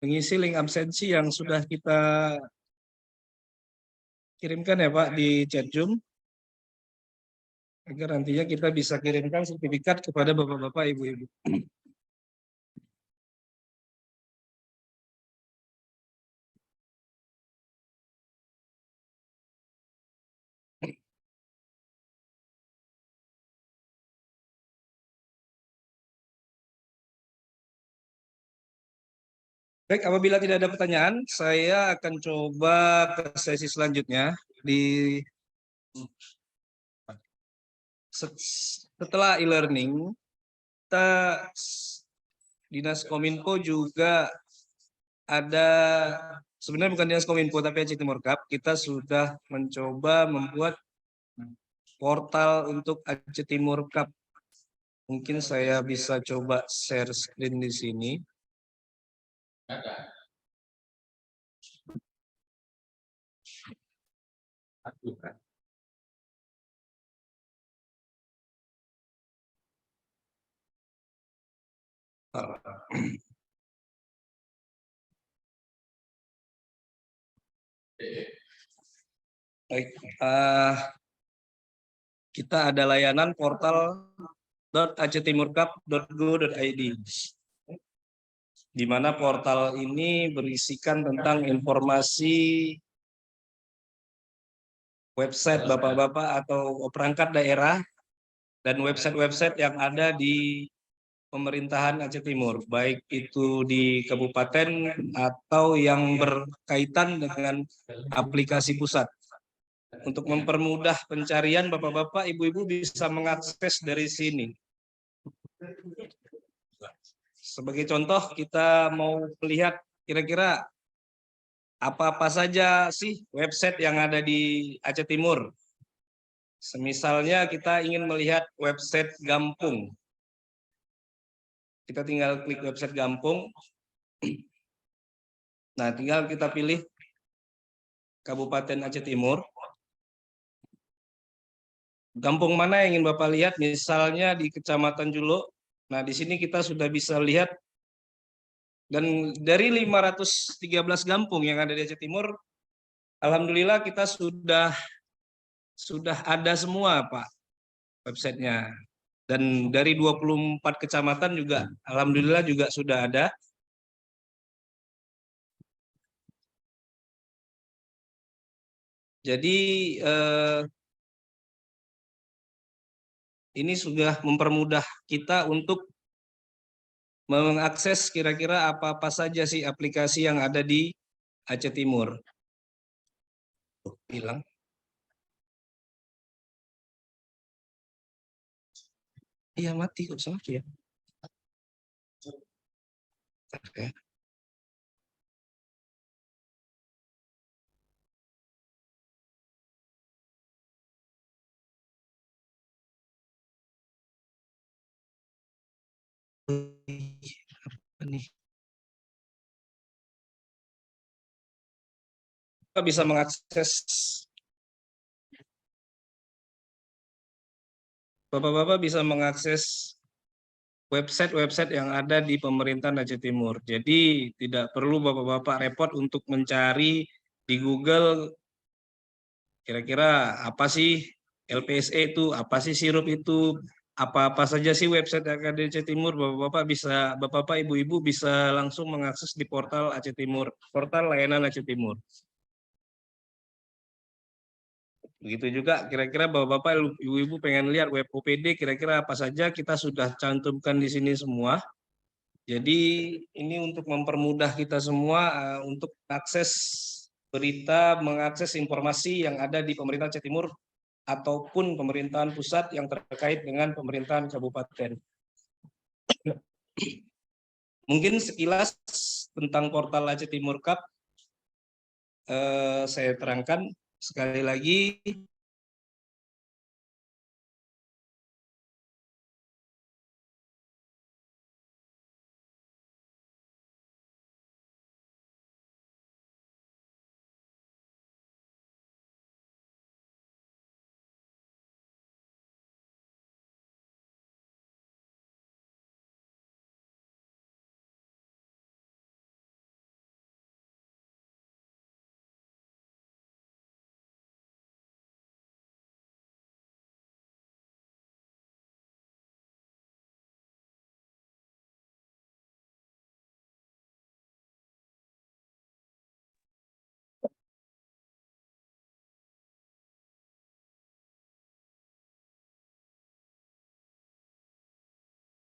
mengisi link absensi yang sudah kita kirimkan ya Pak di chat Zoom, agar nantinya kita bisa kirimkan sertifikat kepada bapak-bapak, ibu-ibu. Baik, apabila tidak ada pertanyaan, saya akan coba ke sesi selanjutnya. Setelah e-learning, kita Dinas Kominfo juga ada, sebenarnya bukan Dinas Kominfo tapi Acehtimurcup, kita sudah mencoba membuat portal untuk Acehtimurcup. Mungkin saya bisa coba share screen di sini. Baik, kita ada layanan portal.acehtimurcup.go.id, di mana portal ini berisikan tentang informasi website bapak-bapak atau perangkat daerah dan website-website yang ada di pemerintahan Aceh Timur, baik itu di kabupaten atau yang berkaitan dengan aplikasi pusat. Untuk mempermudah pencarian, bapak-bapak, ibu-ibu bisa mengakses dari sini. Sebagai contoh, kita mau melihat kira-kira apa-apa saja sih website yang ada di Aceh Timur. Semisalnya kita ingin melihat website Gampung. Kita tinggal klik website Gampung. Nah, tinggal kita pilih Kabupaten Aceh Timur. Gampung mana yang ingin Bapak lihat? Misalnya di Kecamatan Julo. Nah, di sini kita sudah bisa lihat. Dan dari 513 gampung yang ada di Aceh Timur, alhamdulillah kita sudah ada semua Pak websitenya. Dan dari 24 kecamatan juga alhamdulillah juga sudah ada. Jadi ini sudah mempermudah kita untuk mengakses kira-kira apa-apa saja sih aplikasi yang ada di Aceh Timur. Hilang. Iya mati kok sama ya. Oke. Apa nih? Kita bisa mengakses Bapak-bapak bisa mengakses website-website yang ada di pemerintahan Aceh Timur. Jadi tidak perlu Bapak-bapak repot untuk mencari di Google kira-kira apa sih LPSE itu, apa sih sirup itu, apa-apa saja sih website yang ada di Aceh Timur, Bapak-bapak, Ibu-ibu bisa langsung mengakses di portal Aceh Timur, portal layanan Aceh Timur. Begitu juga kira-kira Bapak-bapak, Ibu-ibu pengen lihat web OPD kira-kira apa saja kita sudah cantumkan di sini semua. Jadi ini untuk mempermudah kita semua untuk akses berita, mengakses informasi yang ada di pemerintah Aceh Timur ataupun pemerintahan pusat yang terkait dengan pemerintahan kabupaten. Mungkin sekilas tentang portal Aceh Timur Cup saya terangkan sekali lagi.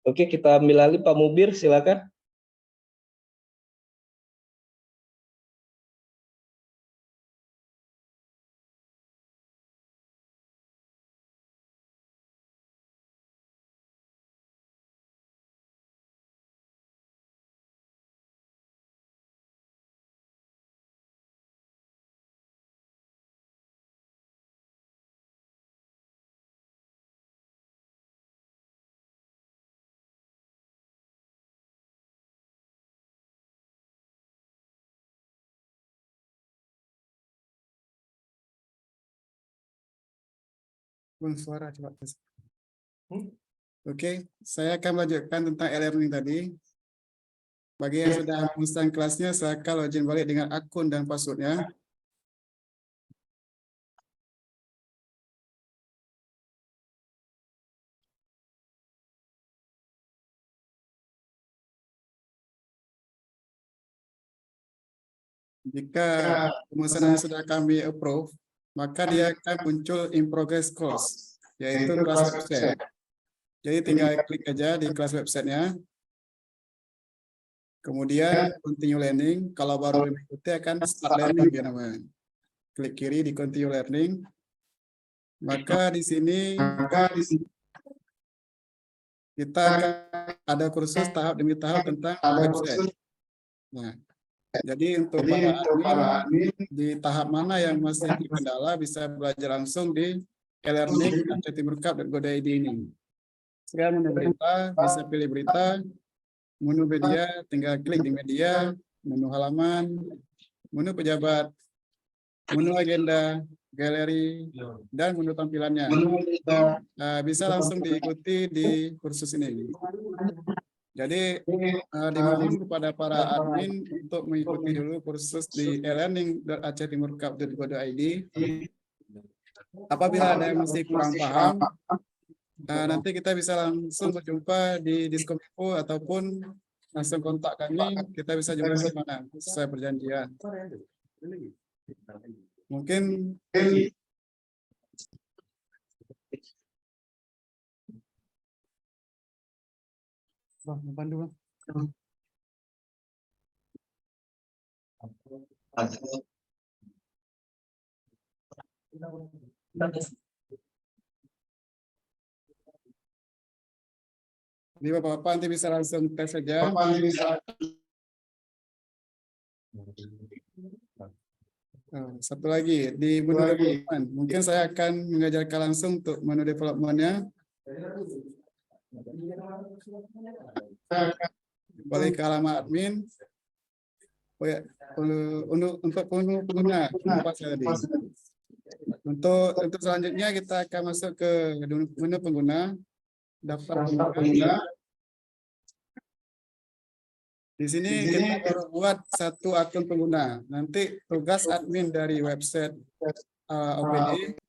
Oke, kita ambil alih Pak Mubir, silakan. Suara coba. Oke, saya akan melanjutkan tentang e-learning tadi. Bagi yang sudah memesan kelasnya, silakan login balik dengan akun dan passwordnya. Jika pemesanannya sudah kami approve, maka dia akan muncul in progress course, yaitu kelas website. Jadi tinggal klik aja di kelas websitenya. Kemudian continue learning, kalau baru mengikuti akan start learning ya namanya. Klik kiri di continue learning. Maka di sini kita akan ada kursus tahap demi tahap tentang website. Nah, jadi untuk para admin di tahap mana yang masih terkendala bisa belajar langsung di e-learning Aceh Timur Cup.go.id ini. Sekarang menu berita, bisa pilih berita, menu media, tinggal klik di media, menu halaman, menu pejabat, menu agenda, galeri, dan menu tampilannya. Bisa langsung diikuti di kursus ini. Jadi dimohon kepada para admin untuk mengikuti dulu kursus di e-learning.acehtimurcup.go.id. Apabila ada yang masih kurang paham, nanti kita bisa langsung berjumpa di Diskominfo ataupun langsung kontak kami, kita bisa jumpa di mana sesuai perjanjian. Mungkin Jadi Bapak-Bapak nanti bisa langsung tes saja. Satu lagi di menu development. Mungkin saya akan mengajarkan langsung untuk menu developmentnya. Balik ke halaman admin. Oh ya, untuk pengguna tempat saya tadi. Untuk selanjutnya kita akan masuk ke menu pengguna, daftar pengguna. Di sini kita baru buat satu akun pengguna. Nanti tugas admin dari website OPD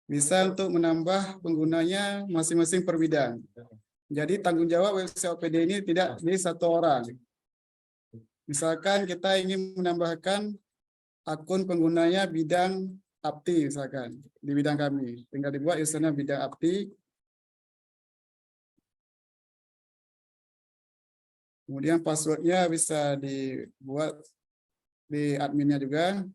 bisa untuk menambah penggunanya masing-masing per bidang. Jadi tanggung jawab website OPD ini tidak di satu orang. Misalkan kita ingin menambahkan akun penggunanya bidang APTI misalkan di bidang kami, tinggal dibuat usernya bidang APTI. Kemudian passwordnya bisa dibuat di adminnya juga.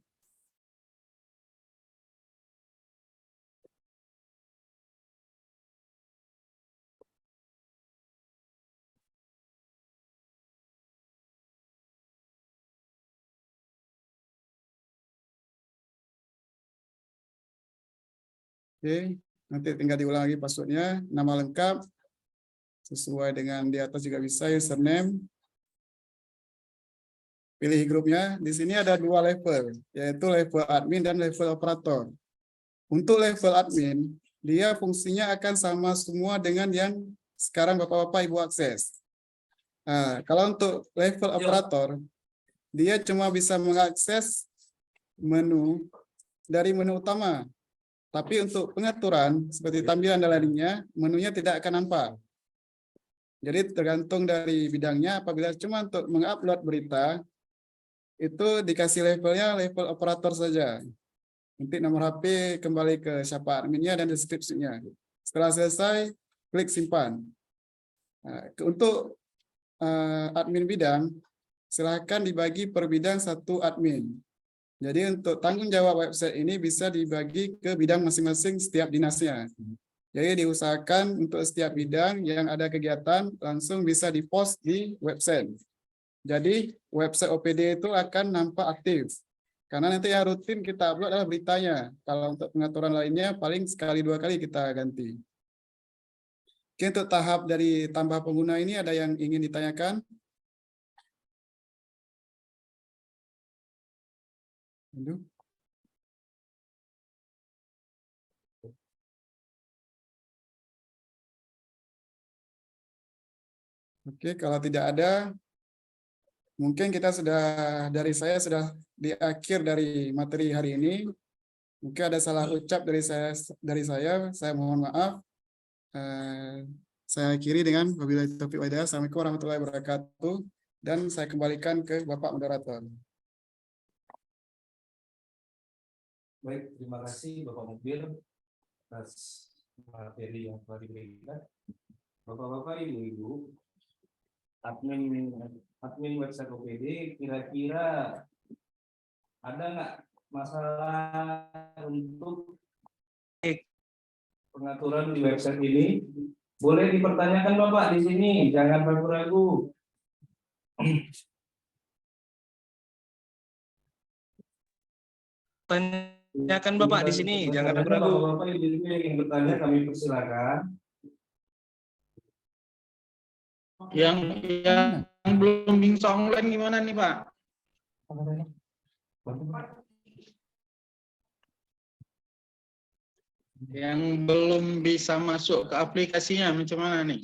Oke, nanti tinggal diulang lagi passwordnya, nama lengkap sesuai dengan di atas juga bisa, username. Pilih grupnya. Di sini ada dua level, yaitu level admin dan level operator. Untuk level admin, dia fungsinya akan sama semua dengan yang sekarang Bapak-Bapak Ibu akses. Nah, kalau untuk level operator, dia cuma bisa mengakses menu dari menu utama. Tapi untuk pengaturan, seperti tampilan dan lainnya, menunya tidak akan nampak. Jadi tergantung dari bidangnya, apabila cuma untuk mengupload berita, itu dikasih levelnya level operator saja. Nanti nomor HP kembali ke siapa adminnya dan deskripsinya. Setelah selesai, klik simpan. Nah, untuk admin bidang, silakan dibagi per bidang satu admin. Jadi untuk tanggung jawab website ini bisa dibagi ke bidang masing-masing setiap dinasnya. Jadi diusahakan untuk setiap bidang yang ada kegiatan langsung bisa dipost di website. Jadi website OPD itu akan nampak aktif. Karena nanti yang rutin kita upload adalah beritanya. Kalau untuk pengaturan lainnya paling sekali dua kali kita ganti. Oke, untuk tahap dari tambah pengguna ini ada yang ingin ditanyakan? Oke, kalau tidak ada, mungkin kita saya sudah di akhir dari materi hari ini. Mungkin ada salah ucap dari saya mohon maaf. Saya akhiri dengan wabillahi taufiq wal hidayah. Assalamualaikum warahmatullahi wabarakatuh. Dan saya kembalikan ke Bapak Moderator. Baik, terima kasih Bapak Mukbir atas materi yang telah diberikan. Bapak-bapak, ibu-ibu, admin website OPD, kira-kira ada nggak masalah untuk pengaturan di website ini? Boleh dipertanyakan Bapak di sini, jangan ragu-ragu. Tanyakan Bapak di sini, jangan ragu-ragu. Bapak ibu yang ingin bertanya kami persilakan. Yang belum bisa online gimana nih Pak? Yang belum bisa masuk ke aplikasinya macam mana nih?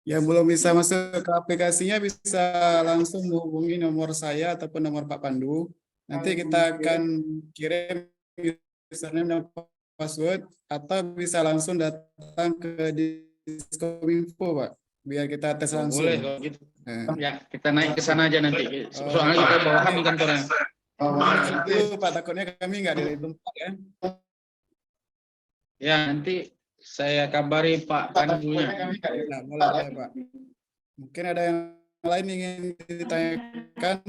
Yang belum bisa masuk ke aplikasinya bisa langsung menghubungi nomor saya ataupun nomor Pak Pandu. Nanti kita akan kirim username dan password, atau bisa langsung datang ke Diskominfo, Pak, biar kita tes langsung. Boleh kalau gitu. Ya, kita naik ke sana aja nanti. Soalnya kita bawahan di kantornya. Itu Pak, takutnya kami nggak di tempat ya. Ya, nanti saya kabari Pak Pandunya. Nah, boleh Pak. Mungkin ada yang lain ingin ditanyakan.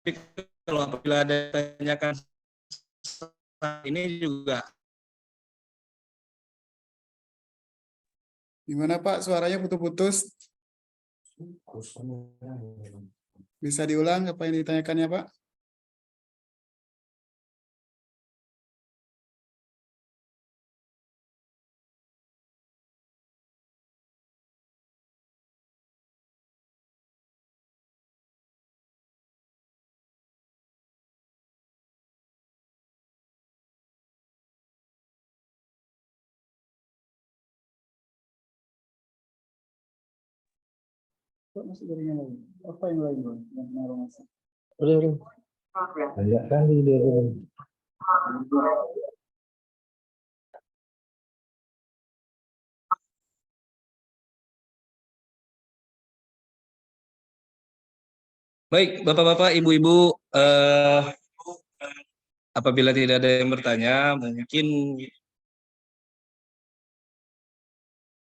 Tapi kalau apabila ada tanyakan ini juga Gimana Pak? Suaranya putus-putus. Bisa diulang apa yang ditanyakannya Pak? Kok masih jaringan lagi? Apa yang lain Bang? Yang menaruh masa? Banyak kali dia. baik, Bapak-bapak, Ibu-ibu, apabila tidak ada yang bertanya, mungkin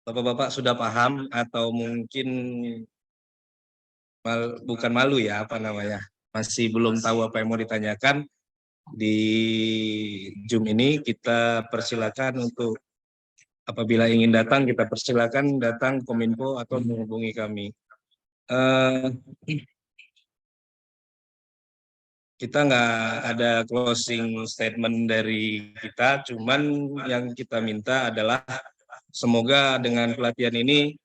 Bapak-bapak sudah paham atau mungkin bukan malu ya, apa namanya, masih belum tahu apa yang mau ditanyakan. Di Zoom ini kita persilakan untuk apabila ingin datang, kita persilakan datang Kominfo atau menghubungi kami. Kita nggak ada closing statement dari kita, cuman yang kita minta adalah semoga dengan pelatihan ini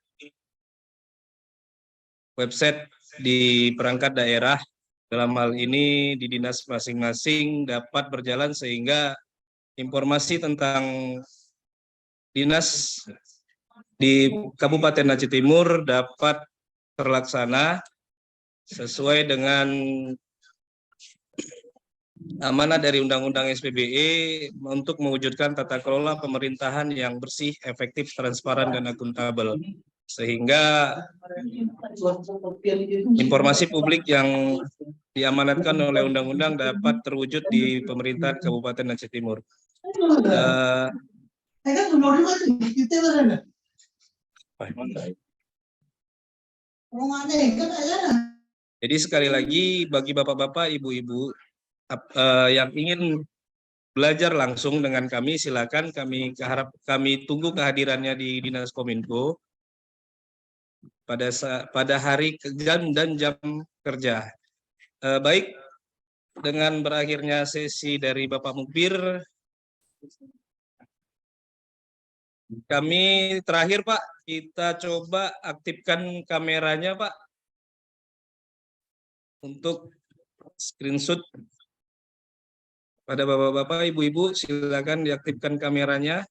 website di perangkat daerah dalam hal ini di dinas masing-masing dapat berjalan sehingga informasi tentang dinas di Kabupaten Aceh Timur dapat terlaksana sesuai dengan amanat dari Undang-Undang SPBE untuk mewujudkan tata kelola pemerintahan yang bersih, efektif, transparan, dan akuntabel. Sehingga informasi publik yang diamanatkan oleh undang-undang dapat terwujud di pemerintahan Kabupaten Aceh Timur. Jadi sekali lagi bagi bapak-bapak, ibu-ibu yang ingin belajar langsung dengan kami, silakan kami tunggu kehadirannya di Dinas Kominfo pada hari dan jam kerja. Baik, dengan berakhirnya sesi dari Bapak Mukbir, kami terakhir Pak, kita coba aktifkan kameranya Pak untuk screenshot. Pada bapak-bapak, ibu-ibu, silakan diaktifkan kameranya.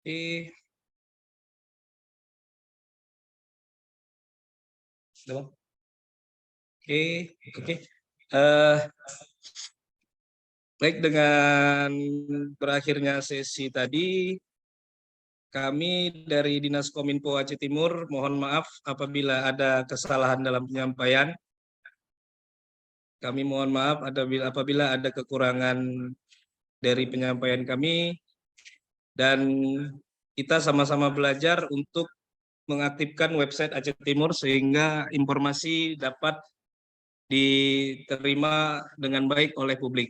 Oke. Baik, dengan berakhirnya sesi tadi, kami dari Dinas Kominfo Aceh Timur mohon maaf apabila ada kesalahan dalam penyampaian. Kami mohon maaf apabila ada kekurangan dari penyampaian kami, dan kita sama-sama belajar untuk mengaktifkan website Aceh Timur sehingga informasi dapat diterima dengan baik oleh publik.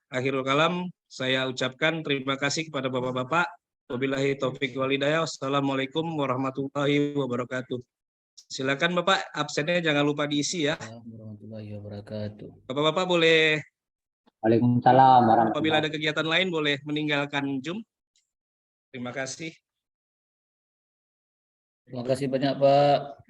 Akhirul kalam, saya ucapkan terima kasih kepada bapak-bapak. Wabillahi taufik walhidayah. Wassalamualaikum warahmatullahi wabarakatuh. Silakan Bapak, absennya jangan lupa diisi ya. Warahmatullahi wabarakatuh. Bapak-bapak boleh. Waalaikumsalam warahmatullahi. Apabila ada kegiatan lain boleh meninggalkan Zoom. Terima kasih. Terima kasih banyak Pak.